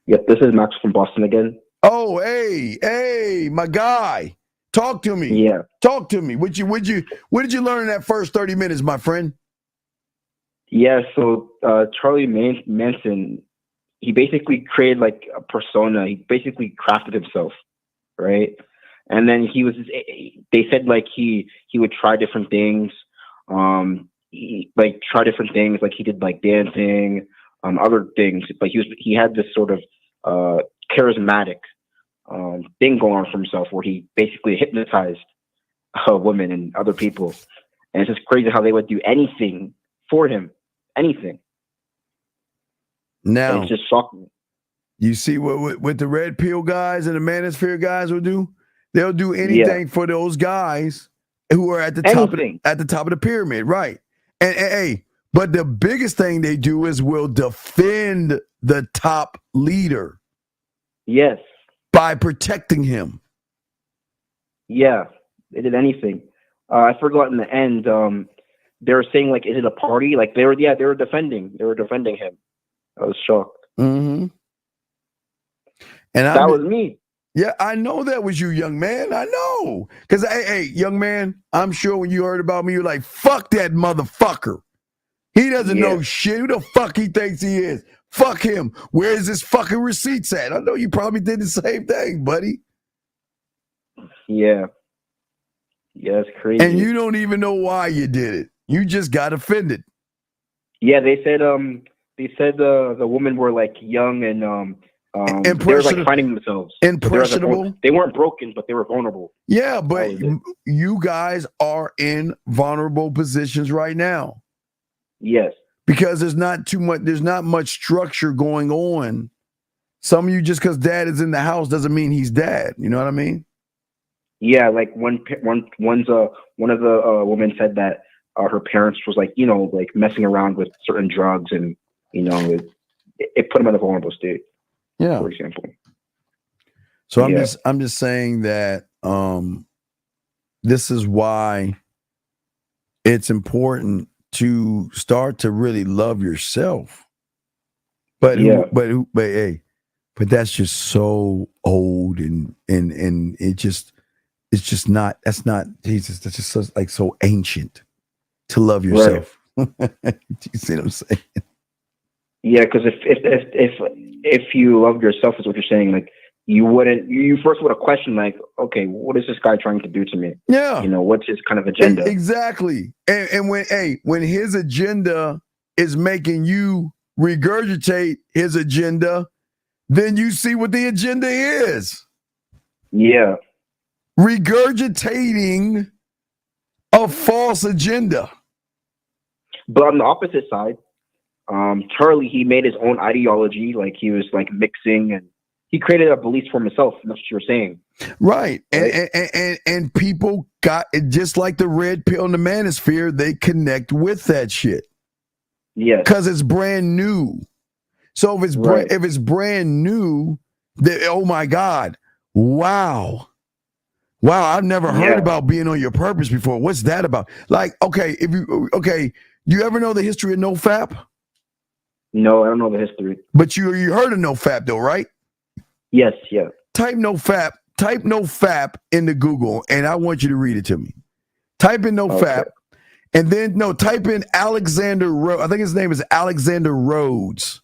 Yep, this is Max from Boston again. Oh, hey, my guy. Talk to me. Yeah. Talk to me. What did you learn in that first 30 minutes, my friend? Yeah, so Charlie Manson, he basically created like a persona. He basically crafted himself, right? And then they said like he would try different things. Try different things, like he did like dancing, other things. But he had this sort of charismatic thing going on for himself, where he basically hypnotized women and other people. And it's just crazy how they would do anything for him, anything. Now, and it's just shocking. You see what the red pill guys and the manosphere guys will do? They'll do anything for those guys who are at the top of the pyramid, right? And but the biggest thing they do is will defend the top leader. Yes. By protecting him. Yeah, they did anything. I forgot in the end. They were saying like, is it a party? Like they were defending him. I was shocked. Mm-hmm. And that was me. Yeah, I know that was you, young man. I know. Because, hey, young man, I'm sure when you heard about me, you're like, fuck that motherfucker. He doesn't know shit. Who the fuck he thinks he is? Fuck him. Where's his fucking receipts at? I know you probably did the same thing, buddy. Yeah. Yeah, it's crazy. And you don't even know why you did it. You just got offended. Yeah, they said the women were like young and they were like finding themselves. Impressionable. They weren't broken, but they were vulnerable. Yeah, but you guys are in vulnerable positions right now. Yes. Because there's not much structure going on. Some of you, just because dad is in the house doesn't mean he's dad. You know what I mean? Yeah, like one of the women said that her parents was like, like messing around with certain drugs, and it put them in a vulnerable state. Yeah. For example. So I'm just saying that this is why it's important to start to really love yourself. But hey, but that's just so old and it's just not. That's not Jesus. That's just so ancient to love yourself. Right. You see what I'm saying? Yeah, because if you love yourself, is what you're saying. Like you first would have questioned, like, okay, what is this guy trying to do to me? Yeah, what's his kind of agenda? Exactly. And when his agenda is making you regurgitate his agenda, then you see what the agenda is. Yeah. Regurgitating a false agenda. But on the opposite side, Charlie, he made his own ideology. Like he was like mixing, and he created a belief for himself. That's what you're saying, right? And people got it, just like the red pill and the manosphere. They connect with that shit. Yeah, because it's brand new. So if it's brand new, oh my God, wow, I've never heard about being on your purpose before. What's that about? Like, you ever know the history of NoFap? No, I don't know the history. But you heard of NoFap though, right? Yes, yeah. Type NoFap into Google, and I want you to read it to me. Type in NoFap, and then type in Alexander Rhodes. I think his name is Alexander Rhodes.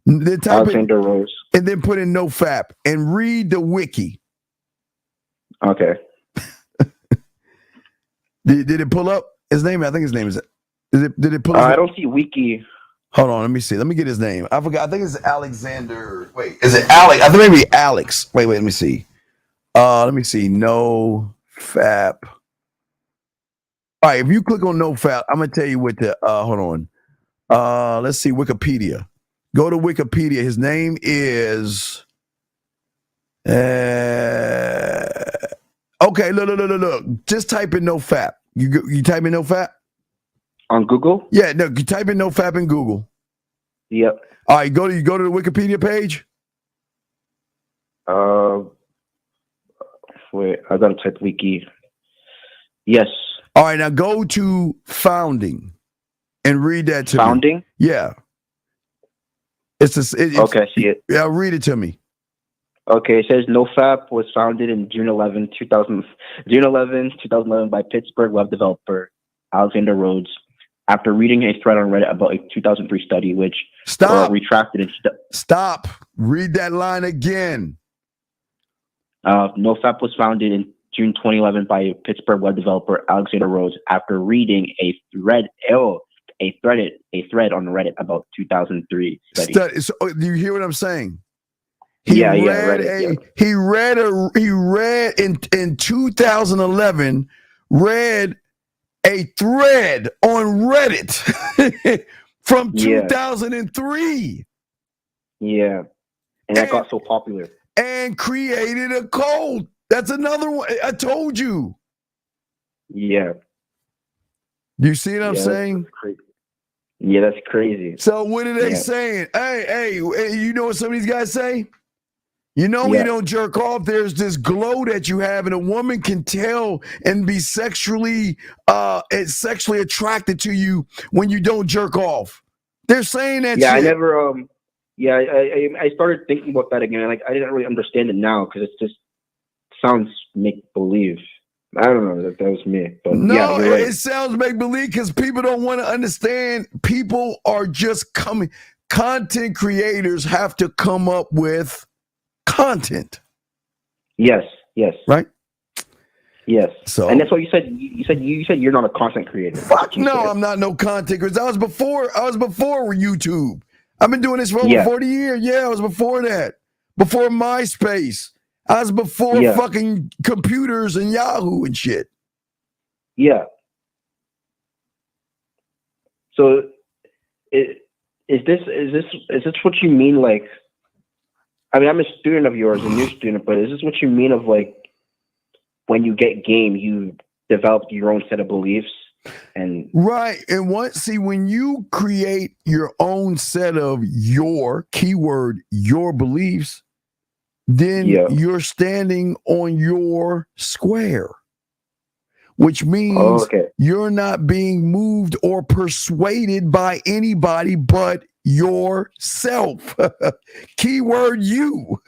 Then Alexander Rhodes, and then put in NoFap and read the wiki. Okay. Did it pull up his name? I think his name is. Did it pull up? I don't see wiki. Hold on, let me see. Let me get his name. I forgot. I think it's Alexander. Wait, is it Alex? I think maybe Alex. Wait, let me see. Let me see. NoFap. All right, if you click on NoFap, I'm gonna tell you what the. Hold on. Let's see. Wikipedia. Go to Wikipedia. His name is. Okay, look. Just type in NoFap. You type in NoFap on Google. Yeah, no. You type in NoFap in Google. Yep. All right, you go to the Wikipedia page. Wait, I gotta type wiki. Yes. All right, now go to founding and read that to me. Founding? Yeah. It's okay, I see it. Yeah, read it to me. Okay, it says NoFap was founded in June 11, 2011 by Pittsburgh web developer Alexander Rhodes after reading a thread on Reddit about a 2003 study which retracted. Stop. Read that line again. NoFap was founded in June 2011 by Pittsburgh web developer Alexander Rhodes after reading a thread on Reddit about 2003 study. So, do you hear what I'm saying? He read in 2011 read a thread on Reddit from 2003. Yeah. And that got so popular. And created a code. That's another one. I told you. Yeah. Do you see what I'm saying? Yeah, that's crazy. So what are they saying? Hey, you know what some of these guys say? You know, when you don't jerk off, there's this glow that you have, and a woman can tell and be sexually attracted to you when you don't jerk off. They're saying that. Yeah, shit. I never. I started thinking about that again. Like I didn't really understand it now because it just sounds make believe. I don't know that was me. But no, right. It sounds make believe because people don't want to understand. People are just coming. Content creators have to come up with content. Yes. Right. Yes. So, and that's what you said. You said you're not a content creator. Fuck no, I'm not no content creator. I was before YouTube. I've been doing this for over 40 years. Yeah, I was before that. Before MySpace. I was before fucking computers and Yahoo and shit. Yeah. So, is this what you mean? Like, I mean, I'm a student of yours, a new student, but is this what you mean of like when you get game, you develop your own set of beliefs? And right. And when you create your own set of your beliefs, then you're standing on your square. which means you're not being moved or persuaded by anybody but yourself. Keyword you,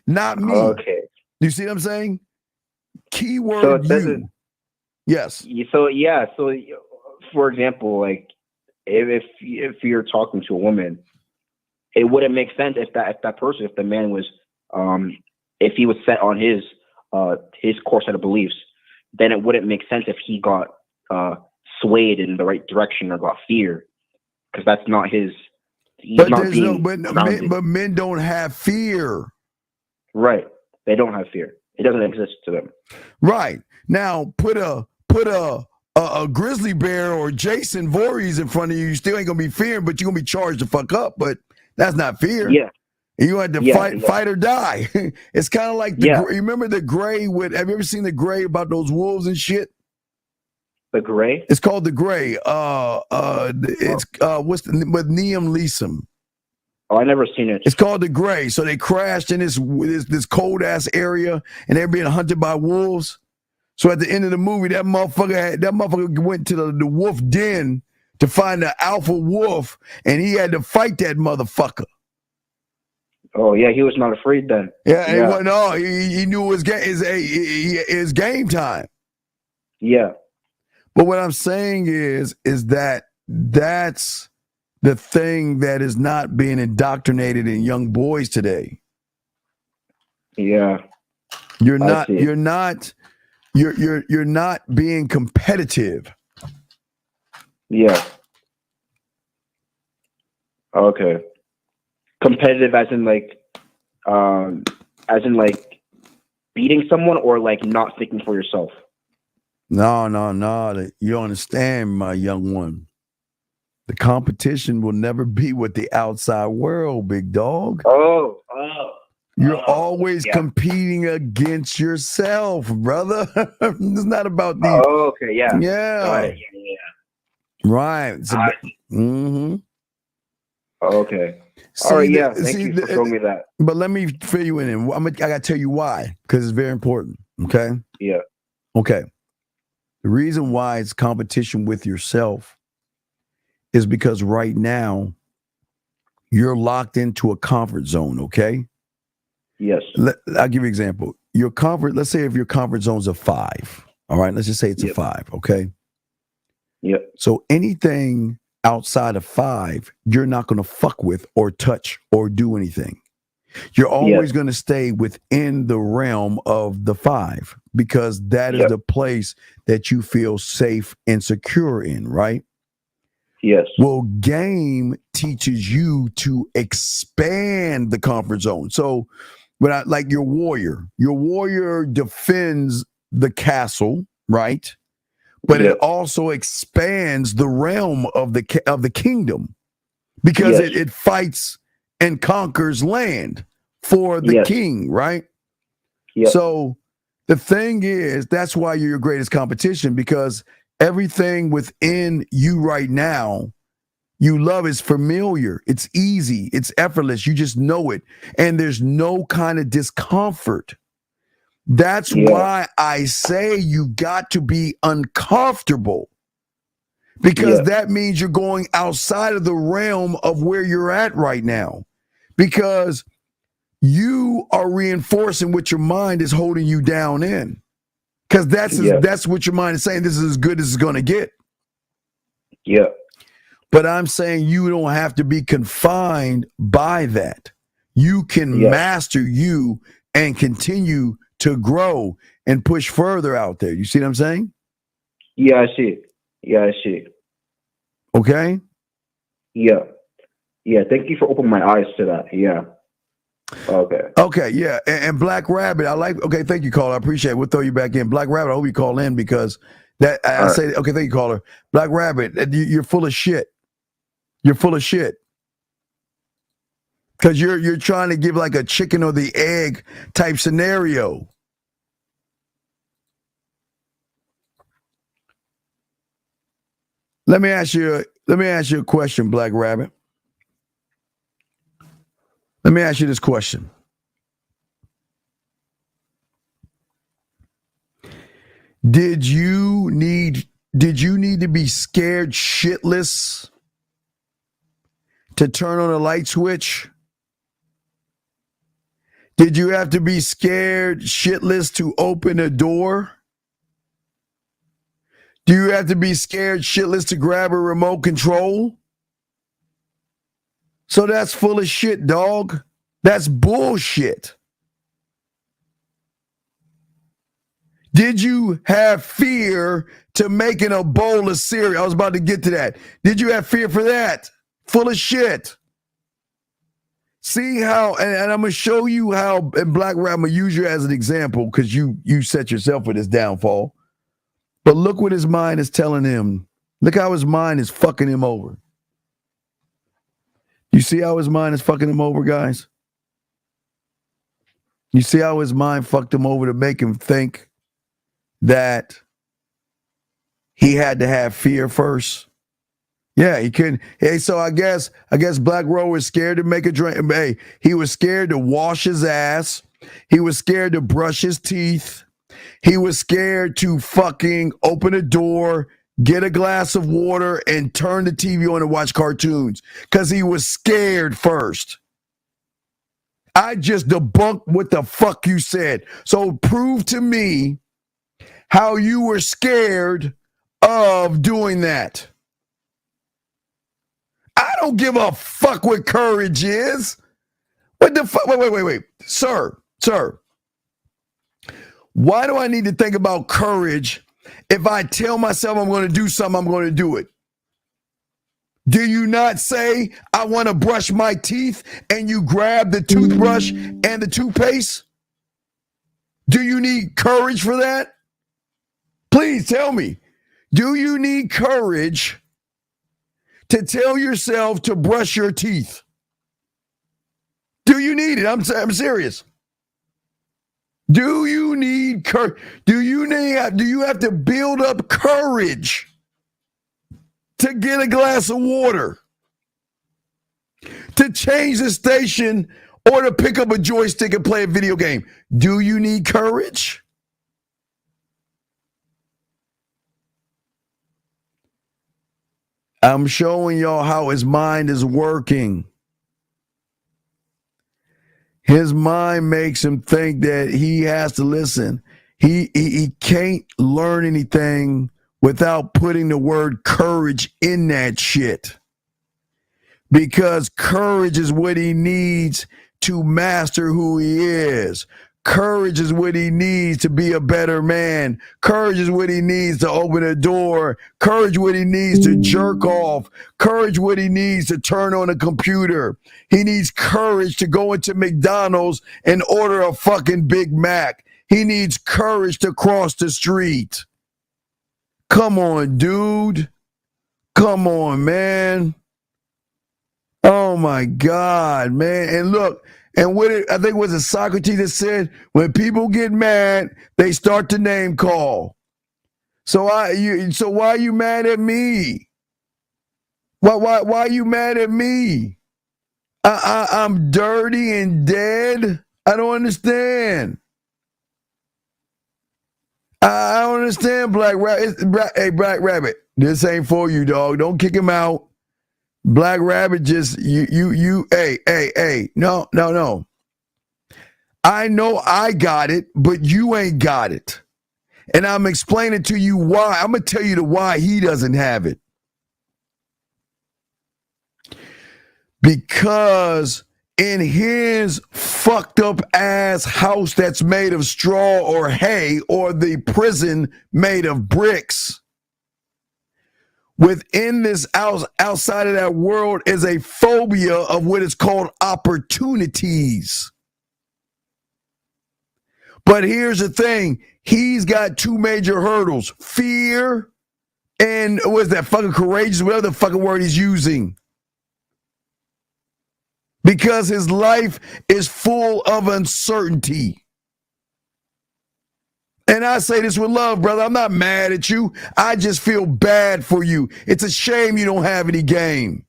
not me. Okay. You see what I'm saying? Keyword you. Yes. So for example, like if you're talking to a woman, it wouldn't make sense if the man was if he was set on his core set of beliefs, then it wouldn't make sense if he got swayed in the right direction or got fear, because that's not his. But men don't have fear. Right. They don't have fear. It doesn't exist to them. Right. Now put a grizzly bear or Jason Voorhees in front of you, you still ain't gonna be fearing, but you're gonna be charged the fuck up. But that's not fear. Yeah. You had to fight or die. It's kind of like you remember the Gray have you ever seen the Gray about those wolves and shit? The Gray? It's called the Gray. It's with Liam Neeson. Oh, I never seen it. It's called the Gray. So they crashed in this cold ass area, and they're being hunted by wolves. So at the end of the movie, that motherfucker went to the wolf den to find the alpha wolf, and he had to fight that motherfucker. Oh yeah, he was not afraid then. Yeah. He knew his game time. Yeah. But what I'm saying is that that's the thing that is not being indoctrinated in young boys today. Yeah. You're not being competitive. Yeah. Okay. Competitive as in beating someone, or like not thinking for yourself? No. You don't understand, my young one. The competition will never be with the outside world, big dog. You're always competing against yourself, brother. It's not about the. Oh, okay, yeah. Yeah. Right. Okay. All right, yeah. Thank you for showing me that. But let me fill you in. I got to tell you why, because it's very important. Okay? Yeah. Okay. The reason why it's competition with yourself is because right now you're locked into a comfort zone, okay? Yes. I'll give you an example. Let's say if your comfort zone's a 5, all right? Let's just say it's a 5, okay? Yep. So anything outside of 5, you're not going to fuck with or touch or do anything. You're always going to stay within the realm of the 5, because that is the place that you feel safe and secure in, right? Yes. Well, game teaches you to expand the comfort zone. So, like your warrior defends the castle, right? But it also expands the realm of the kingdom, because it fights and conquers land for the king, right? Yep. So the thing is, that's why you're your greatest competition, because everything within you right now you love is familiar. It's easy. It's effortless. You just know it. And there's no kind of discomfort. That's why I say you got to be uncomfortable, because that means you're going outside of the realm of where you're at right now, because you are reinforcing what your mind is holding you down in, because that's what your mind is saying. This is as good as it's going to get. Yeah. But I'm saying you don't have to be confined by that. You can master you and continue to grow and push further out there. You see what I'm saying? Yeah, I see. Yeah, I see. Okay? Yeah. Yeah, thank you for opening my eyes to that. Yeah. Okay. Okay, yeah. And Black Rabbit, okay, thank you, caller. I appreciate it. We'll throw you back in. Black Rabbit, I hope you call in, because okay, thank you, caller. Black Rabbit, you're full of shit. You're full of shit. Because you're trying to give like a chicken or the egg type scenario. Let me ask you a question, Black Rabbit. Let me ask you this question. Did you need to be scared shitless to turn on a light switch? Did you have to be scared shitless to open a door? Do you have to be scared shitless to grab a remote control? So that's full of shit, dog. That's bullshit. Did you have fear to making a bowl of cereal? I was about to get to that. Did you have fear for that? Full of shit. See how, and I'm going to show you how, and Black Rap, I'm going to use you as an example because you set yourself for this downfall. But look what his mind is telling him. Look how his mind is fucking him over. You see how his mind is fucking him over, guys? You see how his mind fucked him over to make him think that he had to have fear first? Yeah, he couldn't. Hey, so I guess Black Roe was scared to make a drink. Hey, he was scared to wash his ass. He was scared to brush his teeth. He was scared to fucking open a door, get a glass of water, and turn the TV on and watch cartoons because he was scared first. I just debunked what the fuck you said. So prove to me how you were scared of doing that. I don't give a fuck what courage is. What the fuck? Wait. Sir. Why do I need to think about courage if I tell myself I'm going to do something, I'm going to do it? Do you not say, I want to brush my teeth, and you grab the toothbrush and the toothpaste? Do you need courage for that? Please tell me. Do you need courage to tell yourself to brush your teeth? Do you need it? I'm serious. Do you need courage? Do you have to build up courage to get a glass of water, to change the station, or to pick up a joystick and play a video game? Do you need courage? I'm showing y'all how his mind is working. His mind makes him think that he has to listen. He can't learn anything without putting the word courage in that shit. Because courage is what he needs to master who he is. Courage is what he needs to be a better man. Courage is what he needs to open a door. Courage what he needs to jerk off. Courage what he needs to turn on a computer. He needs courage to go into McDonald's and order a fucking Big Mac. He needs courage to cross the street. Come on, dude. Come on, man. Oh my God, man. And look, and what I think was it Socrates that said, when people get mad, they start to name call. So why are you mad at me? Why are you mad at me? I'm dirty and dead. I don't understand. I don't understand, Black Rabbit. Hey, Black Rabbit, this ain't for you, dog. Don't kick him out. Black Rabbit just, hey, no. I know I got it, but you ain't got it. And I'm explaining to you why. I'm going to tell you the why he doesn't have it. Because in his fucked up ass house that's made of straw or hay, or the prison made of bricks, within this outside of that world is a phobia of what is called opportunities. But here's the thing. He's got two major hurdles. Fear and what's that fucking courageous, whatever the fucking word he's using. Because his life is full of uncertainty. And I say this with love, brother. I'm not mad at you. I just feel bad for you. It's a shame you don't have any game.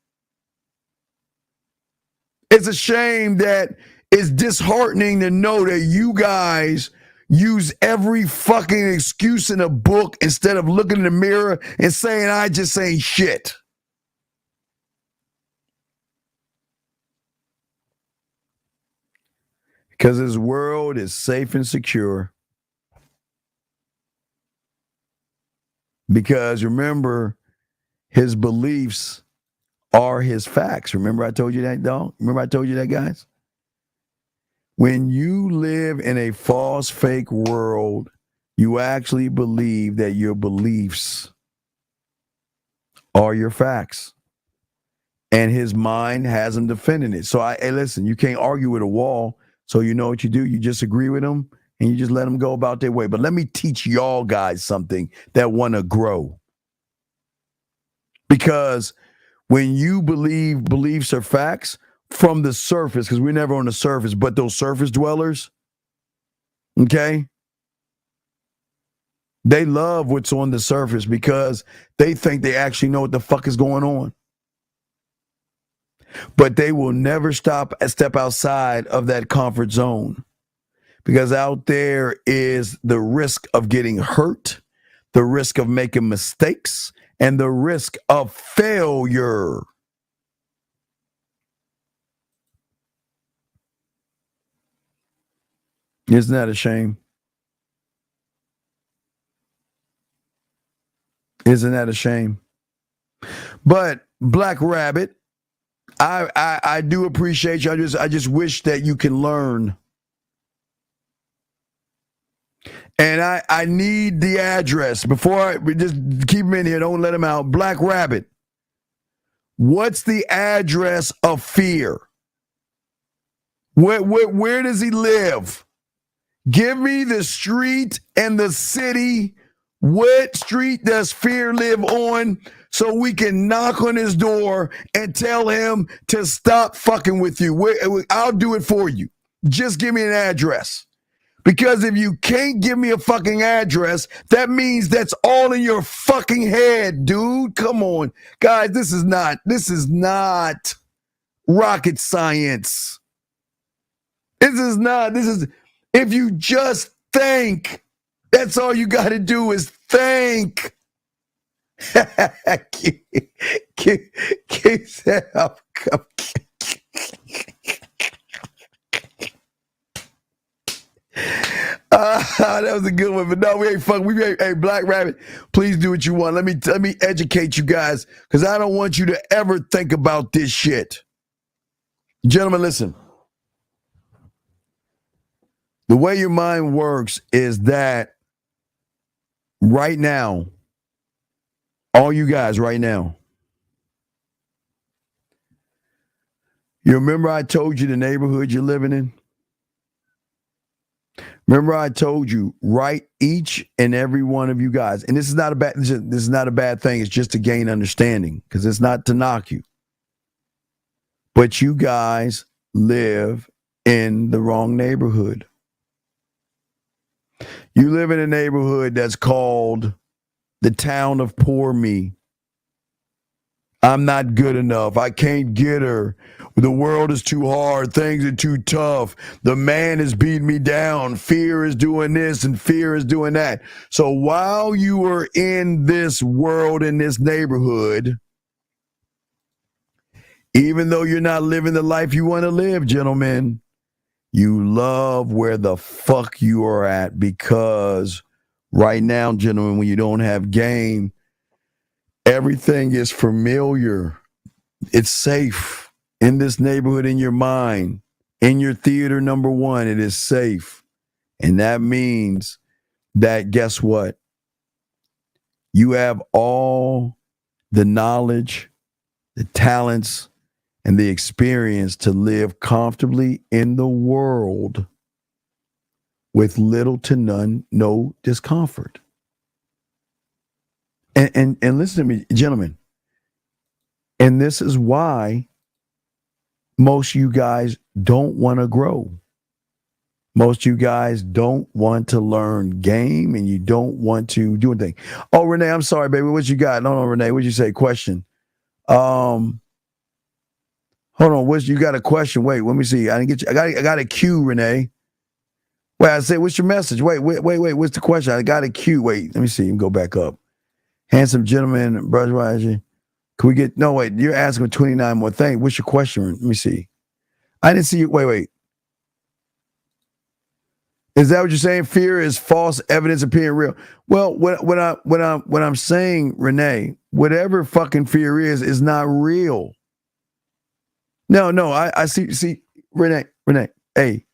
It's a shame that it's disheartening to know that you guys, use every fucking excuse in a book instead of looking in the mirror and saying, I just ain't shit. Because his world is safe and secure. Because remember, his beliefs are his facts. Remember I told you that, dog? Remember I told you that, guys? When you live in a false, fake world, you actually believe that your beliefs are your facts. And his mind has him defending it. So, hey, listen, you can't argue with a wall. So you know what you do? You just agree with them and you just let them go about their way. But let me teach y'all guys something that want to grow. Because when you believe beliefs are facts, from the surface, because we're never on the surface, but those surface dwellers, okay, they love what's on the surface because they think they actually know what the fuck is going on. But they will never step outside of that comfort zone, because out there is the risk of getting hurt, the risk of making mistakes, and the risk of failure. Isn't that a shame? Isn't that a shame? But Black Rabbit, I do appreciate you. I just wish that you can learn. And I need the address before we just keep him in here. Don't let him out. Black Rabbit, what's the address of fear? Where does he live? Give me the street and the city. What street does fear live on so we can knock on his door and tell him to stop fucking with you? I'll do it for you. Just give me an address. Because if you can't give me a fucking address, that means that's all in your fucking head, dude. Come on. Guys, this is not rocket science. This is if you just think, that's all you got to do is think. Keep that up. That was a good one, but no, we ain't fucking. Hey, Black Rabbit, please do what you want. Let me educate you guys, because I don't want you to ever think about this shit. Gentlemen, listen. The way your mind works is that right now, all you guys right now, you remember I told you the neighborhood you're living in? Remember I told you, write each and every one of you guys, and this is not a bad thing, it's just to gain understanding, because it's not to knock you. But you guys live in the wrong neighborhood. You live in a neighborhood that's called the town of poor me. I'm not good enough. I can't get her. The world is too hard. Things are too tough. The man is beating me down. Fear is doing this and fear is doing that. So while you are in this world, in this neighborhood, even though you're not living the life you want to live, gentlemen, you love where the fuck you are at, because right now, gentlemen, when you don't have game, everything is familiar. It's safe in this neighborhood, in your mind, in your theater number one, it is safe. And that means that, guess what? You have all the knowledge, the talents, and the experience to live comfortably in the world with little to no discomfort. And listen to me, gentlemen. And this is why most of you guys don't want to grow. Most of you guys don't want to learn game, and you don't want to do anything. Oh, Renee, I'm sorry, baby. What you got? No, Renee. What'd you say? Question. Hold on. You got a question? Wait, let me see. I got a cue, Renee. Wait, I said, what's your message? Wait. What's the question? I got a cue. Wait, let me see. You can go back up. Handsome gentleman, brush rising. Can we get, no, wait, you're asking 29 more things. What's your question? Let me see. I didn't see you. Wait. Is that what you're saying? Fear is false evidence appearing real. Well, what I'm saying, Renee, whatever fucking fear is not real. No, I see, Renee, hey,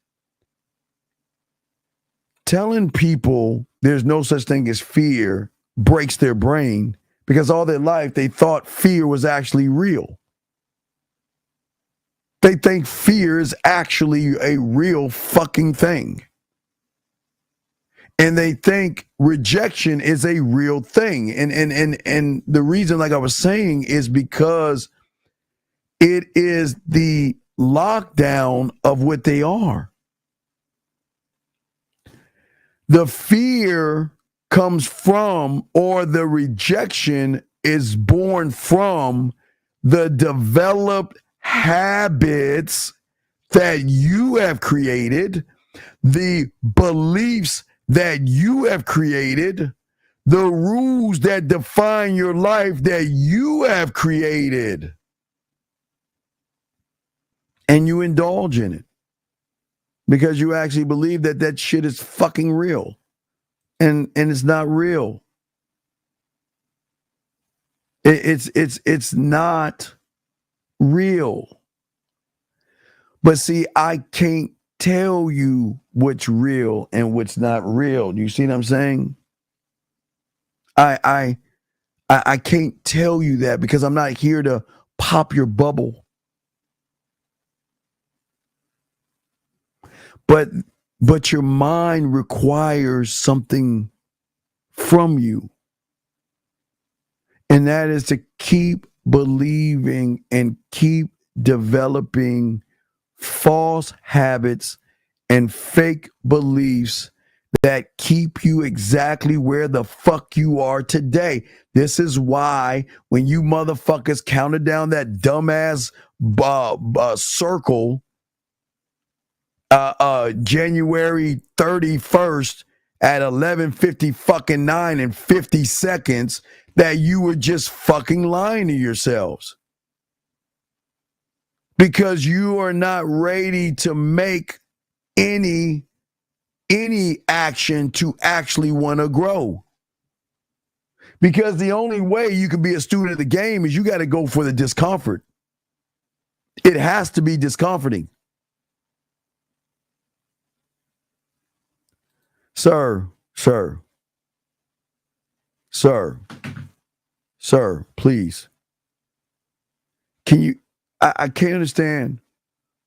telling people there's no such thing as fear breaks their brain because all their life they thought fear was actually real. They think fear is actually a real fucking thing. And they think rejection is a real thing. And the reason, like I was saying, is because it is the lockdown of what they are. The fear comes from, or the rejection is born from, the developed habits that you have created, the beliefs that you have created, the rules that define your life that you have created. And you indulge in it because you actually believe that that shit is fucking real. And it's not real. It's not real. But see, I can't tell you what's real and what's not real. You see what I'm saying? I can't tell you that because I'm not here to pop your bubble. But your mind requires something from you. And that is to keep believing and keep developing false habits and fake beliefs that keep you exactly where the fuck you are today. This is why when you motherfuckers counted down that dumbass circle, January 31st at 11:59 and 50 seconds, that you were just fucking lying to yourselves. Because you are not ready to make any action to actually want to grow. Because the only way you can be a student of the game is you got to go for the discomfort. It has to be discomforting. Sir, please. Can you, I can't understand.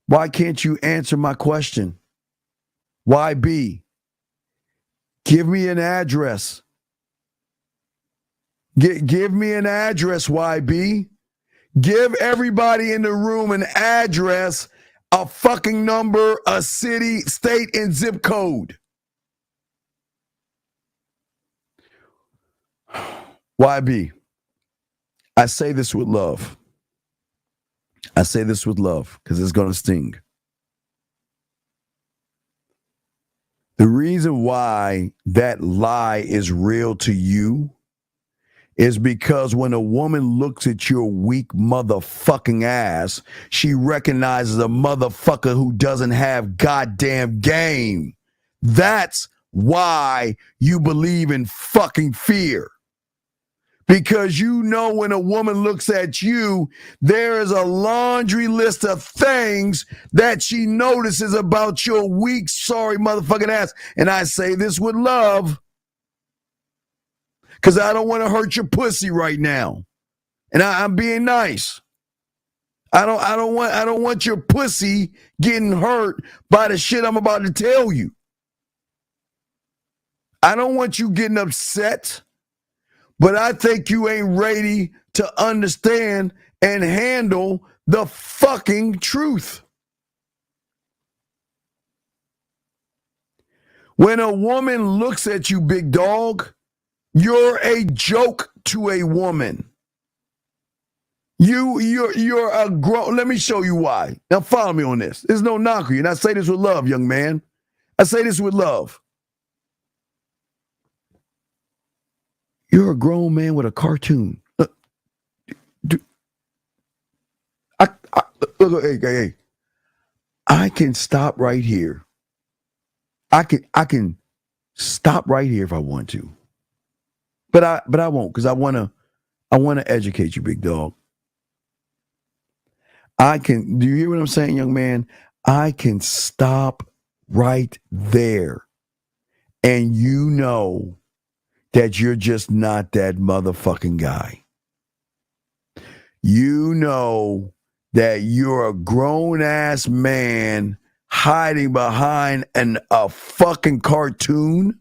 Why can't you answer my question? Why B? Give me an address. Give me an address, YB. Give everybody in the room an address, a fucking number, a city, state, and zip code. YB, I say this with love. I say this with love because it's going to sting. The reason why that lie is real to you is because when a woman looks at your weak motherfucking ass, she recognizes a motherfucker who doesn't have goddamn game. That's why you believe in fucking fear. Because you know when a woman looks at you, there is a laundry list of things that she notices about your weak, sorry motherfucking ass. And I say this with love because I don't want to hurt your pussy right now. And I'm being nice. I don't want your pussy getting hurt by the shit I'm about to tell you. I don't want you getting upset. But I think you ain't ready to understand and handle the fucking truth. When a woman looks at you, big dog, you're a joke to a woman. You're a grown. Let me show you why. Now follow me on this. There's no knocker. And I say this with love, young man. I say this with love. You're a grown man with a cartoon. Hey. I can stop right here. I can stop right here if I want to. But I won't, because I wanna educate you, big dog. Do you hear what I'm saying, young man? I can stop right there. And you know that you're just not that motherfucking guy. You know that you're a grown-ass man hiding behind a fucking cartoon?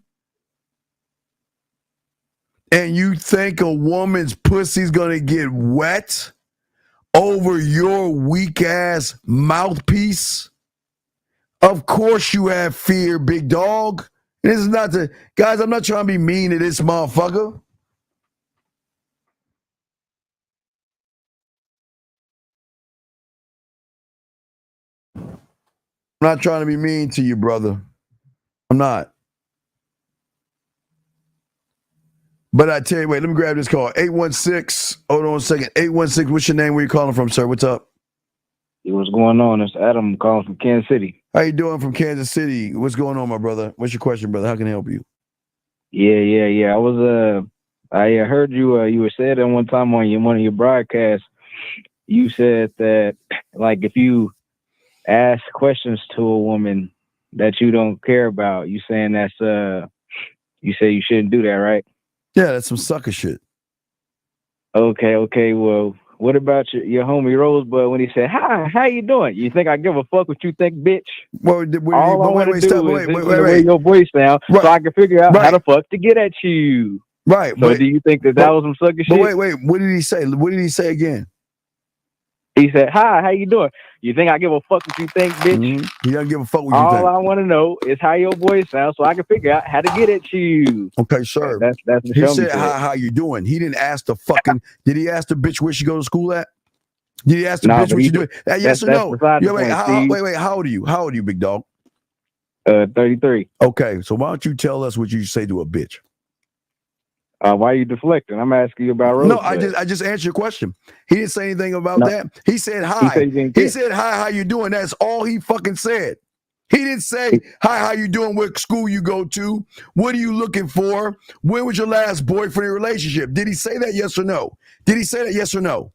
And you think a woman's pussy's gonna get wet over your weak-ass mouthpiece? Of course you have fear, big dog. This is not the... Guys, I'm not trying to be mean to this motherfucker. I'm not trying to be mean to you, brother. I'm not. But I tell you, wait, let me grab this call. 816, hold on a second. 816, what's your name? Where you calling from, sir? What's up? Hey, what's going on? It's Adam calling from Kansas City. How you doing from Kansas City? What's going on, my brother? What's your question, brother? How can I help you? Yeah. I heard you were said at one time on one of your broadcasts, you said that, like, if you ask questions to a woman that you don't care about, you saying that's you say you shouldn't do that, right? Yeah, that's some sucker shit. Okay. Well, what about your homie Rosebud when he said, "Hi, how you doing? You think I give a fuck what you think, bitch?" Well, all I want to do is hear your voice now, so I can figure out how the fuck to get at you. Right. So do you think that was some sucker shit? But wait. What did he say? What did he say again? He said, "Hi, how you doing? You think I give a fuck what you think, bitch?" Mm-hmm. He doesn't give a fuck what you think. All I want to know is how your voice sounds, so I can figure out how to get at you. Okay, sir. That's the he show said, how you doing? He didn't ask the fucking. Did he ask the bitch where she go to school at? Did he ask the bitch what she doing? Yes or no? Wait. How old are you? How old are you, big dog? 33. Okay, so why don't you tell us what you say to a bitch? Why are you deflecting? I'm asking you about Rosebud. No, I just answered your question. He didn't say anything about that. He said hi. He said hi, how you doing? That's all he fucking said. He didn't say, hi, how you doing? What school you go to? What are you looking for? When was your last boyfriend relationship? Did he say that, yes or no? Did he say that, yes or no?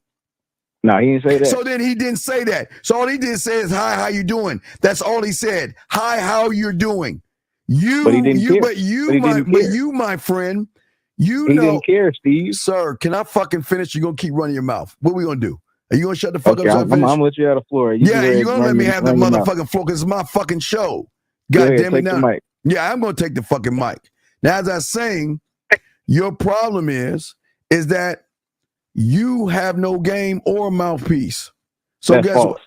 No, he didn't say that. So then he didn't say that. So all he did say is, hi, how you doing? That's all he said. Hi, how you're doing? But you, my friend, he didn't care, Steve. Sir, can I fucking finish? You're going to keep running your mouth. What are we going to do? Are you going to shut the fuck up? I'm going to let you out of the floor. You're going to let me have the motherfucking floor because it's my fucking show. God damn it now. Yeah, I'm going to take the fucking mic. Now, as I was saying, your problem is that you have no game or mouthpiece. So that's guess false.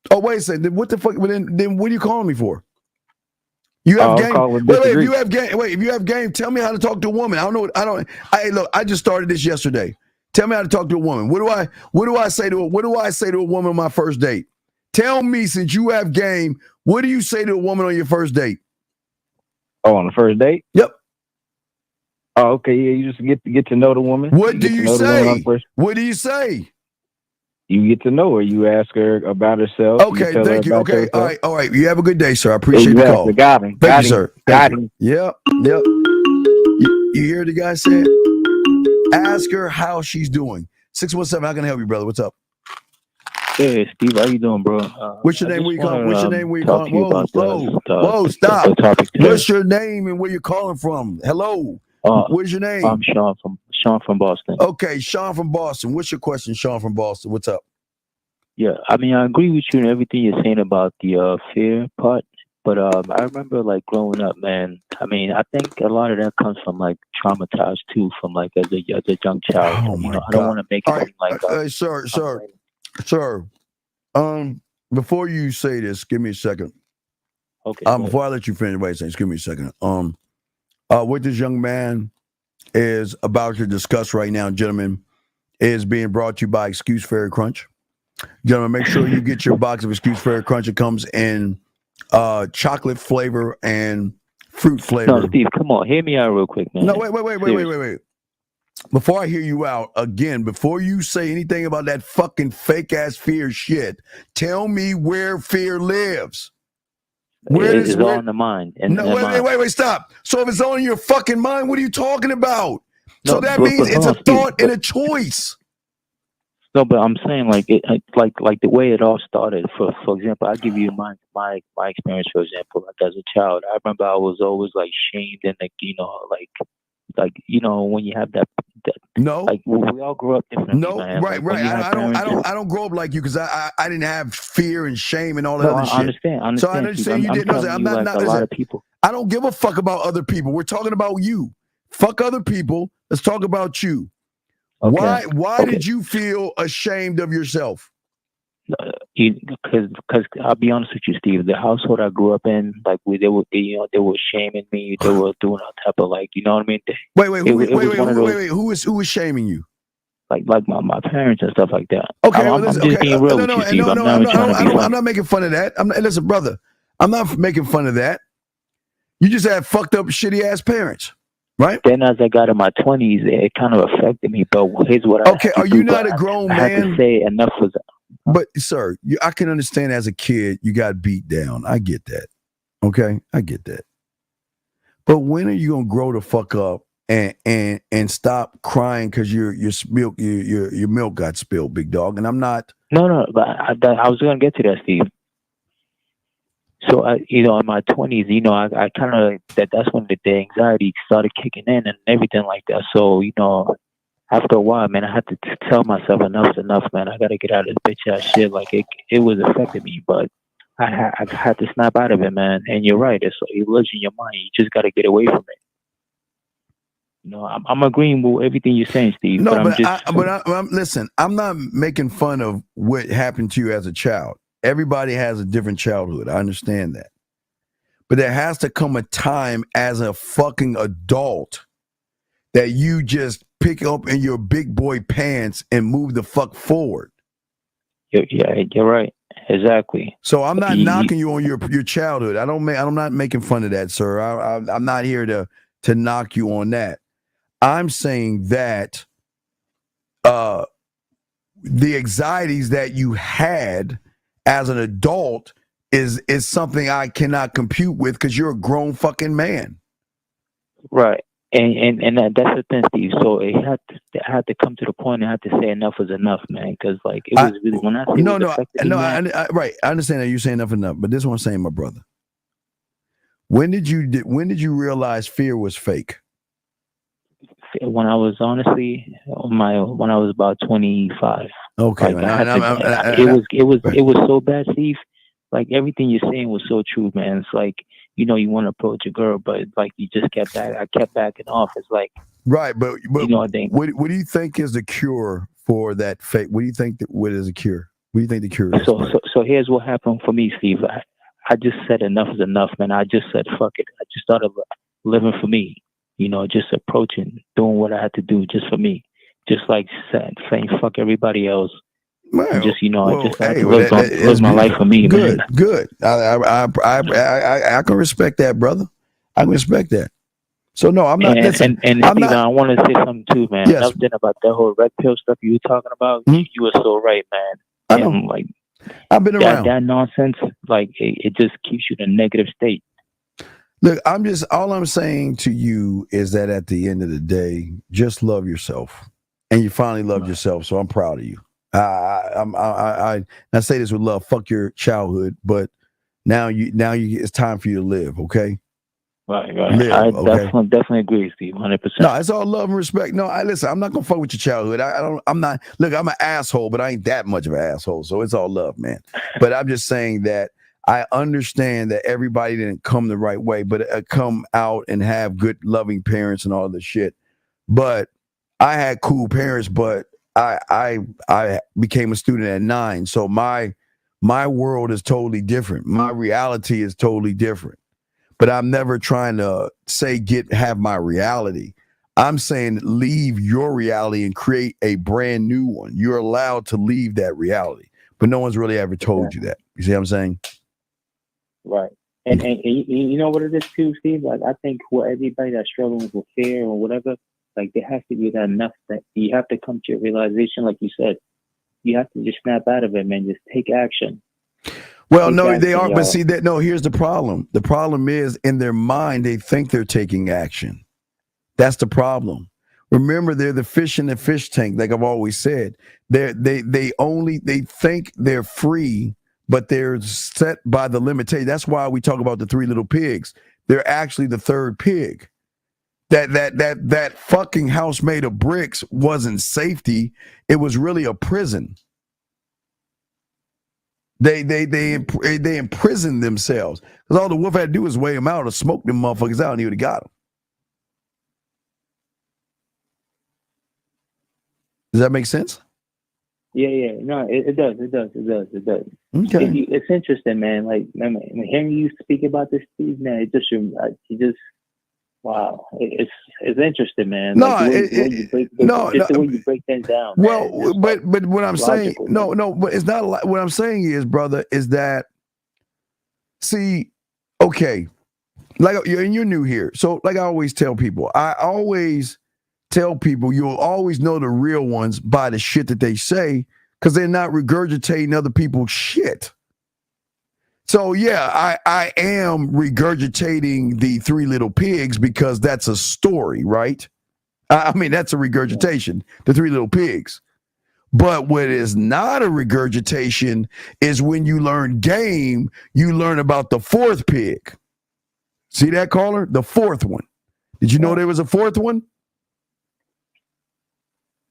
what? Oh, wait a second. What the fuck? Then what are you calling me for? You have game. Wait, if you have game. Wait, if you have game, tell me how to talk to a woman. Look, I just started this yesterday. Tell me how to talk to a woman. What do I say to a woman on my first date? Tell me, since you have game, what do you say to a woman on your first date? Oh, on the first date? Yep. Oh, okay. Yeah, you just get to know the woman. What do you say? What do you say? You get to know her. You ask her about herself. Okay, thank you. Okay, all right. You have a good day, sir. I appreciate the call. Got him. Thank you, sir. Got him. Yep. You hear the guy say it? Ask her how she's doing. 617, how can I help you, brother? What's up? Hey, Steve, how you doing, bro? What's your name? Where you calling? Whoa, stop. What's your name and where you calling from? Hello. What's your name? I'm Sean from Boston. Okay, Sean from Boston. What's your question, Sean from Boston? What's up? Yeah, I mean, I agree with you and everything you're saying about the fear part, but I remember, like, growing up, man. I mean, I think a lot of that comes from, like, traumatized too, from, like, as a young child. Oh my God. I don't want to make it like Sir. Before you say this, give me a second. Okay. Before I let you finish, wait a second. Give me a second. What this young man is about to discuss right now, gentlemen, is being brought to you by Excuse Fairy Crunch. Gentlemen, make sure you get your box of Excuse Fairy Crunch. It comes in chocolate flavor and fruit flavor. No, Steve, come on, hear me out real quick, man. No, wait. Before I hear you out again, before you say anything about that fucking fake ass fear shit, tell me where fear lives. It's all in the mind. Wait, stop. So if it's all in your fucking mind, what are you talking about? No, so that means it's a thought and a choice. No, but I'm saying like the way it all started. For example, I'll give you my experience. For example, like as a child, I remember I was always like shamed and like when you have that. No, like we all grew up differently. No, man. right. I don't grow up like you because I didn't have fear and shame and all that other shit. I understand. So I understand you didn't. I'm not a lot of people. I don't give a fuck about other people. We're talking about you. Fuck other people. Let's talk about you. Okay. Why did you feel ashamed of yourself? Because I'll be honest with you, Steve. The household I grew up in, like they were shaming me. They were doing all type of like, you know what I mean? Wait. Who was shaming you? Like my parents and stuff like that. Okay, I'm just being real with you, Steve. I'm not making fun of that. Listen, brother, I'm not making fun of that. You just had fucked up, shitty ass parents. Right. Then, as I got in my 20s, it kind of affected me. But here's what I are you not a grown man? I had to say enough was. But sir, I can understand as a kid you got beat down. I get that. Okay, I get that. But when are you gonna grow the fuck up and stop crying because your milk got spilled, big dog? And I'm not. No. But I was gonna get to that, Steve. So in my 20s, I kind of that's when the anxiety started kicking in and everything like that. So after a while, man, I had to tell myself enough's enough, man. I got to get out of this bitch ass shit. Like it was affecting me, but I had to snap out of it, man. And you're right, it lives in your mind. You just got to get away from it. I'm agreeing with everything you're saying, Steve. No, but listen, I'm not making fun of what happened to you as a child. Everybody has a different childhood. I understand that. But there has to come a time as a fucking adult that you just pick up in your big boy pants and move the fuck forward. You're right. Exactly. So I'm not knocking you on your childhood. I'm not making fun of that, sir. I'm not here to knock you on that. I'm saying that the anxieties that you had as an adult is something I cannot compute with because you're a grown fucking man. Right. And that's the thing, Steve. So it had to come to the point. I had to say enough is enough, man. Because like it was really when I say right. I understand that you're saying enough, but this is what I'm saying, my brother. When did you realize fear was fake? When I was honestly when I was about 25. Okay, it was so bad, Steve. Like everything you're saying was so true, man. It's like you want to approach a girl, but like you just kept back. I kept backing off. It's like right, but what do you think is the cure for that fake? What do you think what is a cure? What do you think the cure is? So here's what happened for me, Steve. I just said enough is enough, man. I just said fuck it. I just started living for me. Just approaching, doing what I had to do just for me. Just like saying fuck everybody else. Well, just I just had to live my life for me. Good, man. Good. I can respect that, brother. I can respect that. So no, I'm not. And Steve, I want to say something too, man. Yes. Nothing about that whole red pill stuff you were talking about. Mm-hmm. You were so right, man. I know. Like I've been around that nonsense. Like it just keeps you in a negative state. Look, all I'm saying to you is that at the end of the day, just love yourself. And you finally loved yourself, so I'm proud of you. I say this with love. Fuck your childhood, but now it's time for you to live. Okay. Right. Live, I definitely agree, Steve. 100%. No, it's all love and respect. No, listen. I'm not gonna fuck with your childhood. I'm not. Look, I'm an asshole, but I ain't that much of an asshole. So it's all love, man. But I'm just saying that I understand that everybody didn't come the right way, but come out and have good, loving parents and all this shit. But I had cool parents, but I became a student at 9, so my world is totally different. My reality is totally different. But I'm never trying to say have my reality. I'm saying leave your reality and create a brand new one. You're allowed to leave that reality, but no one's really ever told you that. You see what I'm saying? Right. And you know what it is too, Steve? Like, I think for everybody that's struggling with fear or whatever, like, there has to be that enough that you have to come to a realization, like you said, you have to just snap out of it, man. Just take action. Well, no, they are. But see that. No, here's the problem. The problem is in their mind, they think they're taking action. That's the problem. Remember, they're the fish in the fish tank. Like I've always said, they think they're free, but they're set by the limitation. That's why we talk about the three little pigs. They're actually the third pig. That fucking house made of bricks wasn't safety. It was really a prison. They imprisoned themselves because all the wolf had to do was weigh them out or smoke them motherfuckers out, and he would have got them. Does that make sense? Yeah. No, it does. Okay. It's interesting, man. Like, man, hearing you speak about this, Steve, man, wow, it's interesting, man. No, like the way you break things down. Well, man, but what I'm saying, man. no, but it's not like what I'm saying is, brother, is that see, okay, like you're new here, so like I always tell people, you'll always know the real ones by the shit that they say because they're not regurgitating other people's shit. So, yeah, I am regurgitating the Three Little Pigs because that's a story, right? I mean, that's a regurgitation, the Three Little Pigs. But what is not a regurgitation is when you learn game, you learn about the fourth pig. See that, caller? The fourth one. Did you know there was a fourth one?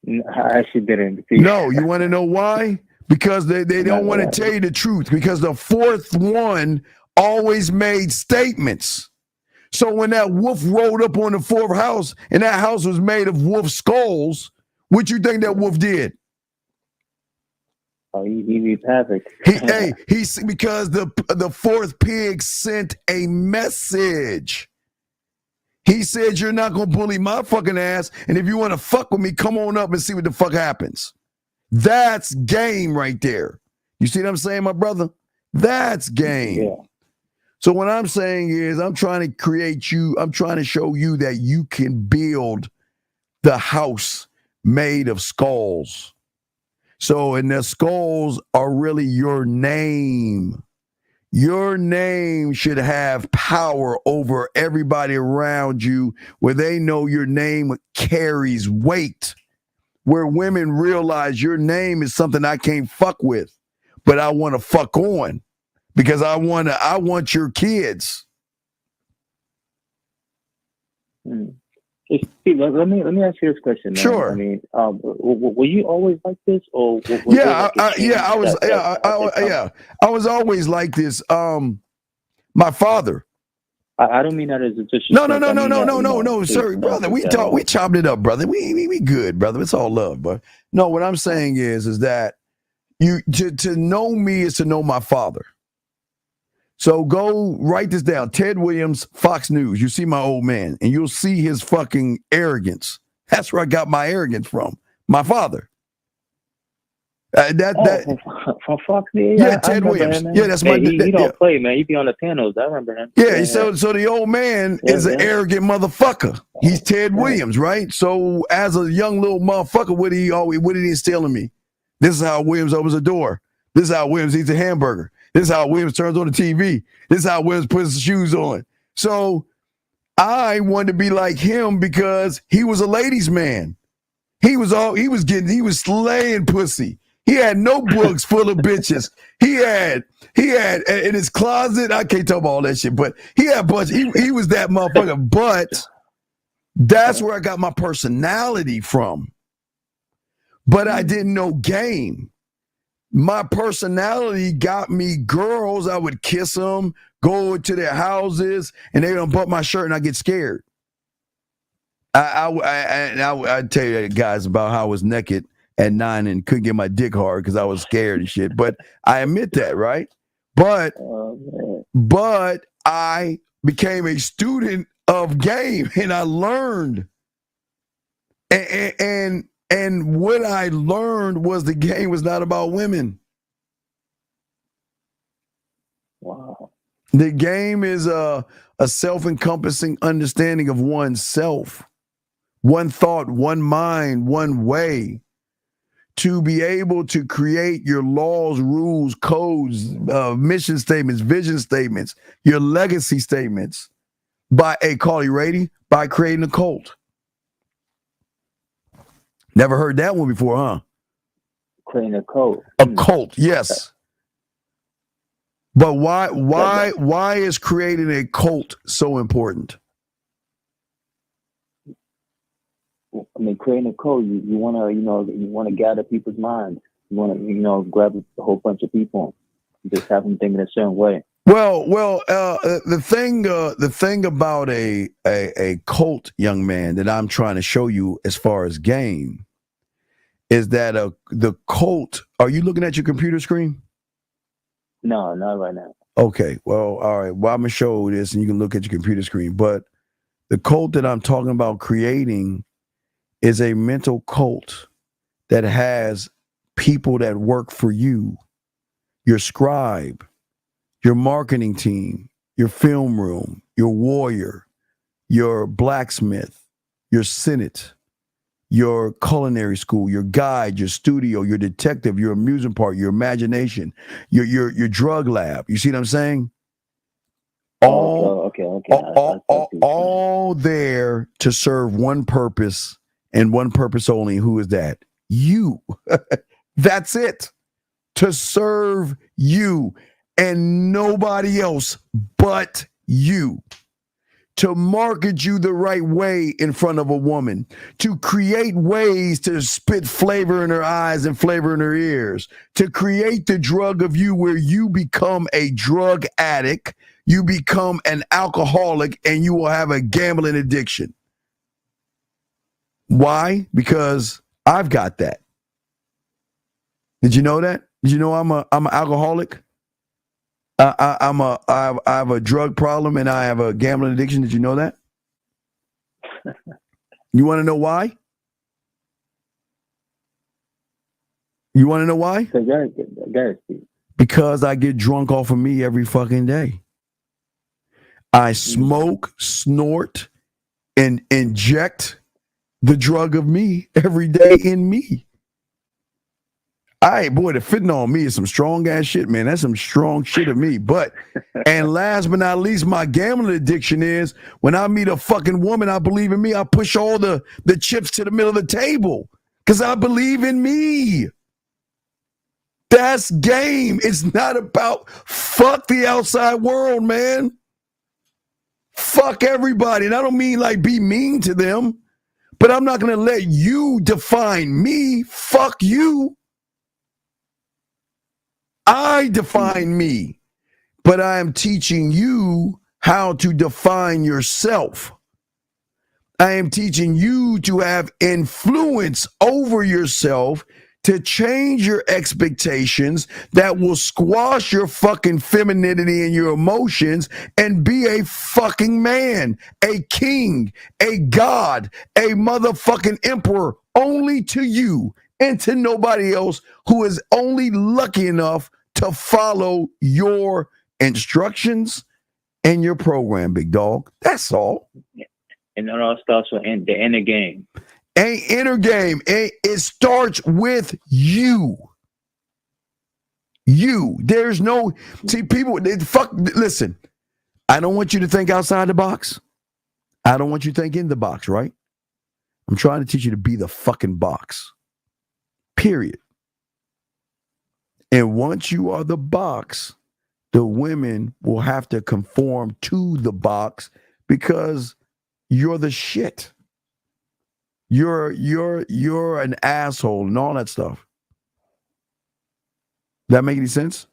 I actually didn't. No, you want to know why? Because they don't want to tell you the truth. Because the fourth one always made statements. So when that wolf rolled up on the fourth house and that house was made of wolf skulls, what you think that wolf did? Oh, he wreaked havoc. Because the fourth pig sent a message. He said, you're not going to bully my fucking ass. And if you want to fuck with me, come on up and see what the fuck happens. That's game right there. You see what I'm saying, my brother? That's game. Yeah. So what I'm saying is I'm trying to show you that you can build the house made of skulls. So, and the skulls are really your name. Your name should have power over everybody around you where they know your name carries weight. Where women realize your name is something I can't fuck with, but I want to fuck on because I want your kids. Hey, Steve, let me ask you this question, man. Sure. I mean, were you always like this, or I was always like this. My father. I don't mean that as a disrespect. No, sir, brother. We chopped it up, brother. We good, brother. It's all love, but no. What I'm saying is that you to know me is to know my father. So go write this down. Ted Williams, Fox News. You see my old man, and you'll see his fucking arrogance. That's where I got my arrogance from. My father. From Fox News. Yeah, Ted Williams. Him, that's my. He don't play, man. He be on the panels. I remember him. Yeah. So the old man is an arrogant motherfucker. He's Ted Williams, right? So as a young little motherfucker, what did he instill in me? This is how Williams opens a door. This is how Williams eats a hamburger. This is how Williams turns on the TV. This is how Williams puts his shoes on. So I wanted to be like him because he was a ladies' man. He was slaying pussy. He had notebooks full of bitches. He had in his closet. I can't talk about all that shit, but he had a bunch. He was that motherfucker. But that's where I got my personality from. But I didn't know game. My personality got me girls. I would kiss them, go to their houses, and they don't bump my shirt, and I get scared. I'd tell you guys about how I was naked at 9 and couldn't get my dick hard because I was scared and shit. But I admit that, right? But I became a student of game, and I learned. And what I learned was the game was not about women. Wow. The game is a self-encompassing understanding of oneself, one thought, one mind, one way, to be able to create your laws, rules, codes, mission statements, vision statements, your legacy statements by Carly Rady, by creating a cult. Never heard that one before, huh? Creating a cult. A cult, yes. But why is creating a cult so important? I mean, creating a cult, you want to gather people's minds. You want to, grab a whole bunch of people and just have them thinking a certain way. Well, the thing about a cult, young man, that I'm trying to show you as far as game is that the cult. Are you looking at your computer screen? No, not right now. Okay, well, all right. Well, I'm gonna show this, and you can look at your computer screen. But the cult that I'm talking about creating is a mental cult that has people that work for you, your scribe, your marketing team, your film room, your warrior, your blacksmith, your senate, your culinary school, your guide, your studio, your detective, your amusement park, your imagination, your drug lab. You see what I'm saying? All there to serve one purpose and one purpose only. Who is that? You. That's it. To serve you and nobody else but you. To market you the right way in front of a woman, to create ways to spit flavor in her eyes and flavor in her ears, to create the drug of you where you become a drug addict, you become an alcoholic, and you will have a gambling addiction. Why? Because I've got that. Did you know that? Did you know I'm an alcoholic? I have a drug problem and I have a gambling addiction. Did you know that? You want to know why? You want to know why? Because I get drunk off of me every fucking day. I smoke, snort, and inject the drug of me every day in me. Boy, the fentanyl on me is some strong ass shit, man. That's some strong shit of me. But, and last but not least, my gambling addiction is when I meet a fucking woman, I believe in me. I push all the chips to the middle of the table because I believe in me. That's game. It's not about fuck the outside world, man. Fuck everybody. And I don't mean like be mean to them, but I'm not going to let you define me. Fuck you. I define me, but I am teaching you how to define yourself. I am teaching you to have influence over yourself, to change your expectations that will squash your fucking femininity and your emotions and be a fucking man, a king, a god, a motherfucking emperor, only to you and to nobody else who is only lucky enough to follow your instructions and your program, big dog. That's all. And it all starts with the inner game. Inner game. It starts with you. You. There's no, see, people, listen, I don't want you to think outside the box. I don't want you to think in the box, right? I'm trying to teach you to be the fucking box. Period. And once you are the box, the women will have to conform to the box because you're the shit. You're an asshole and all that stuff. That make any sense?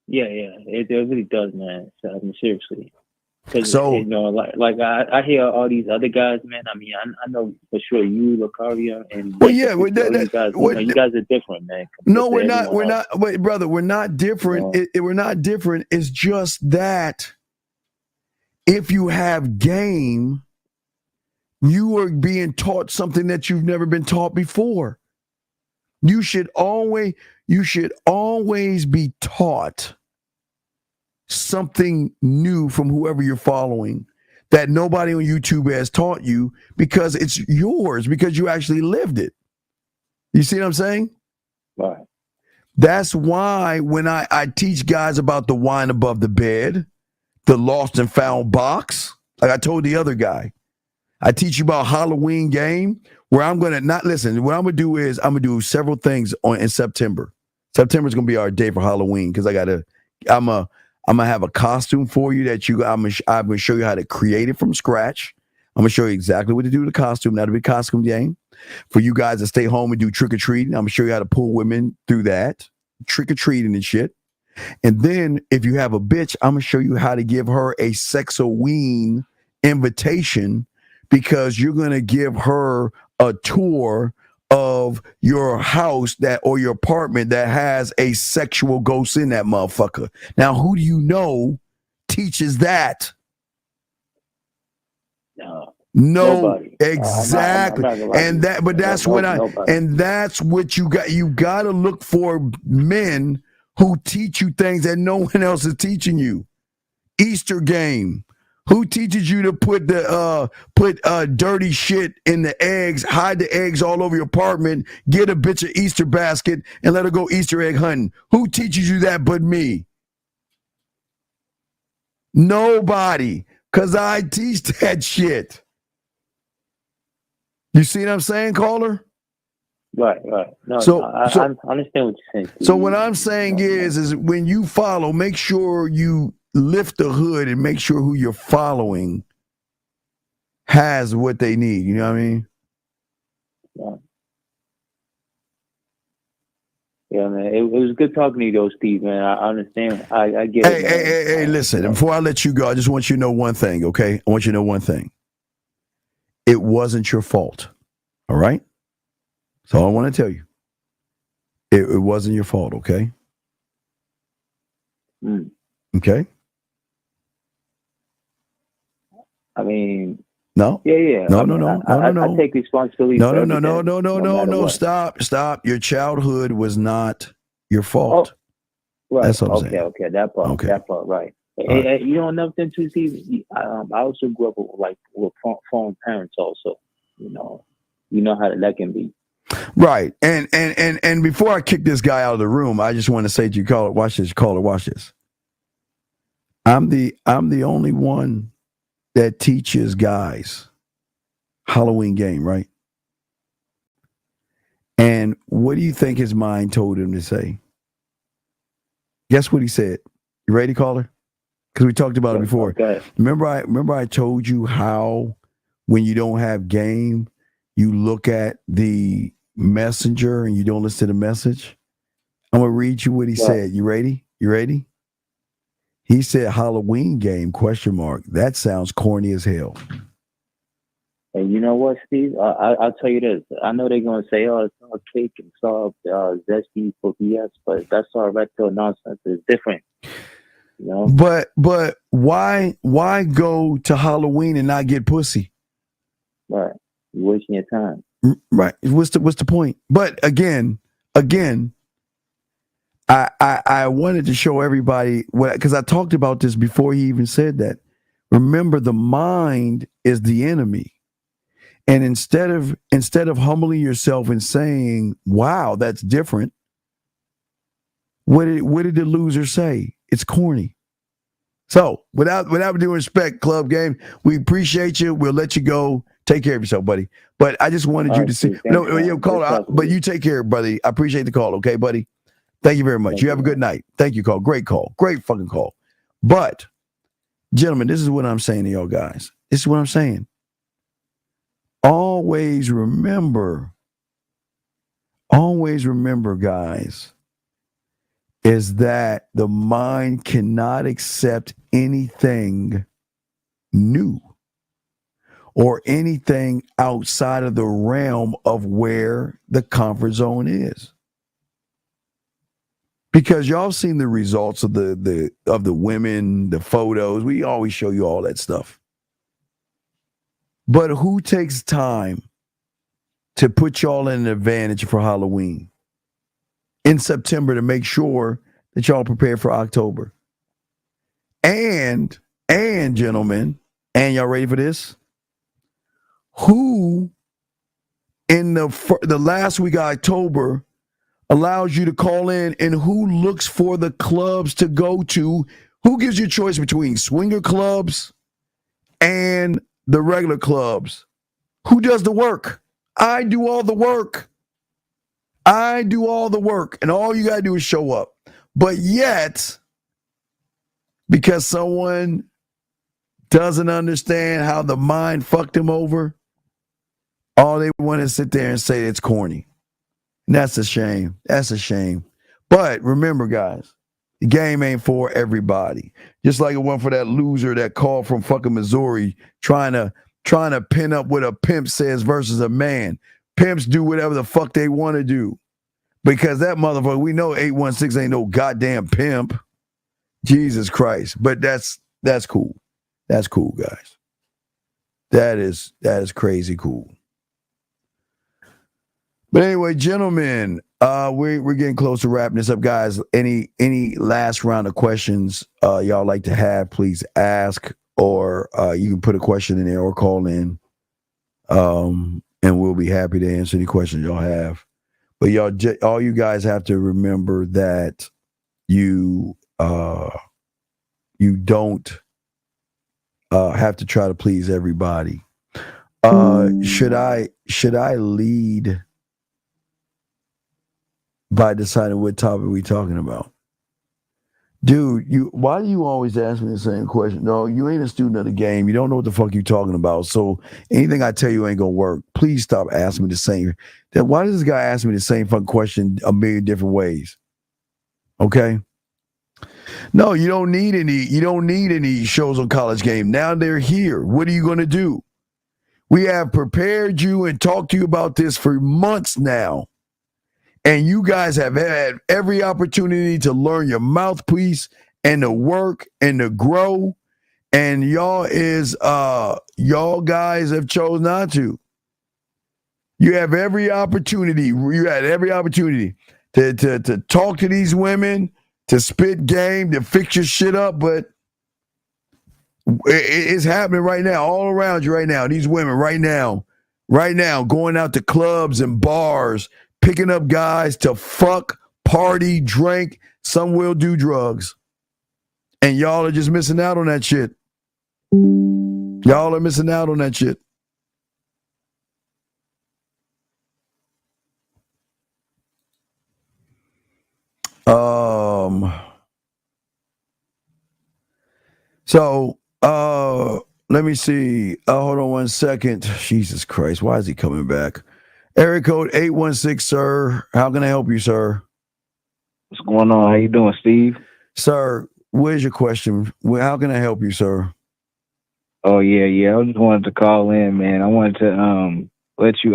Yeah, it really does, man. So, I mean, seriously. Because I hear all these other guys, man. I mean, I know for sure you, Lucario, and you guys are different, man. No, we're not. We're not. Wait, brother, we're not different. We're not different. It's just that if you have game, you are being taught something that you've never been taught before. You should always be taught something new from whoever you're following that nobody on YouTube has taught you because it's yours, because you actually lived it. You see what I'm saying? Right. That's why when I teach guys about the wine above the bed, the lost and found box, like I told the other guy, I teach you about Halloween game where I'm going to not listen. What I'm going to do is I'm going to do several things in September. September is going to be our day for Halloween because I'm going to have a costume for you that I'm going to show you how to create it from scratch. I'm going to show you exactly what to do with the costume. That'll be a costume game. For you guys to stay home and do trick-or-treating, I'm going to show you how to pull women through that. Trick-or-treating and shit. And then if you have a bitch, I'm going to show you how to give her a Sexoween invitation because you're going to give her a tour of your house or your apartment that has a sexual ghost in that motherfucker. Now, who do you know teaches that? Nobody. Exactly. And that's what you got. You got to look for men who teach you things that no one else is teaching you. Easter game. Who teaches you to put dirty shit in the eggs, hide the eggs all over your apartment, get a bitch an Easter basket, and let her go Easter egg hunting? Who teaches you that but me? Nobody. Because I teach that shit. You see what I'm saying, caller? Right. No, I understand what you're saying. So what I'm saying is when you follow, make sure you lift the hood and make sure who you're following has what they need. You know what I mean? Yeah, man. It was good talking to you, though, Steve, man. I understand. I get it. Hey, listen. Before I let you go, I just want you to know one thing, okay? I want you to know one thing. It wasn't your fault. All right? That's all I want to tell you. It wasn't your fault, okay? Okay? I mean... No? Yeah. No. I take responsibility. No. Stop. Your childhood was not your fault. Right. That's what I'm saying. Okay. That part, right. And you know another thing too, Steve. I also grew up with foreign parents. Also, you know how that can be. Right. And before I kick this guy out of the room, I just want to say to you, caller, watch this. I'm the only one that teaches guys Halloween game, right? And what do you think his mind told him to say? Guess what he said? You ready, caller? Because we talked about it before. Okay. Remember I told you how when you don't have game, you look at the messenger and you don't listen to the message? I'm going to read you what he said. You ready? He said Halloween game, ? That sounds corny as hell. And you know what, Steve? I'll tell you this. I know they're going to say, oh, it's all cake and it's all zesty for BS, but that's all retro nonsense. It's different. You know? But why go to Halloween and not get pussy? Right. You're wasting your time. Right. What's the point? But again, I wanted to show everybody because I talked about this before he even said that. Remember, the mind is the enemy. And instead of humbling yourself and saying, wow, that's different, what did the loser say? It's corny. So without due respect, Club Game, we appreciate you. We'll let you go. Take care of yourself, buddy. But I just wanted you to see. Caller, but you take care, buddy. I appreciate the call, okay, buddy? Thank you very much. You have a good night. Thank you, call. Great call. Great fucking call. But, gentlemen, this is what I'm saying to y'all guys. This is what I'm saying. Always remember, guys, is that the mind cannot accept anything new or anything outside of the realm of where the comfort zone is. Because y'all seen the results of the women, the photos. We always show you all that stuff. But who takes time to put y'all in an advantage for Halloween in September to make sure that y'all prepare for October? And gentlemen, and y'all ready for this? Who in the last week of October allows you to call in, and who looks for the clubs to go to? Who gives you a choice between swinger clubs and the regular clubs? Who does the work? I do all the work. I do all the work, and all you got to do is show up. But yet, because someone doesn't understand how the mind fucked him over, all they want to sit there and say it's corny. And that's a shame. That's a shame. But remember, guys, the game ain't for everybody. Just like it went for that loser that called from fucking Missouri trying to pin up what a pimp says versus a man. Pimps do whatever the fuck they want to do. Because that motherfucker, we know 816 ain't no goddamn pimp. Jesus Christ. But that's cool. That's cool, guys. That is crazy cool. But anyway, gentlemen, we're getting close to wrapping this up, guys. Any last round of questions y'all like to have, please ask, or you can put a question in there or call in, and we'll be happy to answer any questions y'all have. But all you guys have to remember that you don't have to try to please everybody. Should I lead by deciding what topic we're talking about? Dude, why do you always ask me the same question? No, you ain't a student of the game. You don't know what the fuck you're talking about. So anything I tell you ain't gonna work. Please stop asking me the same. Why does this guy ask me the same fucking question a million different ways? Okay. No, you don't need any shows on College Game. Now they're here. What are you gonna do? We have prepared you and talked to you about this for months now. And you guys have had every opportunity to learn your mouthpiece and to work and to grow. And y'all guys have chose not to. You have every opportunity. You had every opportunity to talk to these women, to spit game, to fix your shit up. But it's happening right now, all around you right now. These women right now, going out to clubs and bars, picking up guys to fuck, party, drink. Some will do drugs. And y'all are just missing out on that shit. Y'all are missing out on that shit. Let me see. Hold on one second. Jesus Christ, why is he coming back? Area code 816, sir. How can I help you, sir? What's going on? How you doing, Steve? Sir, where's your question? How can I help you, sir? Oh, yeah. I just wanted to call in, man. I wanted to I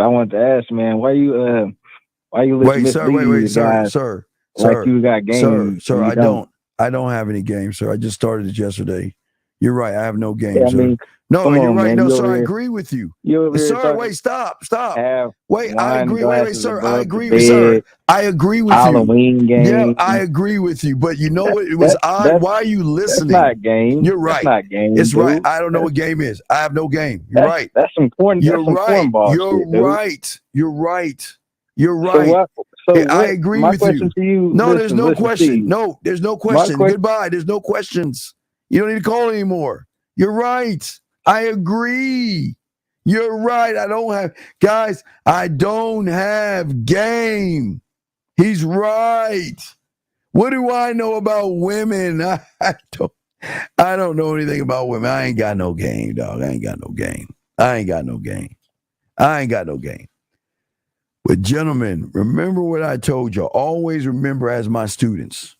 wanted to ask, man, why you wait, sir. Like you got games. Sir, I don't have any games, sir. I just started it yesterday. You're right. I have no games, yeah, sir. No, you're right. Man. No, sir, I agree with you. Sir, wait, stop. Wait, I agree. Wait, sir, I agree with sir. I agree with Halloween you. Game. Yeah, I agree with you. But you know what? It was odd. Why are you listening? That's not game. You're right. That's not game. It's dude. right. I don't know what game is. I have no game. You're right. That's some corn. You're right. You're right. You're right. You're right. I agree with you. No, there's no question. No, there's no question. Goodbye. There's no questions. You don't need to call anymore. You're right. I agree. You're right. I don't have game. He's right. What do I know about women? I don't know anything about women. I ain't got no game, dog. I ain't got no game. But gentlemen, remember what I told you. Always remember as my students.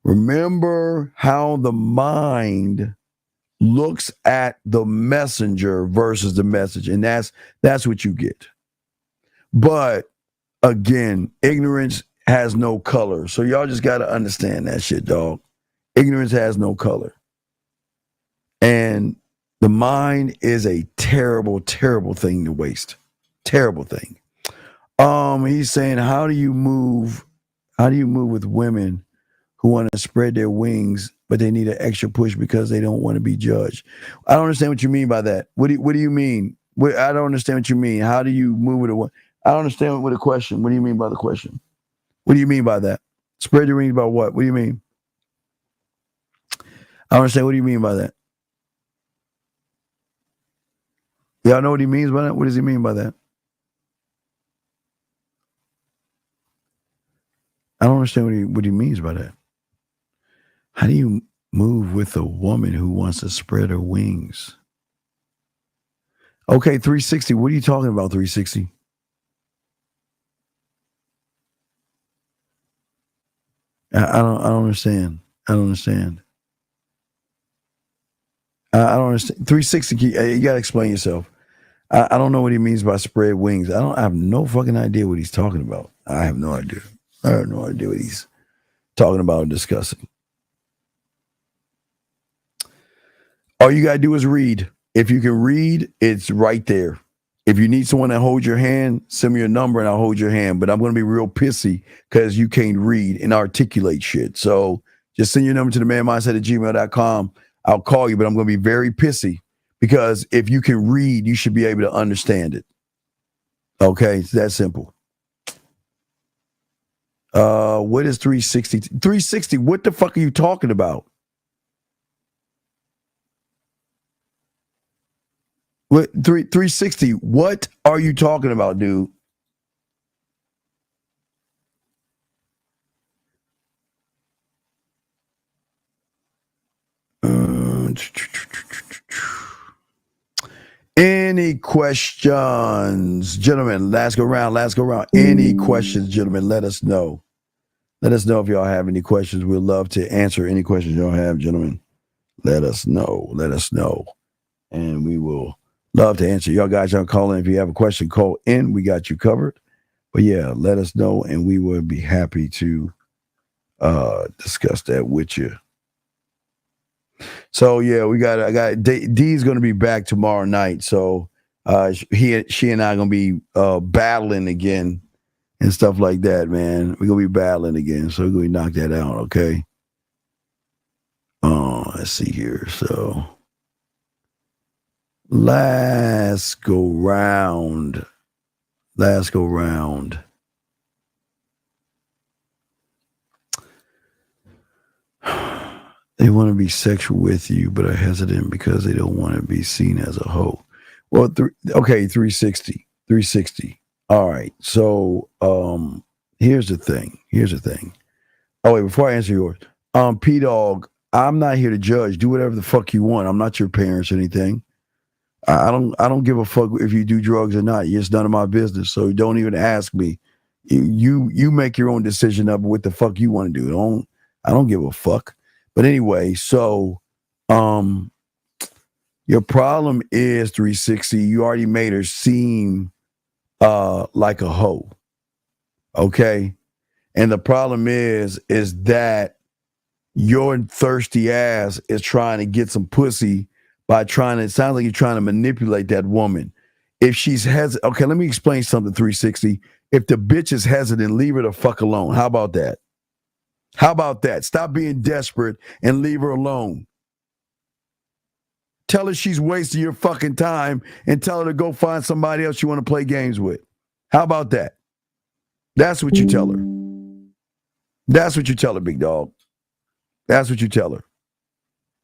Remember how the mind looks at the messenger versus the message. And that's what you get. But again, ignorance has no color. So y'all just got to understand that shit, dog. Ignorance has no color. And the mind is a terrible, terrible thing to waste. Terrible thing. He's saying, how do you move with women who want to spread their wings but they need an extra push because they don't want to be judged. I don't understand what you mean by that. What do you mean? I don't understand what you mean. How do you move it? I don't understand what the question. What do you mean by the question? What do you mean by that? Spread your wings about what? What do you mean? I don't understand. What do you mean by that? Y'all know what he means by that? What does he mean by that? I don't understand what he means by that. How do you move with a woman who wants to spread her wings? Okay, 360. What are you talking about, 360? I don't understand. I don't understand. I don't understand. 360, you got to explain yourself. I don't know what he means by spread wings. I have no fucking idea what he's talking about. I have no idea. I have no idea what he's talking about and discussing. All you got to do is read. If you can read, it's right there. If you need someone to hold your hand, send me your number and I'll hold your hand. But I'm going to be real pissy because you can't read and articulate shit. So just send your number to themanmindset@gmail.com. I'll call you, but I'm going to be very pissy because if you can read, you should be able to understand it. Okay, it's that simple. What is 360? 360, what the fuck are you talking about? What 360? What are you talking about, dude? Any questions, gentlemen? Last go round. Any questions, gentlemen? Let us know. Let us know if y'all have any questions. We'd love to answer any questions y'all have, gentlemen. Let us know. And we will love to answer. Y'all guys, y'all call in. If you have a question, call in. We got you covered. But yeah, let us know and we would be happy to discuss that with you. So yeah, I got D's gonna be back tomorrow night. So she and I are gonna be battling again and stuff like that, man. We're gonna be battling again. So we're gonna knock that out, okay? Let's see here. So last go round. They want to be sexual with you, but are hesitant because they don't want to be seen as a hoe. Well, 360. All right. So here's the thing. Oh, wait, before I answer yours, P-Dog, I'm not here to judge. Do whatever the fuck you want. I'm not your parents or anything. I don't give a fuck if you do drugs or not. It's none of my business. So don't even ask me. You make your own decision of what the fuck you want to do. I don't give a fuck. But anyway, so your problem is 360. You already made her seem like a hoe. Okay? And the problem is that your thirsty ass is trying to get some pussy by it sounds like you're trying to manipulate that woman. If she's hesitant, okay, let me explain something, 360. If the bitch is hesitant, leave her the fuck alone. How about that? Stop being desperate and leave her alone. Tell her she's wasting your fucking time and tell her to go find somebody else you want to play games with. How about that? That's what you tell her. That's what you tell her, big dog. That's what you tell her.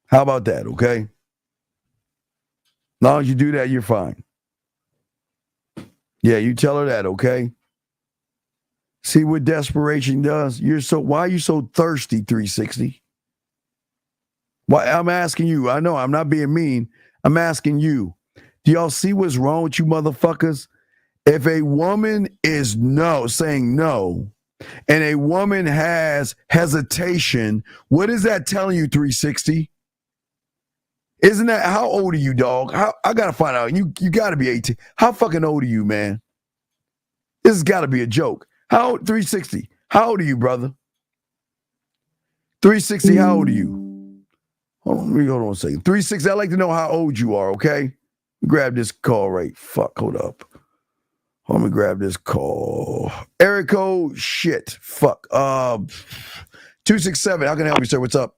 How about that, okay? As long as you do that, you're fine. Yeah, you tell her that, okay? See what desperation does? Why are you so thirsty, 360? Why? I'm asking you. I know I'm not being mean. I'm asking you. Do y'all see what's wrong with you motherfuckers? If a woman is saying no, and a woman has hesitation, what is that telling you, 360? Isn't that, how old are you, dog? I gotta find out. You gotta be 18. How fucking old are you, man? This has gotta be a joke. How old, 360? How old are you, brother? 360, how old are you? Hold on a second. 360, I'd like to know how old you are, okay? Grab this call right. Fuck, hold up. Let me grab this call. Erico, shit. Fuck. 267, how can I help you, sir? What's up?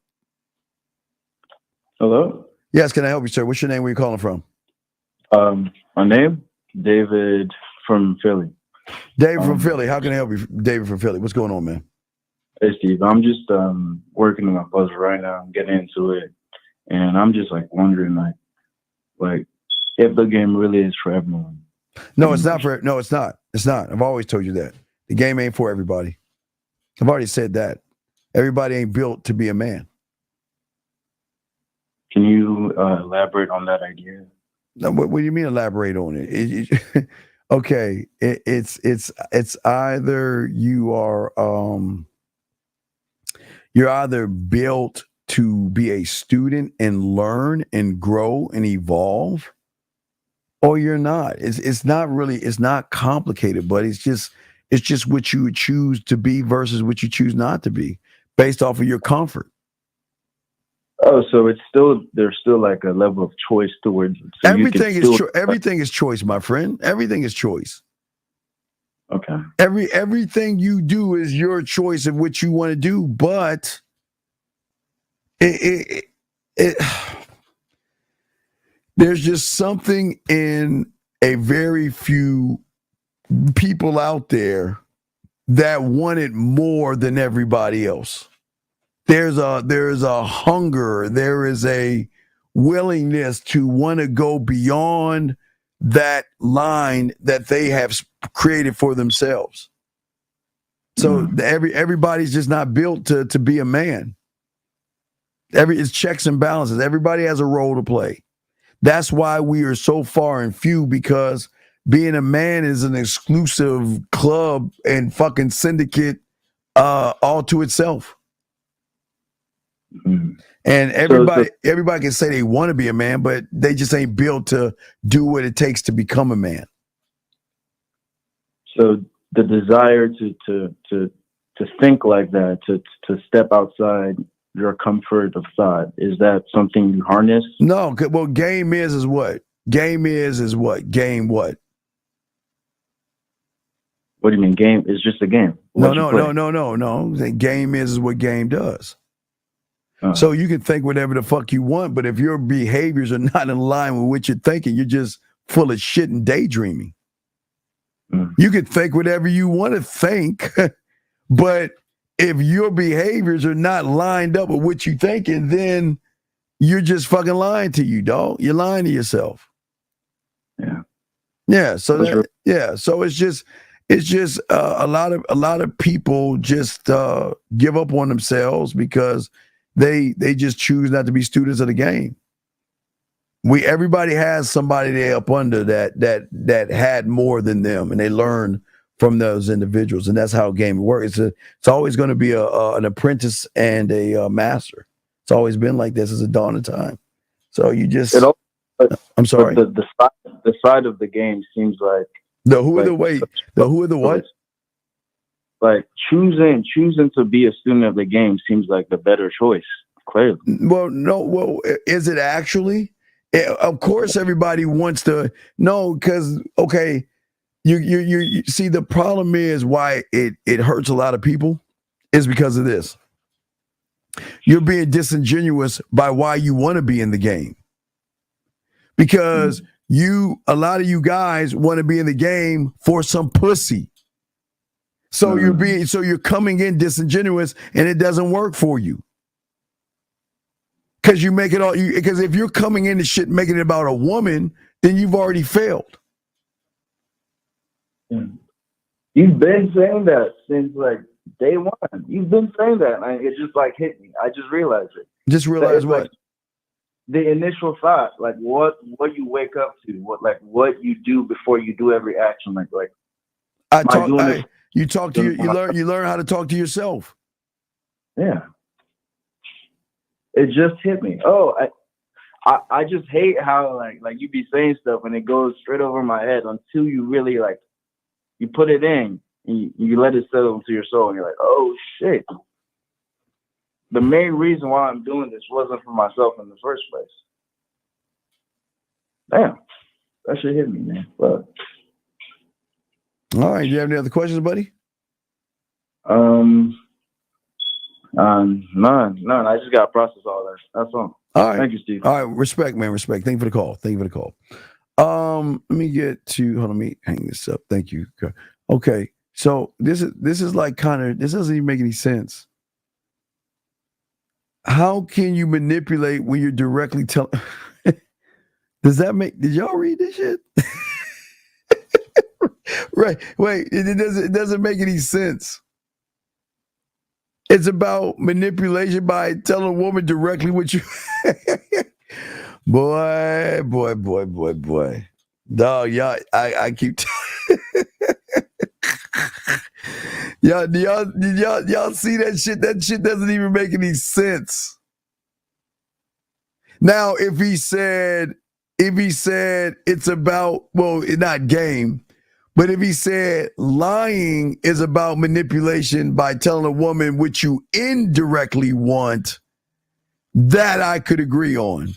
Hello? Yes, can I help you, sir? What's your name? Where you calling from? My name? David from Philly. David from Philly. How can I help you, David from Philly? What's going on, man? Hey, Steve. I'm just working on my puzzle right now. I'm getting into it. And I'm just, like, wondering, like if the game really is for everyone. No, it's not for. No, it's not. It's not. I've always told you that. The game ain't for everybody. I've already said that. Everybody ain't built to be a man. Can you elaborate on that idea? No, what do you mean elaborate on it? Okay, it's either you are you're either built to be a student and learn and grow and evolve, or you're not. It's not complicated, but it's just what you would choose to be versus what you choose not to be, based off of your comfort. Oh, so there's still like a level of choice towards it. So everything is choice, my friend. Everything is choice. Okay. Everything you do is your choice of what you want to do, but there's just something in a very few people out there that want it more than everybody else. There's a hunger, there is a willingness to want to go beyond that line that they have created for themselves. So everybody's just not built to be a man. It's checks and balances. Everybody has a role to play. That's why we are so far and few, because being a man is an exclusive club and fucking syndicate all to itself. And everybody can say they want to be a man, but they just ain't built to do what it takes to become a man. So the desire to think like that, to step outside your comfort of thought, is that something you harness? No, well, game is what? Game is what? Game what? What do you mean? Game is just a game. No. The game is what game does. So you can think whatever the fuck you want, but if your behaviors are not in line with what you're thinking, you're just full of shit and daydreaming. You can think whatever you want to think, but if your behaviors are not lined up with what you're thinking, then you're just fucking lying to you, dog. You're lying to yourself. Yeah. So So it's just a lot of people just give up on themselves because they just choose not to be students of the game. Everybody has somebody there up under that had more than them, and they learn from those individuals, and that's how a game works. It's always going to be an apprentice and a master. It's always been like this as a dawn of time. So you just, I'm sorry. The side of the game seems like who are the what? Like choosing to be a student of the game seems like the better choice. Clearly. Well, no. Well, is it actually? Of course, everybody wants to know, because okay, you see, the problem is why it hurts a lot of people is because of this. You're being disingenuous by why you want to be in the game, because a lot of you guys want to be in the game for some pussy. So you're coming in disingenuous, and it doesn't work for you. Because you make it all, because if you're coming into shit making it about a woman, then you've already failed. You've been saying that since like day one. You've been saying that, and it just like hit me. I just realized it. Just realized what? Like, the initial thought, like what you wake up to, what you do before you do every action, you learn how to talk to yourself. Yeah. It just hit me. Oh, I just hate how like you be saying stuff and it goes straight over my head until you really you put it in and you let it settle into your soul and you're like, oh shit. The main reason why I'm doing this wasn't for myself in the first place. Damn, that shit hit me, man. But all right, do you have any other questions, buddy? None. I just gotta process all that. That's all. All right. Thank you, Steve. All right. Respect, man. Respect. Thank you for the call. Let me get to, hold on, let me hang this up. Thank you. Okay. So this is like this doesn't even make any sense. How can you manipulate when you're directly telling? Did y'all read this shit? Right. Wait, it doesn't make any sense. It's about manipulation by telling a woman directly what you boy. Dog, y'all, I keep y'all see that shit? That shit doesn't even make any sense. Now, if he said it's about, well, it's not game, but if he said lying is about manipulation by telling a woman what you indirectly want, that I could agree on.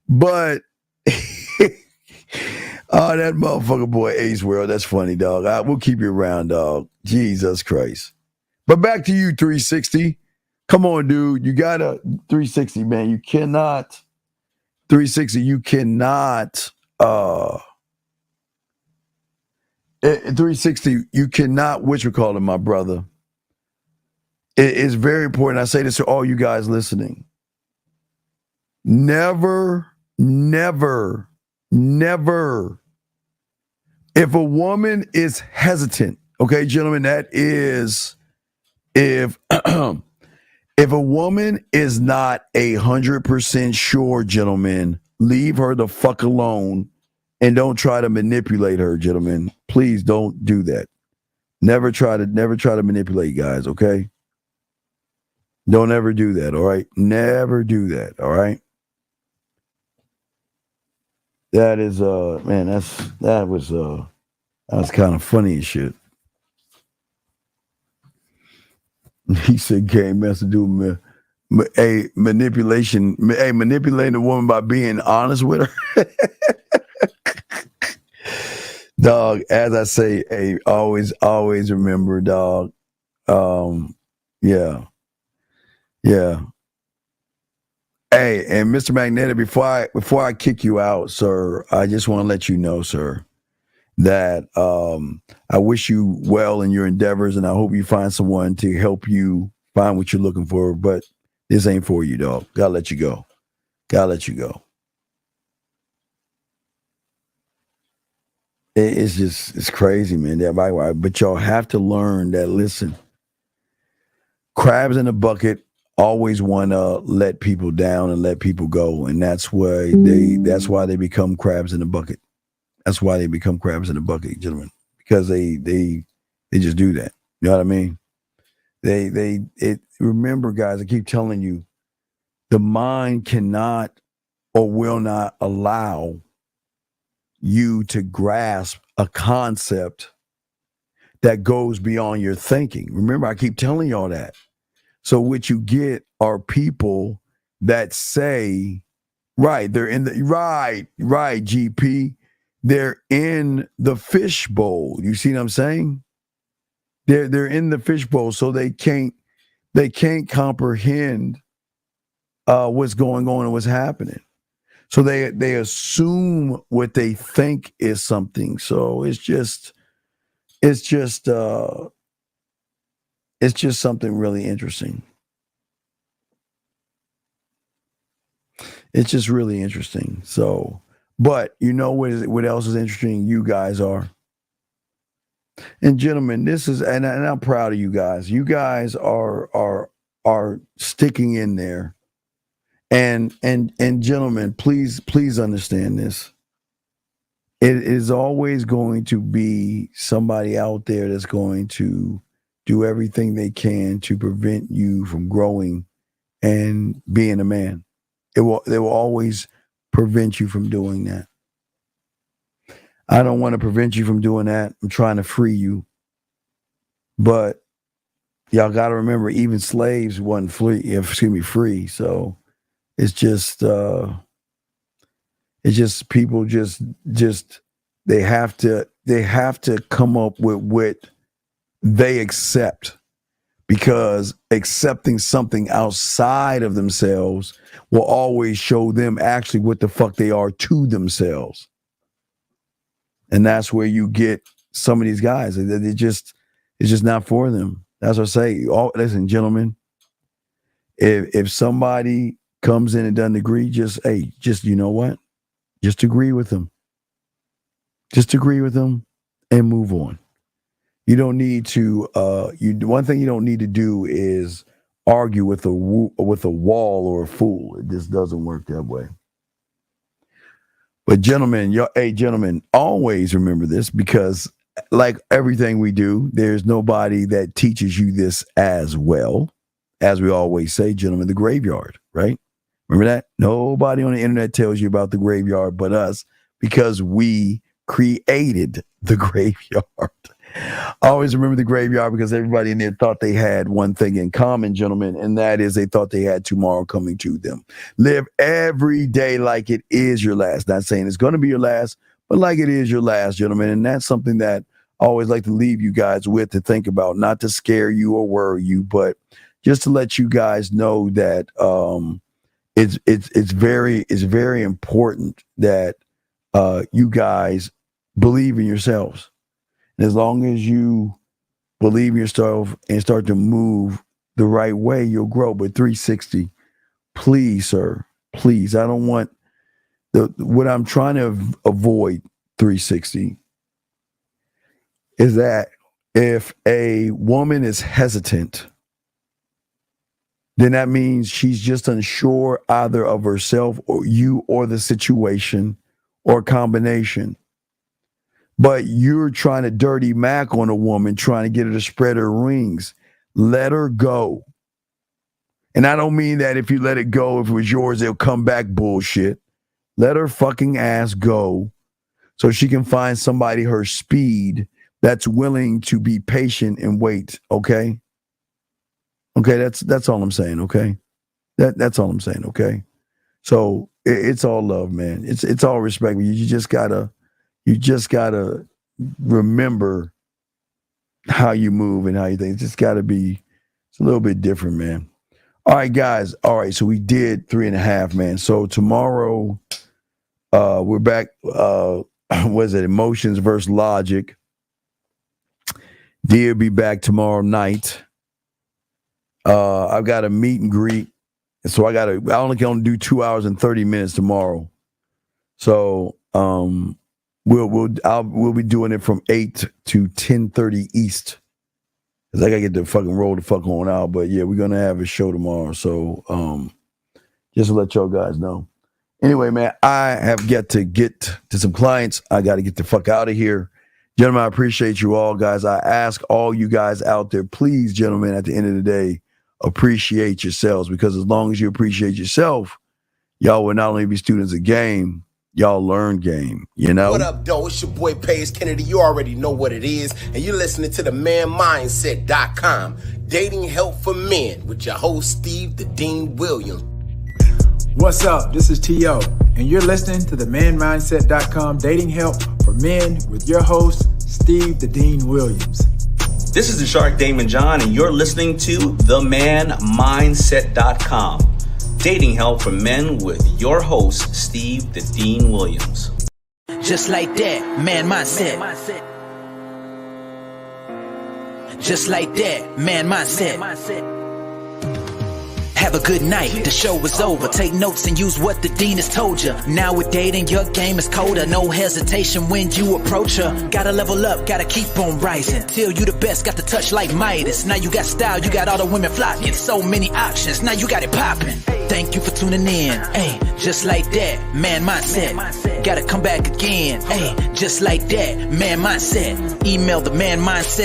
But oh, that motherfucker boy Ace World, that's funny, dog. We'll keep you around, dog. Jesus Christ. But back to you, 360. Come on, dude. You got a 360, man. You cannot 360. You cannot 360. You cannot, whatchamacallit, my brother. It is very important. I say this to all you guys listening. Never. If a woman is hesitant, okay, gentlemen, that is if a woman is not 100% sure, gentlemen, leave her the fuck alone and don't try to manipulate her, gentlemen. Please don't do that. Never try to manipulate guys, okay? Don't ever do that, all right? Never do that, all right? That is man, that was kind of funny as shit. He said game has to do with manipulation. Manipulating a woman by being honest with her. Dog, as I say, always remember, dog. Yeah. Hey, and Mr. Magnetic, before I kick you out, sir, I just want to let you know, sir, that I wish you well in your endeavors, and I hope you find someone to help you find what you're looking for. But this ain't for you, dog. Gotta let you go. It's crazy, man. But y'all have to learn that. Listen, crabs in a bucket always want to let people down and let people go, and that's why they become crabs in the bucket. That's why they become crabs in the bucket, gentlemen, because they just do that. You know what I mean? Remember, guys, I keep telling you, the mind cannot or will not allow you to grasp a concept that goes beyond your thinking. Remember, I keep telling y'all that. So what you get are people that say, right, they're in the right, GP, they're in the fishbowl. You see what I'm saying? They're in the fishbowl, so they can't comprehend what's going on and what's happening. So they assume what they think is something. So it's just something really interesting. It's just really interesting. So, but you know what else is interesting? You guys are. And gentlemen, this is, and I'm proud of you guys. You guys are sticking in there. And gentlemen, please understand this. It is always going to be somebody out there that's going to do everything they can to prevent you from growing and being a man. They will always prevent you from doing that. I don't want to prevent you from doing that. I'm trying to free you. But y'all got to remember, even slaves wasn't free. So it's just people just they have to come up with what they accept. because accepting something outside of themselves will always show them actually what the fuck they are to themselves. And that's where you get some of these guys. It's just not for them. That's what I say. Listen, gentlemen, if somebody comes in and doesn't agree, just you know what? Just agree with them. Just agree with them and move on. You don't need to. One thing you don't need to do is argue with a wall or a fool. It just doesn't work that way. But gentlemen, always remember this, because like everything we do, there's nobody that teaches you this as well. As we always say, gentlemen, the graveyard, right? Remember that? Nobody on the internet tells you about the graveyard but us, because we created the graveyard. Always remember the graveyard, because everybody in there thought they had one thing in common, gentlemen, and that is they thought they had tomorrow coming to them. Live every day like it is your last. Not saying it's going to be your last, but like it is your last, gentlemen. And that's something that I always like to leave you guys with to think about, not to scare you or worry you, but just to let you guys know that it's very important that you guys believe in yourselves. And as long as you believe in yourself and start to move the right way, you'll grow. But 360, please, sir, please. I don't want what I'm trying to avoid, 360, is that if a woman is hesitant, then that means she's just unsure either of herself or you or the situation or a combination. But you're trying to dirty Mac on a woman, trying to get her to spread her wings. Let her go. And I don't mean that if you let it go, if it was yours, they'll come back bullshit. Let her fucking ass go so she can find somebody her speed that's willing to be patient and wait, okay? Okay, that's all I'm saying, okay? That's all I'm saying, okay? So it's all love, man. It's all respect. You just gotta remember how you move and how you think. It's just gotta be, it's a little bit different, man. All right, guys. All right, so we did 3.5, man. So tomorrow, we're back. Was it Emotions versus Logic? Dear be back tomorrow night. I've got a meet and greet, and so I only can do 2 hours and 30 minutes tomorrow. So we'll be doing it from 8 to 10:30 East. Cause I gotta get the fucking roll the fuck on out. But yeah, we're gonna have a show tomorrow. So just to let y'all guys know. Anyway, man, I have got to get to some clients. I got to get the fuck out of here. Gentlemen, I appreciate you all, guys. I ask all you guys out there, please, gentlemen, at the end of the day, appreciate yourselves, because as long as you appreciate yourself, y'all will not only be students of game, y'all learn game, you know? What up, though? It's your boy, Paige Kennedy. You already know what it is, and you're listening to the manmindset.com, dating help for men, with your host, Steve the Dean Williams. What's up? This is T.O., and you're listening to the manmindset.com, dating help for men, with your host, Steve the Dean Williams. This is the Shark Damon John, and you're listening to themanmindset.com, dating help for men, with your host, Steve the Dean Williams. Just like that, man mindset. Just like that, man mindset. Have a good night, the show is over. Take notes and use what the dean has told you. Now with dating, your game is colder. No hesitation when you approach her. Gotta level up, gotta keep on rising. Till you the best, got the touch like Midas. Now you got style, you got all the women flocking. So many options, now you got it popping. Thank you for tuning in. Hey, just like that, man mindset. Gotta come back again. Hey, just like that, man mindset. Email the man mindset.